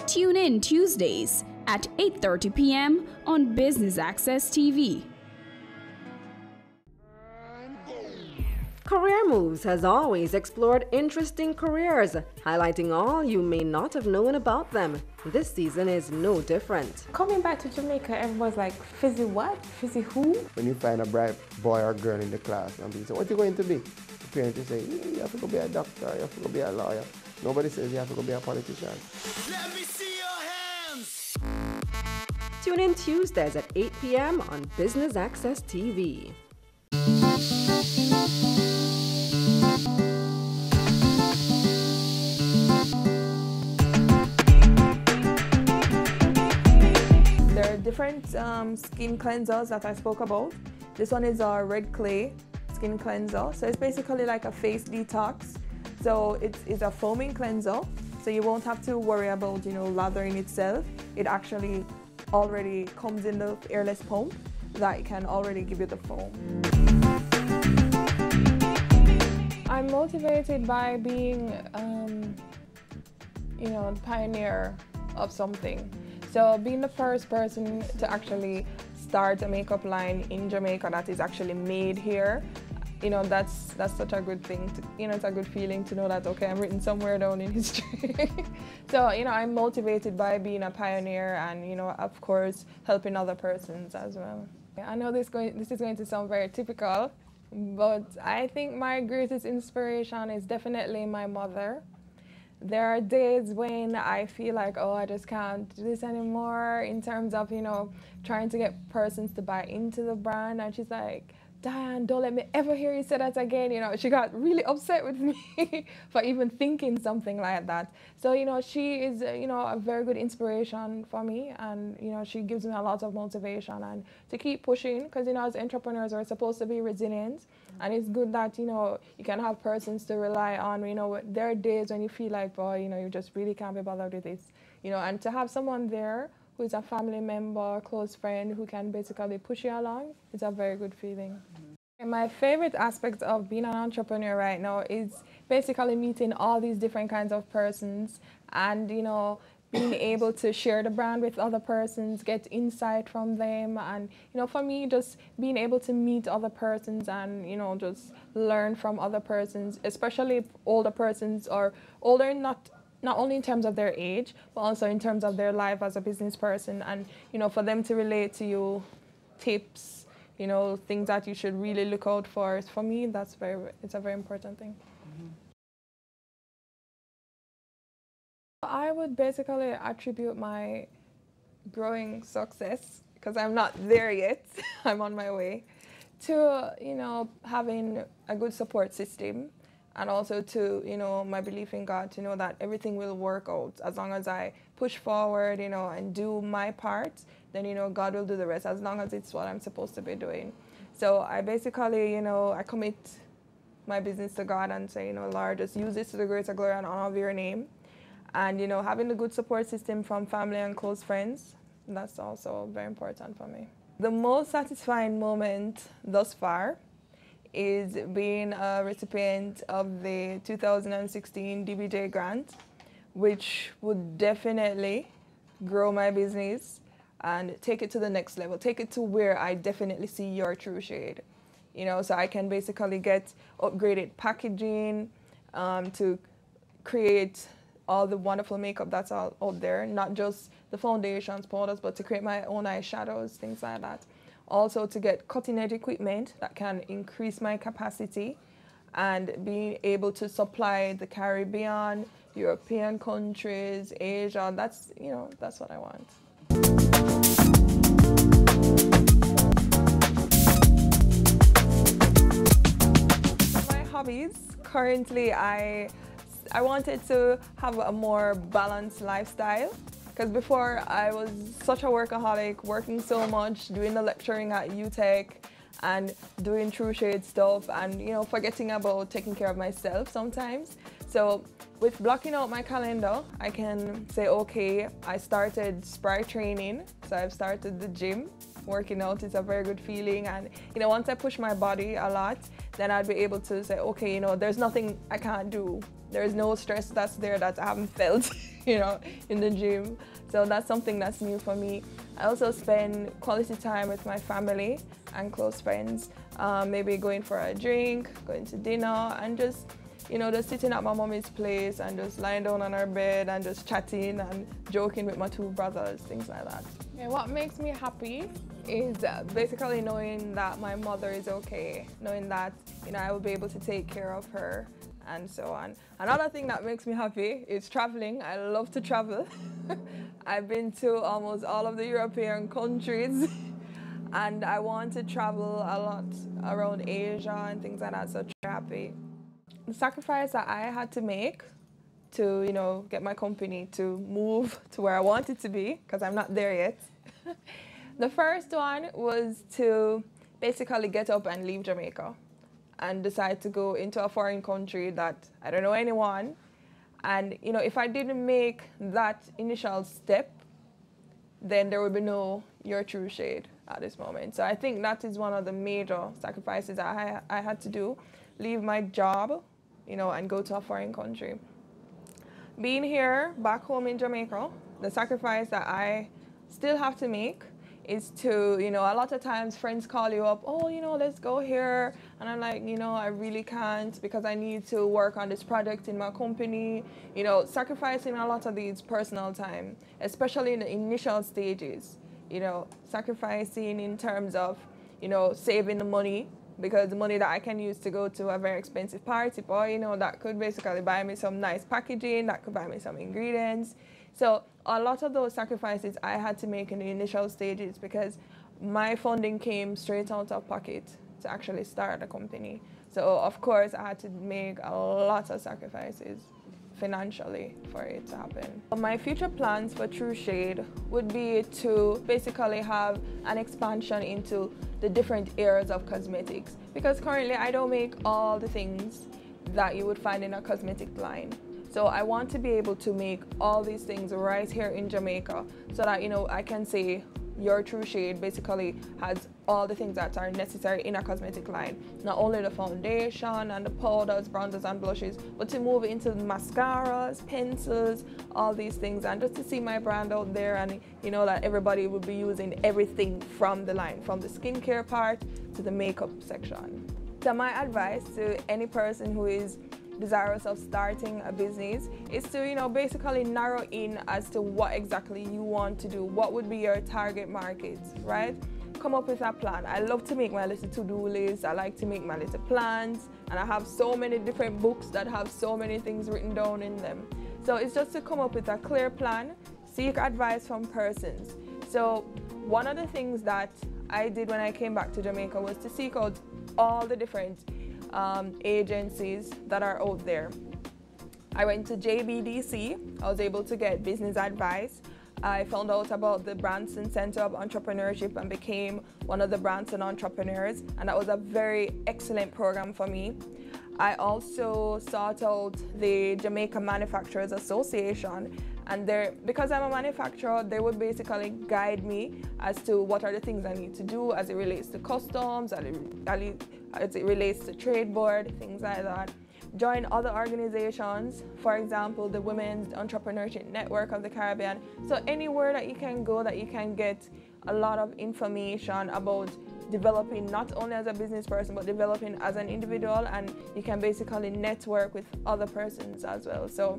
Tune in Tuesdays at 8:30 p.m. on Business Access TV. Career Moves has always explored interesting careers, highlighting all you may not have known about them. This season is no different. Coming back to Jamaica, everyone's like, Fizzy what? Fizzy who? When you find a bright boy or girl in the class and people say, what are you going to be? The parents say, you have to go be a doctor, you have to go be a lawyer. Nobody says you have to go be a politician. Let me see your hands! Tune in Tuesdays at 8 p.m. on Business Access TV. Different skin cleansers that I spoke about. This one is our red clay skin cleanser. So it's basically like a face detox. So it's a foaming cleanser. So you won't have to worry about, lathering itself. It actually already comes in the airless pump that can already give you the foam. I'm motivated by being, a pioneer of something. So being the first person to actually start a makeup line in Jamaica that is actually made here, that's such a good thing. It's a good feeling to know that, okay, I'm written somewhere down in history. So, I'm motivated by being a pioneer and, of course, helping other persons as well. I know this is going to sound very typical, but I think my greatest inspiration is definitely my mother. There are days when I feel like, oh, I just can't do this anymore in terms of, trying to get persons to buy into the brand. And she's like, Diane, don't let me ever hear you say that again. She got really upset with me for even thinking something like that. So, she is, a very good inspiration for me. And, she gives me a lot of motivation and to keep pushing because, as entrepreneurs, we're supposed to be resilient. And it's good that, you can have persons to rely on. There are days when you feel like, boy, you just really can't be bothered with this. And to have someone there who is a family member, close friend, who can basically push you along, it's a very good feeling. And my favorite aspect of being an entrepreneur right now is basically meeting all these different kinds of persons and, being able to share the brand with other persons, get insight from them. And, for me, just being able to meet other persons and, just learn from other persons, especially older persons or older, not only in terms of their age, but also in terms of their life as a business person. And, for them to relate to you tips, things that you should really look out for. For me, it's a very important thing. I would basically attribute my growing success, because I'm not there yet, I'm on my way, to, having a good support system. And also to, my belief in God, to know that everything will work out. As long as I push forward, and do my part, then, God will do the rest, as long as it's what I'm supposed to be doing. So I basically, I commit my business to God and say, Lord, just use this to the greater glory and honor of your name. And, having a good support system from family and close friends, that's also very important for me. The most satisfying moment thus far is being a recipient of the 2016 DBJ grant, which would definitely grow my business and take it to the next level, take it to where I definitely see your true shade. So I can basically get upgraded packaging to create all the wonderful makeup that's out there, not just the foundations, powders, but to create my own eyeshadows, things like that. Also to get cutting-edge equipment that can increase my capacity and being able to supply the Caribbean, European countries, Asia. That's what I want. My hobbies, currently I wanted to have a more balanced lifestyle. Because before I was such a workaholic, working so much, doing the lecturing at UTech and doing True Shade stuff and, forgetting about taking care of myself sometimes. So with blocking out my calendar, I can say, okay, I started Spry training. So I've started the gym. Working out is a very good feeling. And, once I push my body a lot, then I'd be able to say, okay, there's nothing I can't do. There's no stress that's there that I haven't felt, in the gym. So that's something that's new for me. I also spend quality time with my family and close friends, maybe going for a drink, going to dinner, and just sitting at my mommy's place and just lying down on her bed and just chatting and joking with my two brothers, things like that. Yeah, what makes me happy is basically knowing that my mother is okay, knowing that I will be able to take care of her and so on. Another thing that makes me happy is traveling. I love to travel. I've been to almost all of the European countries and I want to travel a lot around Asia and things like that, so I'm happy. The sacrifice that I had to make to, get my company to move to where I want it to be, because I'm not there yet. The first one was to basically get up and leave Jamaica and decide to go into a foreign country that I don't know anyone. And, you know, if I didn't make that initial step, then there would be no Your True Shade at this moment. So I think that is one of the major sacrifices I had to do. Leave my job, you know, and go to a foreign country. Being here, back home in Jamaica, the sacrifice that I still have to make is to, you know, a lot of times friends call you up, oh, you know, let's go here. And I'm like, you know, I really can't because I need to work on this project in my company. You know, sacrificing a lot of these personal time, especially in the initial stages, you know, sacrificing in terms of, you know, saving the money, because the money that I can use to go to a very expensive party, boy, you know, that could basically buy me some nice packaging, that could buy me some ingredients. So a lot of those sacrifices I had to make in the initial stages because my funding came straight out of pocket to actually start the company. So of course I had to make a lot of sacrifices financially for it to happen. My future plans for True Shade would be to basically have an expansion into the different areas of cosmetics, because currently I don't make all the things that you would find in a cosmetic line. So I want to be able to make all these things right here in Jamaica so that, you know, I can say Your True Shade basically has all the things that are necessary in a cosmetic line. Not only the foundation and the powders, bronzers and blushes, but to move into the mascaras, pencils, all these things, and just to see my brand out there and, you know, that everybody will be using everything from the line, from the skincare part to the makeup section. So my advice to any person who is desirous of starting a business is to, you know, basically narrow in as to what exactly you want to do. What would be your target market, right? Come up with a plan. I love to make my little to-do list. I like to make my little plans, and I have so many different books that have so many things written down in them. So it's just to come up with a clear plan, seek advice from persons. So one of the things that I did when I came back to Jamaica was to seek out all the different agencies that are out there. I went to JBDC. I was able to get business advice. I found out about the Branson Center of Entrepreneurship and became one of the Branson entrepreneurs, and that was a very excellent program for me. I also sought out the Jamaica Manufacturers Association, and because I'm a manufacturer, they would basically guide me as to what are the things I need to do as it relates to customs, as it relates to trade board, things like that. Join other organizations, for example, the Women's Entrepreneurship Network of the Caribbean. So anywhere that you can go that you can get a lot of information about developing not only as a business person, but developing as an individual, and you can basically network with other persons as well. So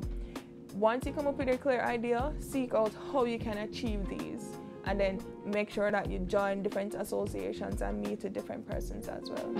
once you come up with a clear idea, seek out how you can achieve these, and then make sure that you join different associations and meet with different persons as well.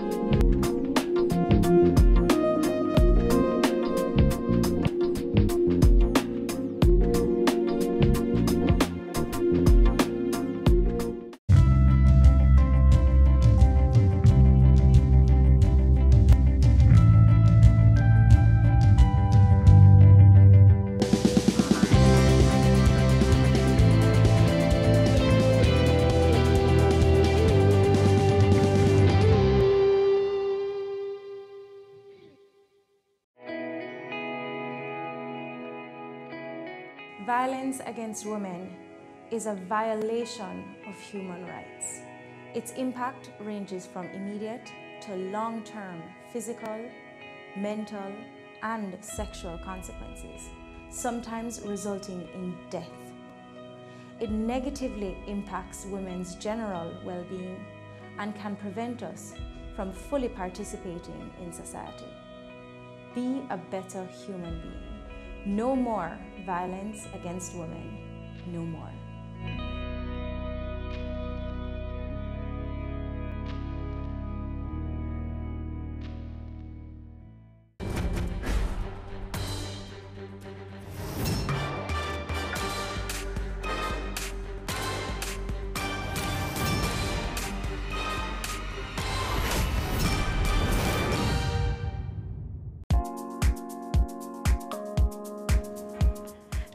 Violence against women is a violation of human rights. Its impact ranges from immediate to long-term physical, mental, and sexual consequences, sometimes resulting in death. It negatively impacts women's general well-being and can prevent us from fully participating in society. Be a better human being. No more violence against women. No more.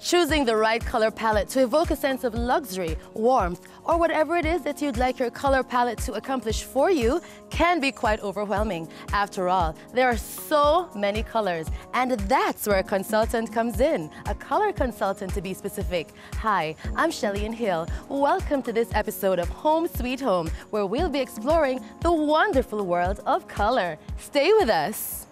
choosing the right color palette to evoke a sense of luxury, warmth, or whatever it is that you'd like your color palette to accomplish for you can be quite overwhelming. After all, there are so many colors, and that's where a consultant comes in. A color consultant, to be specific. Hi, I'm Shelly Hill. Welcome to this episode of Home Sweet Home, where we'll be exploring the wonderful world of color. Stay with us.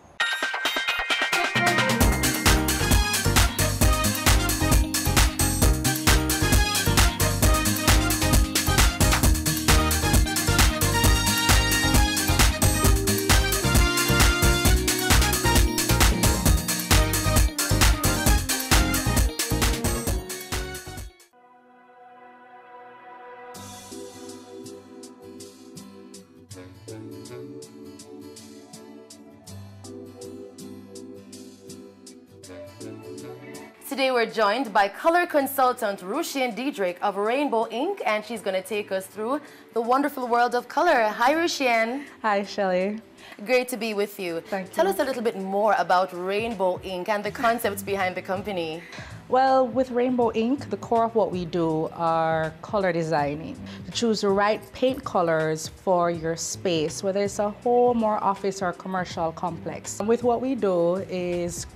Today we're joined by color consultant Rushien Diedrich of Rainbow Ink, and she's going to take us through the wonderful world of color. Hi, Rushien. Hi, Shelly. Great to be with you. Thank you. Tell us a little bit more about Rainbow Ink and the concepts behind the company. Well, with Rainbow Ink, the core of what we do are color designing. To choose the right paint colors for your space, whether it's a home or office or commercial complex. And with what we do is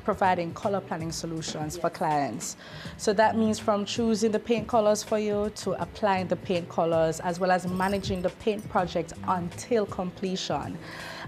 providing color planning solutions for clients. So that means from choosing the paint colors for you to applying the paint colors, as well as managing the paint project until completion.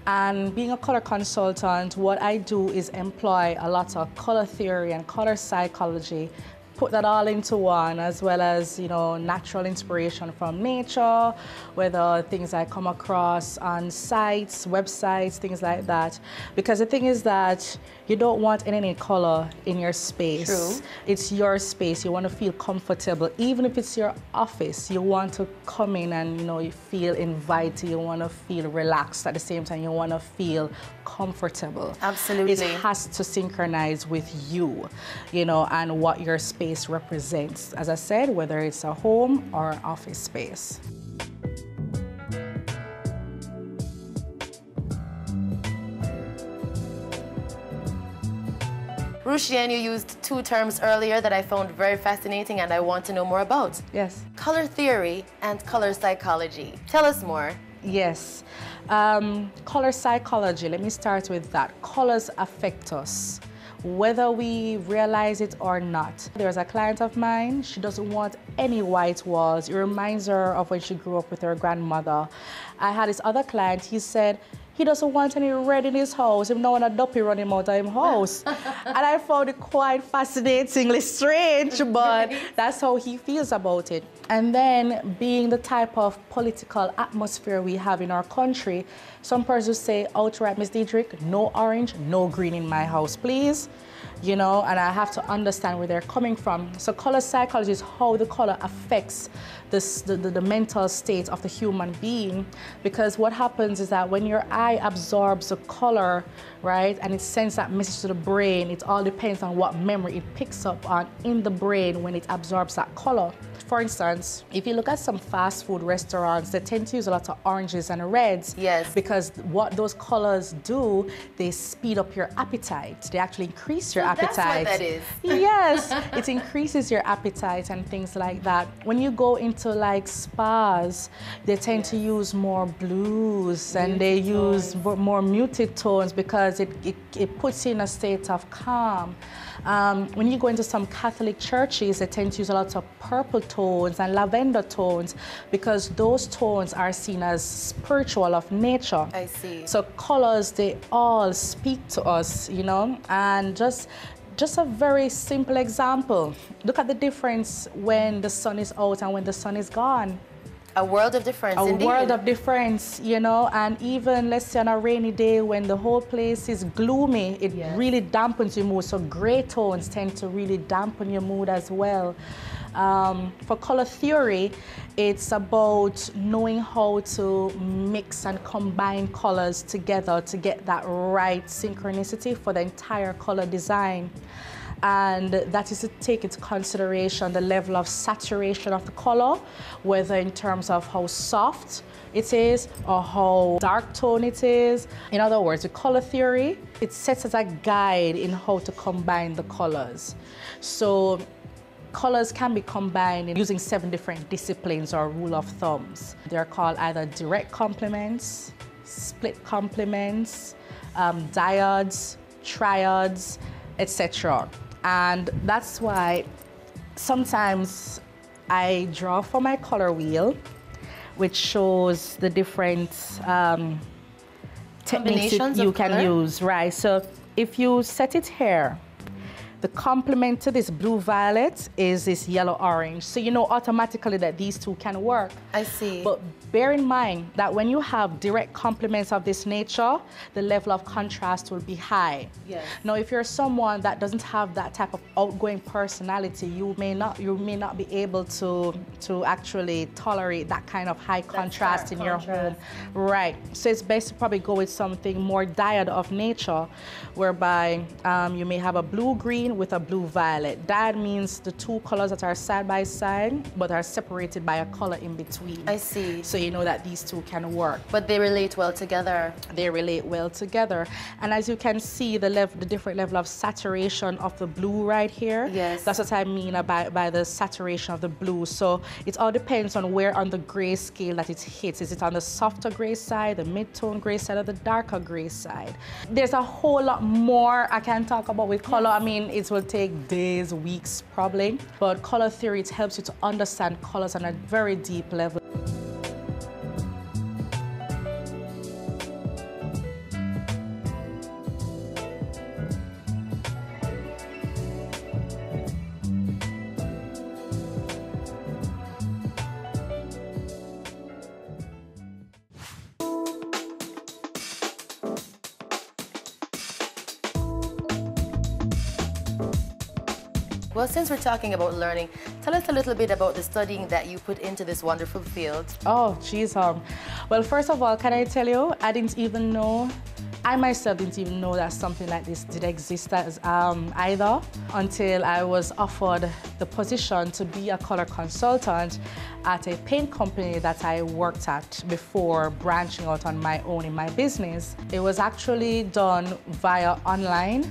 And being a color consultant, what I do is employ a lot of color theory and color psychology, put that all into one, as well as, natural inspiration from nature, whether things I come across on sites, websites, things like that. Because the thing is that you don't want any color in your space. True. It's your space. You want to feel comfortable. Even if it's your office, you want to come in and, you feel invited. You want to feel relaxed at the same time. You want to feel comfortable. Absolutely. It has to synchronize with you, and what your space represents. As I said, whether it's a home or an office space. Rushien, you used two terms earlier that I found very fascinating and I want to know more about. Yes. Color theory and color psychology. Tell us more. Yes. Color psychology, let me start with that. Colors affect us, whether we realize it or not. There's a client of mine, she doesn't want any white walls. It reminds her of when she grew up with her grandmother. I had this other client, he said, he doesn't want any red in his house. Him no want a duppy run him out of his house. And I found it quite fascinatingly strange, but that's how he feels about it. And then being the type of political atmosphere we have in our country, some persons say outright, Ms. Diedrich, no orange, no green in my house, please. And I have to understand where they're coming from. So color psychology is how the color affects the mental state of the human being, because what happens is that when your eye absorbs a color, right, and it sends that message to the brain, it all depends on what memory it picks up on in the brain when it absorbs that color. For instance, if you look at some fast food restaurants, they tend to use a lot of oranges and reds. Yes. Because what those colors do, they speed up your appetite. They actually increase your appetite. That's what that is. Yes, it increases your appetite and things like that. When you go into like spas, they tend to use more blues and they use more muted tones because it puts you in a state of calm. When you go into some Catholic churches, they tend to use a lot of purple tones and lavender tones because those tones are seen as spiritual of nature. I see. So colors, they all speak to us, and just a very simple example. Look at the difference when the sun is out and when the sun is gone. A world of difference, indeed. A world of difference, and even, let's say, on a rainy day when the whole place is gloomy, it really dampens your mood. So gray tones tend to really dampen your mood as well. For color theory, it's about knowing how to mix and combine colors together to get that right synchronicity for the entire color design. and that is to take into consideration the level of saturation of the color, whether in terms of how soft it is or how dark tone it is. In other words, the color theory, it sets as a guide in how to combine the colors. So colors can be combined using 7 different disciplines or rule of thumbs. They're called either direct complements, split complements, diodes, triads, etc. And that's why sometimes I draw for my color wheel, which shows the different techniques you can use, right? So if you set it here, the complement to this blue-violet is this yellow-orange. So you know automatically that these two can work. I see. But bear in mind that when you have direct complements of this nature, the level of contrast will be high. Yes. Now, if you're someone that doesn't have that type of outgoing personality, you may not be able to actually tolerate that kind of high contrast in your home. Right. So it's best to probably go with something more diode of nature, whereby you may have a blue-green with a blue-violet. That means the two colors that are side by side, but are separated by a color in between. I see. So you know that these two can work. But they relate well together. They relate well together. And as you can see, the different level of saturation of the blue right here. Yes. That's what I mean by the saturation of the blue. So it all depends on where on the gray scale that it hits. Is it on the softer gray side, the mid-tone gray side, or the darker gray side? There's a whole lot more I can talk about with color. I mean, it will take days, weeks probably. But color theory, it helps you to understand colors on a very deep level. Well, since we're talking about learning, tell us a little bit about the studying that you put into this wonderful field. Oh, geez. Well, first of all, can I tell you, I myself didn't even know that something like this did exist either until I was offered the position to be a color consultant at a paint company that I worked at before branching out on my own in my business. It was actually done via online.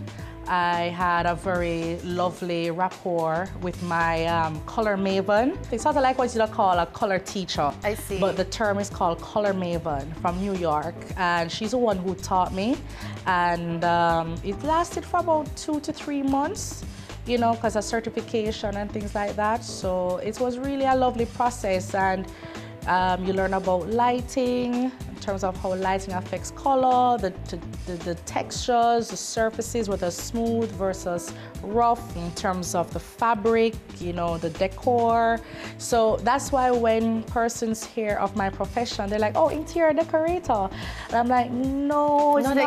I had a very lovely rapport with my color maven. It's sort of like what you'd call a color teacher. I see. But the term is called color maven from New York. And she's the one who taught me. And it lasted for about 2 to 3 months, you know, because of certification and things like that. So it was really a lovely process. And you learn about lighting, in terms of how lighting affects color, the textures, the surfaces, whether smooth versus rough, in terms of the fabric, you know, the decor. So that's why when persons hear of my profession, they're like, oh, interior decorator. And I'm like, no, it's not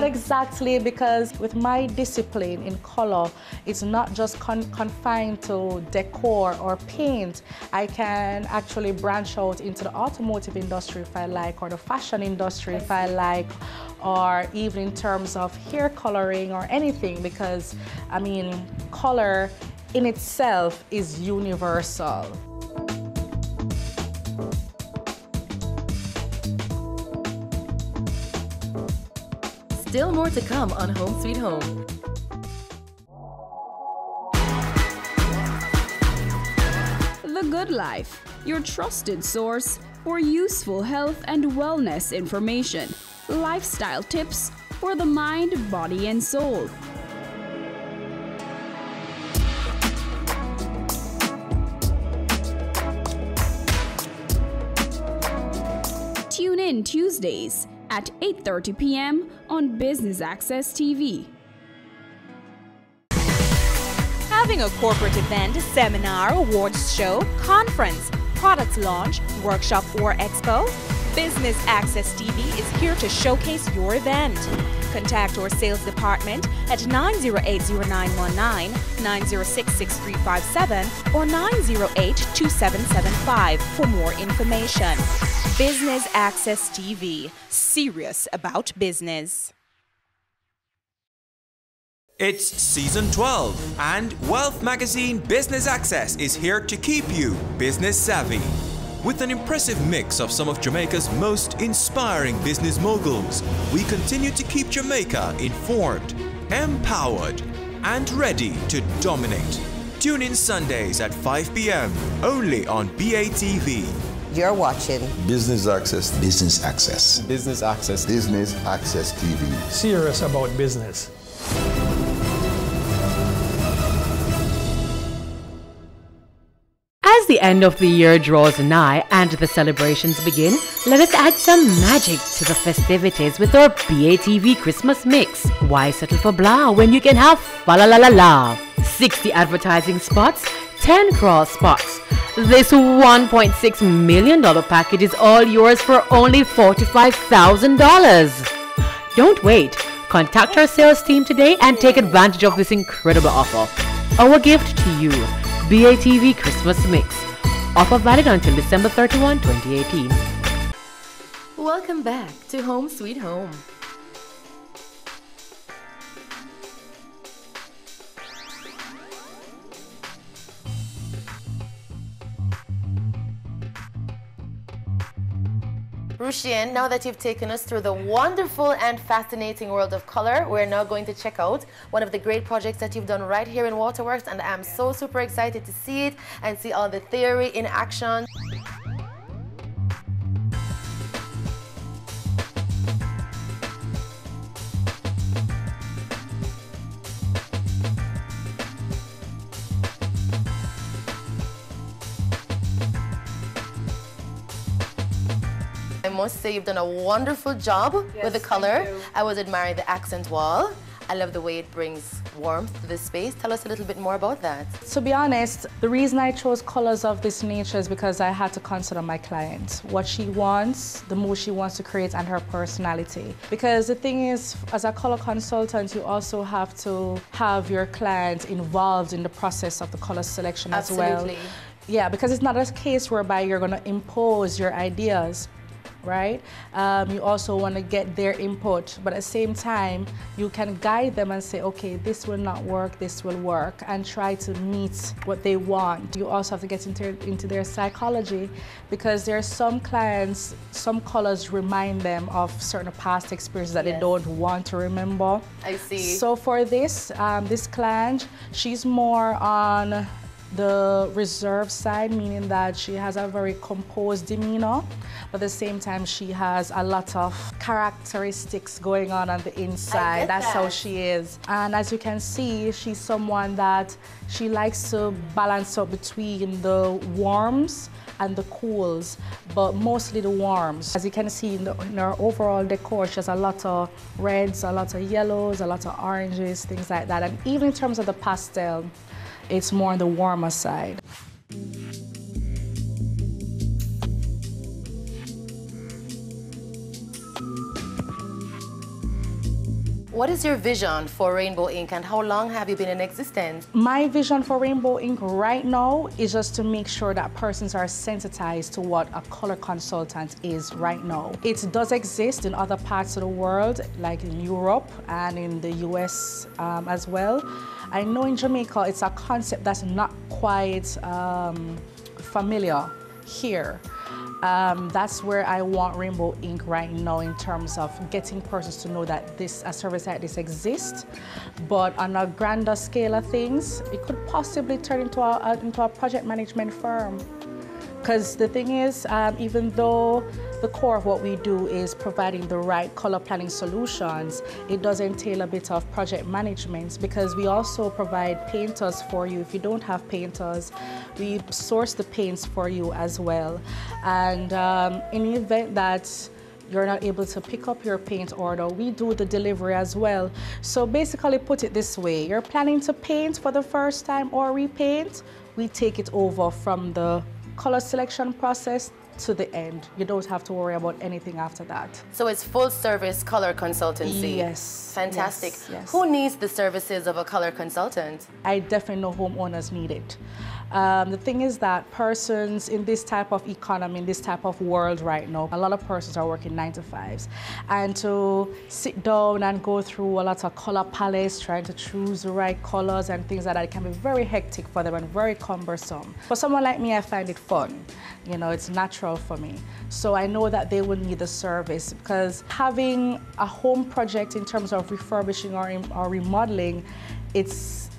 exactly, because with my discipline in color, it's not just confined to decor or paint. I can actually branch out into the automotive industry if I like, or the fashion industry if I like, or even in terms of hair coloring or anything, because I mean, color in itself is universal. Still more to come on Home Sweet Home. The Good Life, your trusted source for useful health and wellness information, lifestyle tips for the mind, body, and soul. Tune in Tuesdays at 8:30 p.m. on Business Access TV. Having a corporate event, seminar, awards show, conference, product launch, workshop, or expo? Business Access TV is here to showcase your event. Contact our sales department at 908-0919, 906-6357, or 908-2775 for more information. Business Access TV, serious about business. It's season 12, and Wealth Magazine Business Access is here to keep you business savvy. With an impressive mix of some of Jamaica's most inspiring business moguls, we continue to keep Jamaica informed, empowered, and ready to dominate. Tune in Sundays at 5 p.m. only on BATV. You're watching Business Access. Business Access. Business Access. Business Access TV. Serious about business. As the end of the year draws nigh and the celebrations begin, let us add some magic to the festivities with our BATV Christmas mix. Why settle for blah when you can have fa la la la la? 60 advertising spots, 10 cross spots. This $1.6 million package is all yours for only $45,000. Don't wait. Contact our sales team today and take advantage of this incredible offer. Our gift to you, BATV Christmas Mix. Offer valid until December 31, 2018. Welcome back to Home Sweet Home. Rushien, now that you've taken us through the wonderful and fascinating world of color, we're now going to check out one of the great projects that you've done right here in Waterworks, and I'm so super excited to see it and see all the theory in action. I must say you've done a wonderful job with the color. I was admiring the accent wall. I love the way it brings warmth to this space. Tell us a little bit more about that. To be honest, the reason I chose colors of this nature is because I had to consider my client, what she wants, the mood she wants to create, and her personality. Because the thing is, as a color consultant, you also have to have your client involved in the process of the color selection as well. Absolutely. Yeah, because it's not a case whereby you're going to impose your ideas. Right? You also want to get their input, but at the same time, you can guide them and say, okay, this will not work, this will work, and try to meet what they want. You also have to get into their psychology, because there are some clients, some colors remind them of certain past experiences that they don't want to remember. I see. So for this, this client, she's more on the reserved side, meaning that she has a very composed demeanor, but at the same time she has a lot of characteristics going on the inside. That's how she is. And as you can see, she's someone that she likes to balance up between the warms and the cools, but mostly the warms. As you can see in her overall decor, she has a lot of reds, a lot of yellows, a lot of oranges, things like that. And even in terms of the pastel, it's more on the warmer side. What is your vision for Rainbow Ink, and how long have you been in existence? My vision for Rainbow Ink right now is just to make sure that persons are sensitized to what a color consultant is right now. It does exist in other parts of the world, like in Europe and in the US as well. I know in Jamaica it's a concept that's not quite familiar here. That's where I want Rainbow Ink right now, in terms of getting persons to know that a service like this exists. But on a grander scale of things, it could possibly turn into a project management firm. Because the thing is, even though the core of what we do is providing the right color planning solutions, it does entail a bit of project management, because we also provide painters for you. If you don't have painters, we source the paints for you as well. And in the event that you're not able to pick up your paint order, we do the delivery as well. So basically, put it this way, you're planning to paint for the first time or repaint, we take it over from the color selection process to the end. You don't have to worry about anything after that. So it's full service color consultancy. Yes. Fantastic. Yes. Who needs the services of a color consultant? I definitely know homeowners need it. The thing is that persons in this type of economy, in this type of world right now, a lot of persons are working 9 to 5s. And to sit down and go through a lot of color palettes, trying to choose the right colors and things like that, it can be very hectic for them and very cumbersome. For someone like me, I find it fun. You know, it's natural for me. So I know that they will need the service, because having a home project in terms of refurbishing or remodeling, it's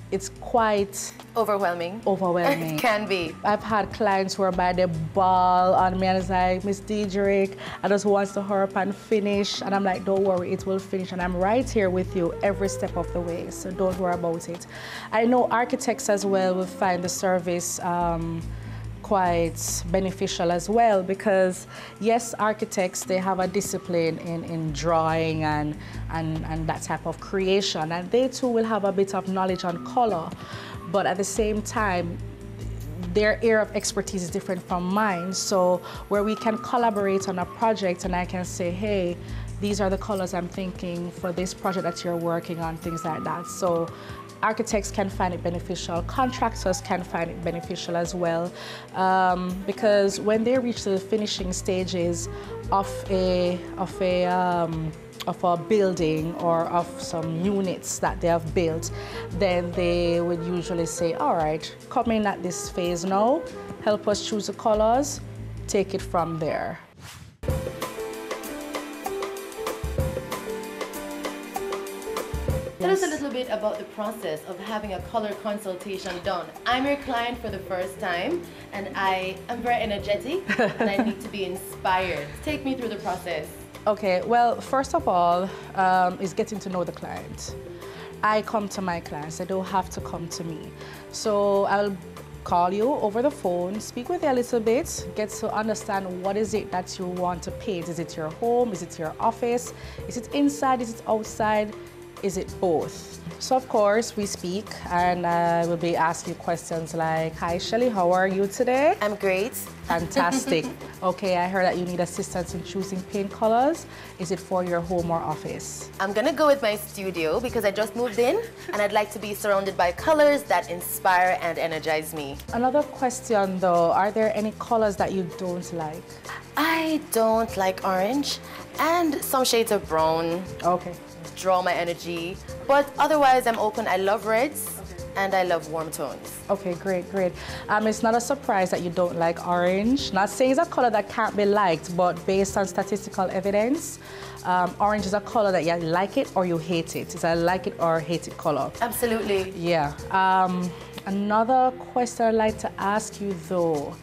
quite overwhelming. Overwhelming. Can be. I've had clients who are by the ball on me and it's like, Miss Diedrich, I just want to hurry up and finish. And I'm like, don't worry, it will finish. And I'm right here with you every step of the way, so don't worry about it. I know architects as well will find the service quite beneficial as well, because yes, architects, they have a discipline in drawing and that type of creation, and they too will have a bit of knowledge on color, but at the same time their area of expertise is different from mine. So where we can collaborate on a project and I can say, hey, these are the colors I'm thinking for this project that you're working on, things like that. So architects can find it beneficial, contractors can find it beneficial as well, because when they reach the finishing stages of a building or of some units that they have built, then they would usually say, all right, come in at this phase now, help us choose the colors, take it from there. Tell us a little bit about the process of having a color consultation done. I'm your client for the first time, and I am very energetic, and I need to be inspired. Take me through the process. Okay, well, first of all, is getting to know the client. I come to my clients, they don't have to come to me. So I'll call you over the phone, speak with you a little bit, get to understand what is it that you want to paint. Is it your home? Is it your office? Is it inside? Is it outside? Is it both? So of course we speak, and I will be asking questions like, hi Shelly, how are you today? I'm great. Fantastic. Okay, I heard that you need assistance in choosing paint colors. Is it for your home or office? I'm gonna go with my studio because I just moved in and I'd like to be surrounded by colors that inspire and energize me. Another question though, are there any colors that you don't like? I don't like orange and some shades of brown. Okay. Draw my energy, but otherwise I'm open. I love reds and I love warm tones. Okay, great, great. It's not a surprise that you don't like orange. Not saying it's a color that can't be liked, but based on statistical evidence, orange is a color that you like it or you hate it. It's a like it or hate it color. Absolutely. Yeah. Another question I'd like to ask you though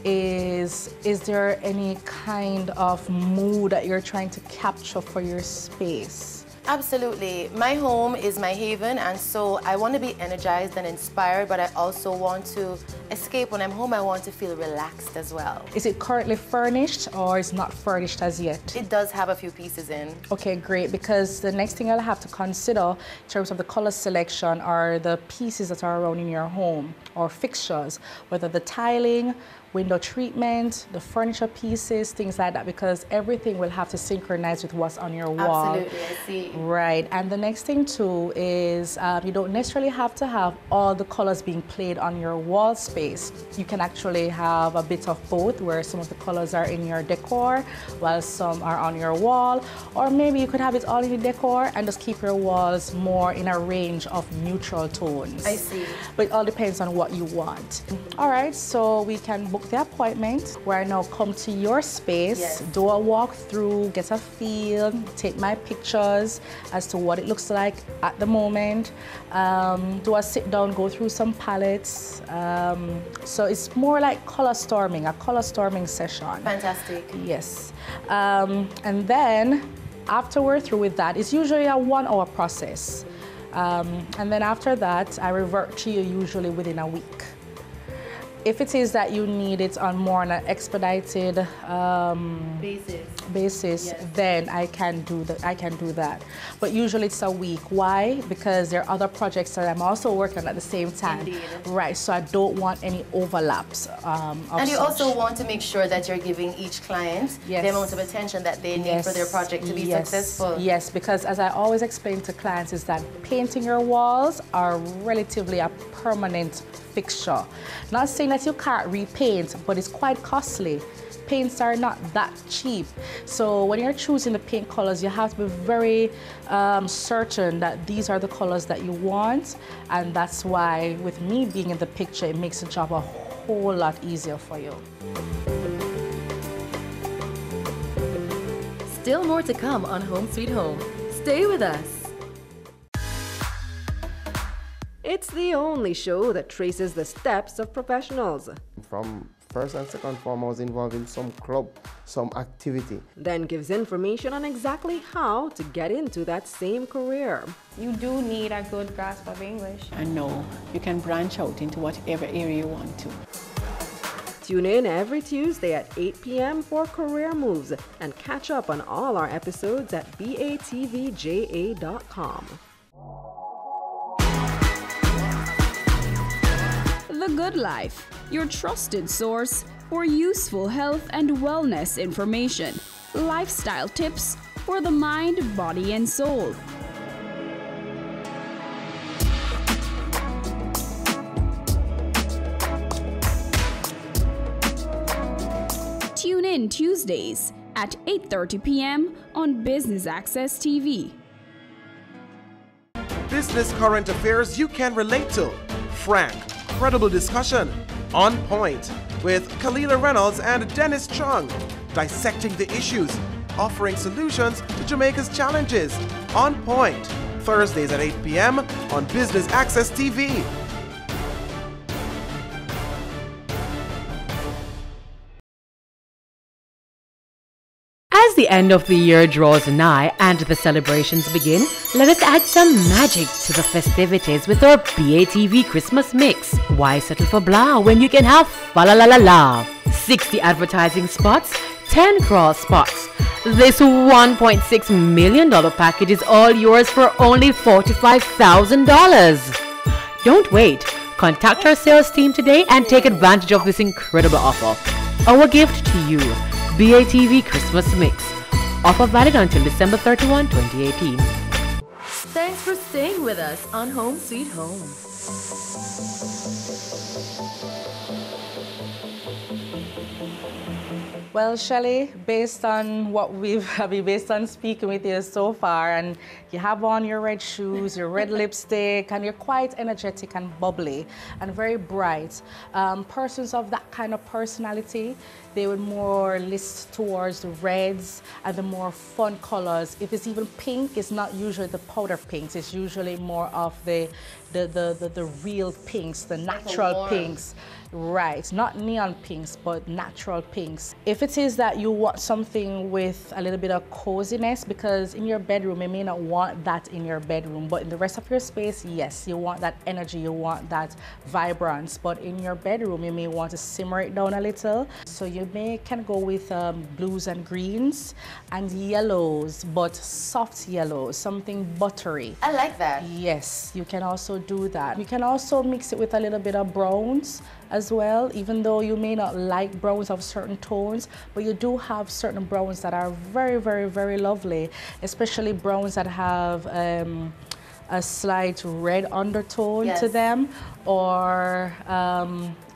is there any kind of mood that you're trying to capture for your space? Absolutely. My home is my haven, and so I want to be energized and inspired, but I also want to escape. When I'm home, I want to feel relaxed as well. Is it currently furnished or is not furnished as yet? It does have a few pieces in. Okay, great, because the next thing I'll have to consider in terms of the color selection are the pieces that are around in your home or fixtures, whether the tiling, window treatment, the furniture pieces, things like that, because everything will have to synchronize with what's on your wall. Absolutely, I see. Right, and the next thing too is you don't necessarily have to have all the colors being played on your wall space. You can actually have a bit of both, where some of the colors are in your decor while some are on your wall, or maybe you could have it all in the decor and just keep your walls more in a range of neutral tones. I see. But it all depends on what you want. All right, so we can book the appointment where I now come to your space, yes, do a walkthrough, get a feel, take my pictures as to what it looks like at the moment, do a sit down, go through some palettes. So it's more like color storming, a color storming session. Fantastic. Yes. And then after we're through with that, it's usually a 1-hour process. And then after that, I revert to you usually within a week. If it is that you need it on more on an expedited basis, yes, then I can do that. But usually it's a week. Why? Because there are other projects that I'm also working on at the same time. Indeed. Right. So I don't want any overlaps. And you also want to make sure that you're giving each client the amount of attention that they need for their project to be successful. Yes, because as I always explain to clients is that painting your walls are relatively a permanent fixture. Not saying that you can't repaint, but it's quite costly. Paints are not that cheap. So when you're choosing the paint colors, you have to be very certain that these are the colors that you want. And that's why with me being in the picture, it makes the job a whole lot easier for you. Still more to come on Home Sweet Home. Stay with us. It's the only show that traces the steps of professionals. From first and second form, I was involved in some club, some activity. Then gives information on exactly how to get into that same career. You do need a good grasp of English. And no, you can branch out into whatever area you want to. Tune in every Tuesday at 8 p.m. for Career Moves and catch up on all our episodes at batvja.com. The Good Life, your trusted source for useful health and wellness information, lifestyle tips for the mind, body, and soul. Tune in Tuesdays at 8:30 p.m. on Business Access TV. Business current affairs you can relate to. Frank, credible discussion. On Point with Kalila Reynolds and Dennis Chung. Dissecting the issues, offering solutions to Jamaica's challenges. On Point, Thursdays at 8 p.m. on Business Access TV. As the end of the year draws nigh and the celebrations begin, let us add some magic to the festivities with our BATV Christmas mix. Why settle for blah when you can have fa la la la la? 60 advertising spots, 10 crawl spots. This $1.6 million package is all yours for only $45,000. Don't wait. Contact our sales team today and take advantage of this incredible offer. Our gift to you. BATV Christmas Mix. Offer valid until December 31, 2018. Thanks for staying with us on Home Sweet Home. Well, Shelley, based on what based on speaking with you so far, and you have on your red shoes, your red lipstick, and you're quite energetic and bubbly and very bright. Persons of that kind of personality, they would more list towards the reds and the more fun colors. If it's even pink, it's not usually the powder pinks. It's usually more of the real pinks, the natural pinks. Right, not neon pinks, but natural pinks. If it is that you want something with a little bit of coziness, because in your bedroom, you may not want that in your bedroom, but in the rest of your space, yes, you want that energy, you want that vibrance. But in your bedroom, you may want to simmer it down a little. So you can go with blues and greens and yellows, but soft yellows, something buttery. I like that. Yes, you can also do that. You can also mix it with a little bit of browns as well, even though you may not like browns of certain tones, but you do have certain browns that are very, very, very lovely, especially browns that have a slight red undertone to them, or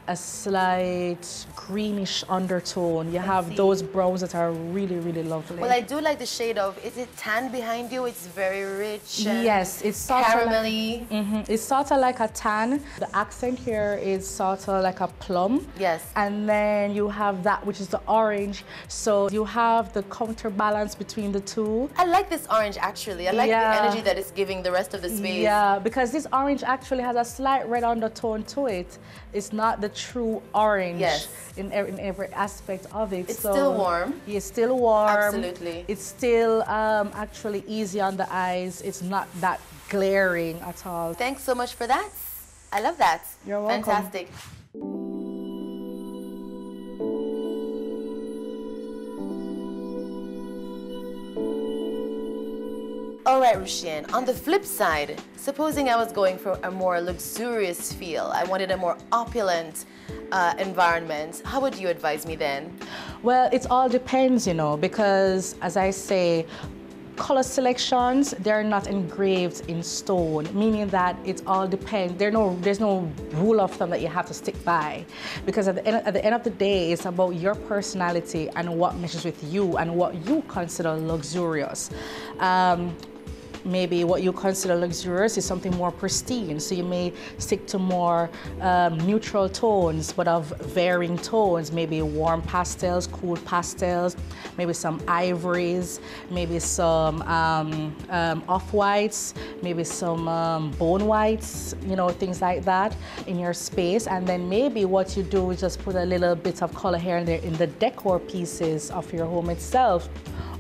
a slight greenish undertone. You have those browns that are really, really lovely. Well, I do like the shade of, is it tan behind you? It's very rich and yes, it's sort caramelly. Like, it's sort of like a tan. The accent here is sort of like a plum. Yes. And then you have that, which is the orange. So you have the counterbalance between the two. I like this orange actually. I like the energy that it's giving the rest of the space. Yeah, because this orange actually has a slight red undertone to it. It's not the true orange in every aspect of it. It's still warm. It's still warm. Absolutely. It's still actually easy on the eyes. It's not that glaring at all. Thanks so much for that. I love that. You're welcome. Fantastic. All right, Rushien, on the flip side, supposing I was going for a more luxurious feel, I wanted a more opulent environment, how would you advise me then? Well, it all depends, you know, because as I say, color selections, they're not engraved in stone, meaning that it all depends. There's no rule of thumb that you have to stick by, because at the end of the day, it's about your personality and what meshes with you and what you consider luxurious. Maybe what you consider luxurious is something more pristine, so you may stick to more neutral tones, but of varying tones, maybe warm pastels, cool pastels, maybe some ivories, maybe some off-whites, maybe some bone whites, you know, things like that in your space. And then maybe what you do is just put a little bit of color here and there in the decor pieces of your home itself.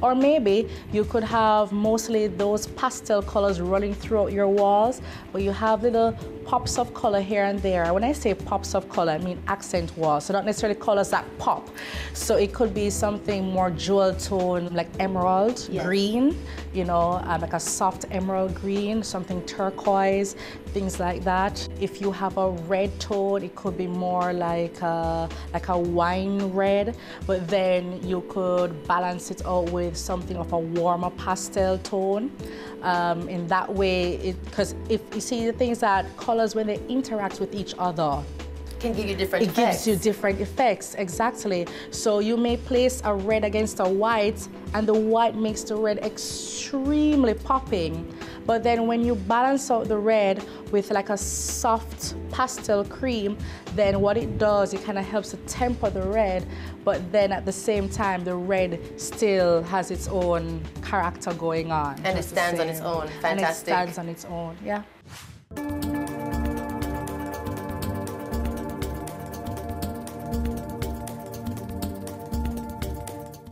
Or maybe you could have mostly those pastel colors running throughout your walls, but you have little pops of color here and there. When I say pops of color, I mean accent walls, so not necessarily colors that pop. So it could be something more jewel tone, like emerald green, you know, like a soft emerald green, something turquoise, things like that. If you have a red tone, it could be more like a wine red, but then you could balance it out with something of a warmer pastel tone. In that way, because if you see the things that colors, when they interact with each other, can give you different effects. It gives you different effects, exactly. So you may place a red against a white, and the white makes the red extremely popping. But then when you balance out the red with like a soft pastel cream, then what it does, it kind of helps to temper the red, but then at the same time, the red still has its own character going on. And it stands on its own. Fantastic. And it stands on its own, yeah.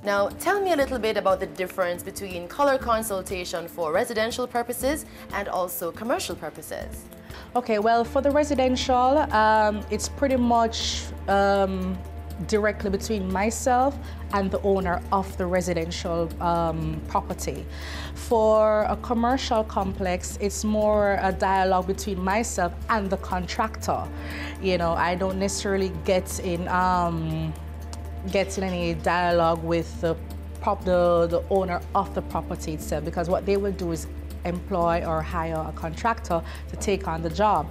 Now, tell me a little bit about the difference between color consultation for residential purposes and also commercial purposes. Okay, well, for the residential, it's pretty much directly between myself and the owner of the residential property. For a commercial complex, it's more a dialogue between myself and the contractor. You know, I don't necessarily get in any dialogue with the owner of the property itself, because what they will do is employ or hire a contractor to take on the job.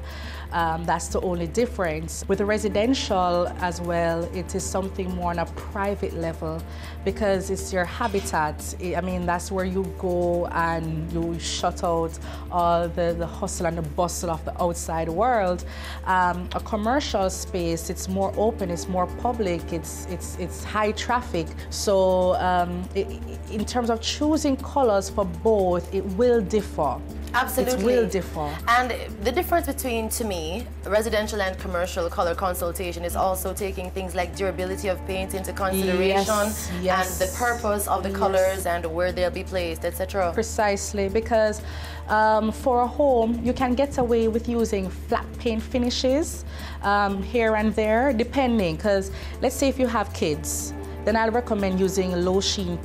That's the only difference. With the residential as well, it is something more on a private level, because it's your habitat. I mean, that's where you go and you shut out all the hustle and the bustle of the outside world. A commercial space, it's more open, it's more public, it's high traffic. So in terms of choosing colors for both, it will differ. Absolutely. It will differ. And the difference between, to me, residential and commercial color consultation is also taking things like durability of paint into consideration, yes. And the purpose of the colors and where they'll be placed, etc. Precisely, because for a home, you can get away with using flat paint finishes here and there, depending, because let's say if you have kids, then I'll recommend using low sheen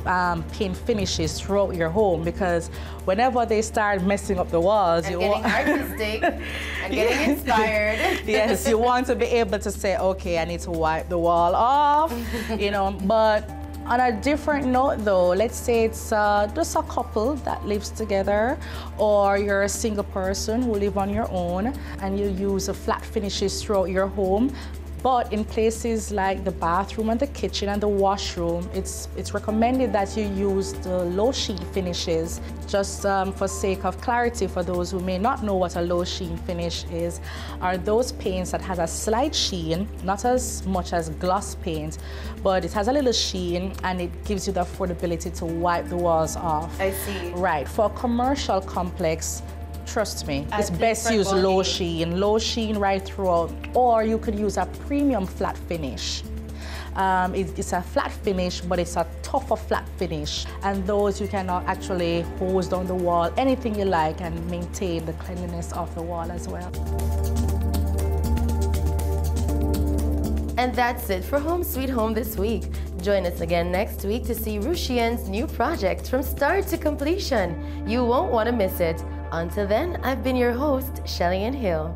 paint finishes throughout your home, because whenever they start messing up the walls, and getting artistic and getting inspired. Yes, you want to be able to say, okay, I need to wipe the wall off, you know. But on a different note though, let's say it's just a couple that lives together, or you're a single person who live on your own and you use flat finishes throughout your home. But in places like the bathroom and the kitchen and the washroom, it's recommended that you use the low sheen finishes, just for sake of clarity for those who may not know what a low sheen finish is, are those paints that has a slight sheen, not as much as gloss paint, but it has a little sheen and it gives you the affordability to wipe the walls off. I see. Right, for a commercial complex, trust me, it's best use low sheen right throughout, or you could use a premium flat finish. It's a flat finish, but it's a tougher flat finish, and those you can actually hose down the wall, anything you like, and maintain the cleanliness of the wall as well. And that's it for Home Sweet Home this week. Join us again next week to see Rushian's new project from start to completion. You won't want to miss it. Until then, I've been your host, Shelly Ann Hill.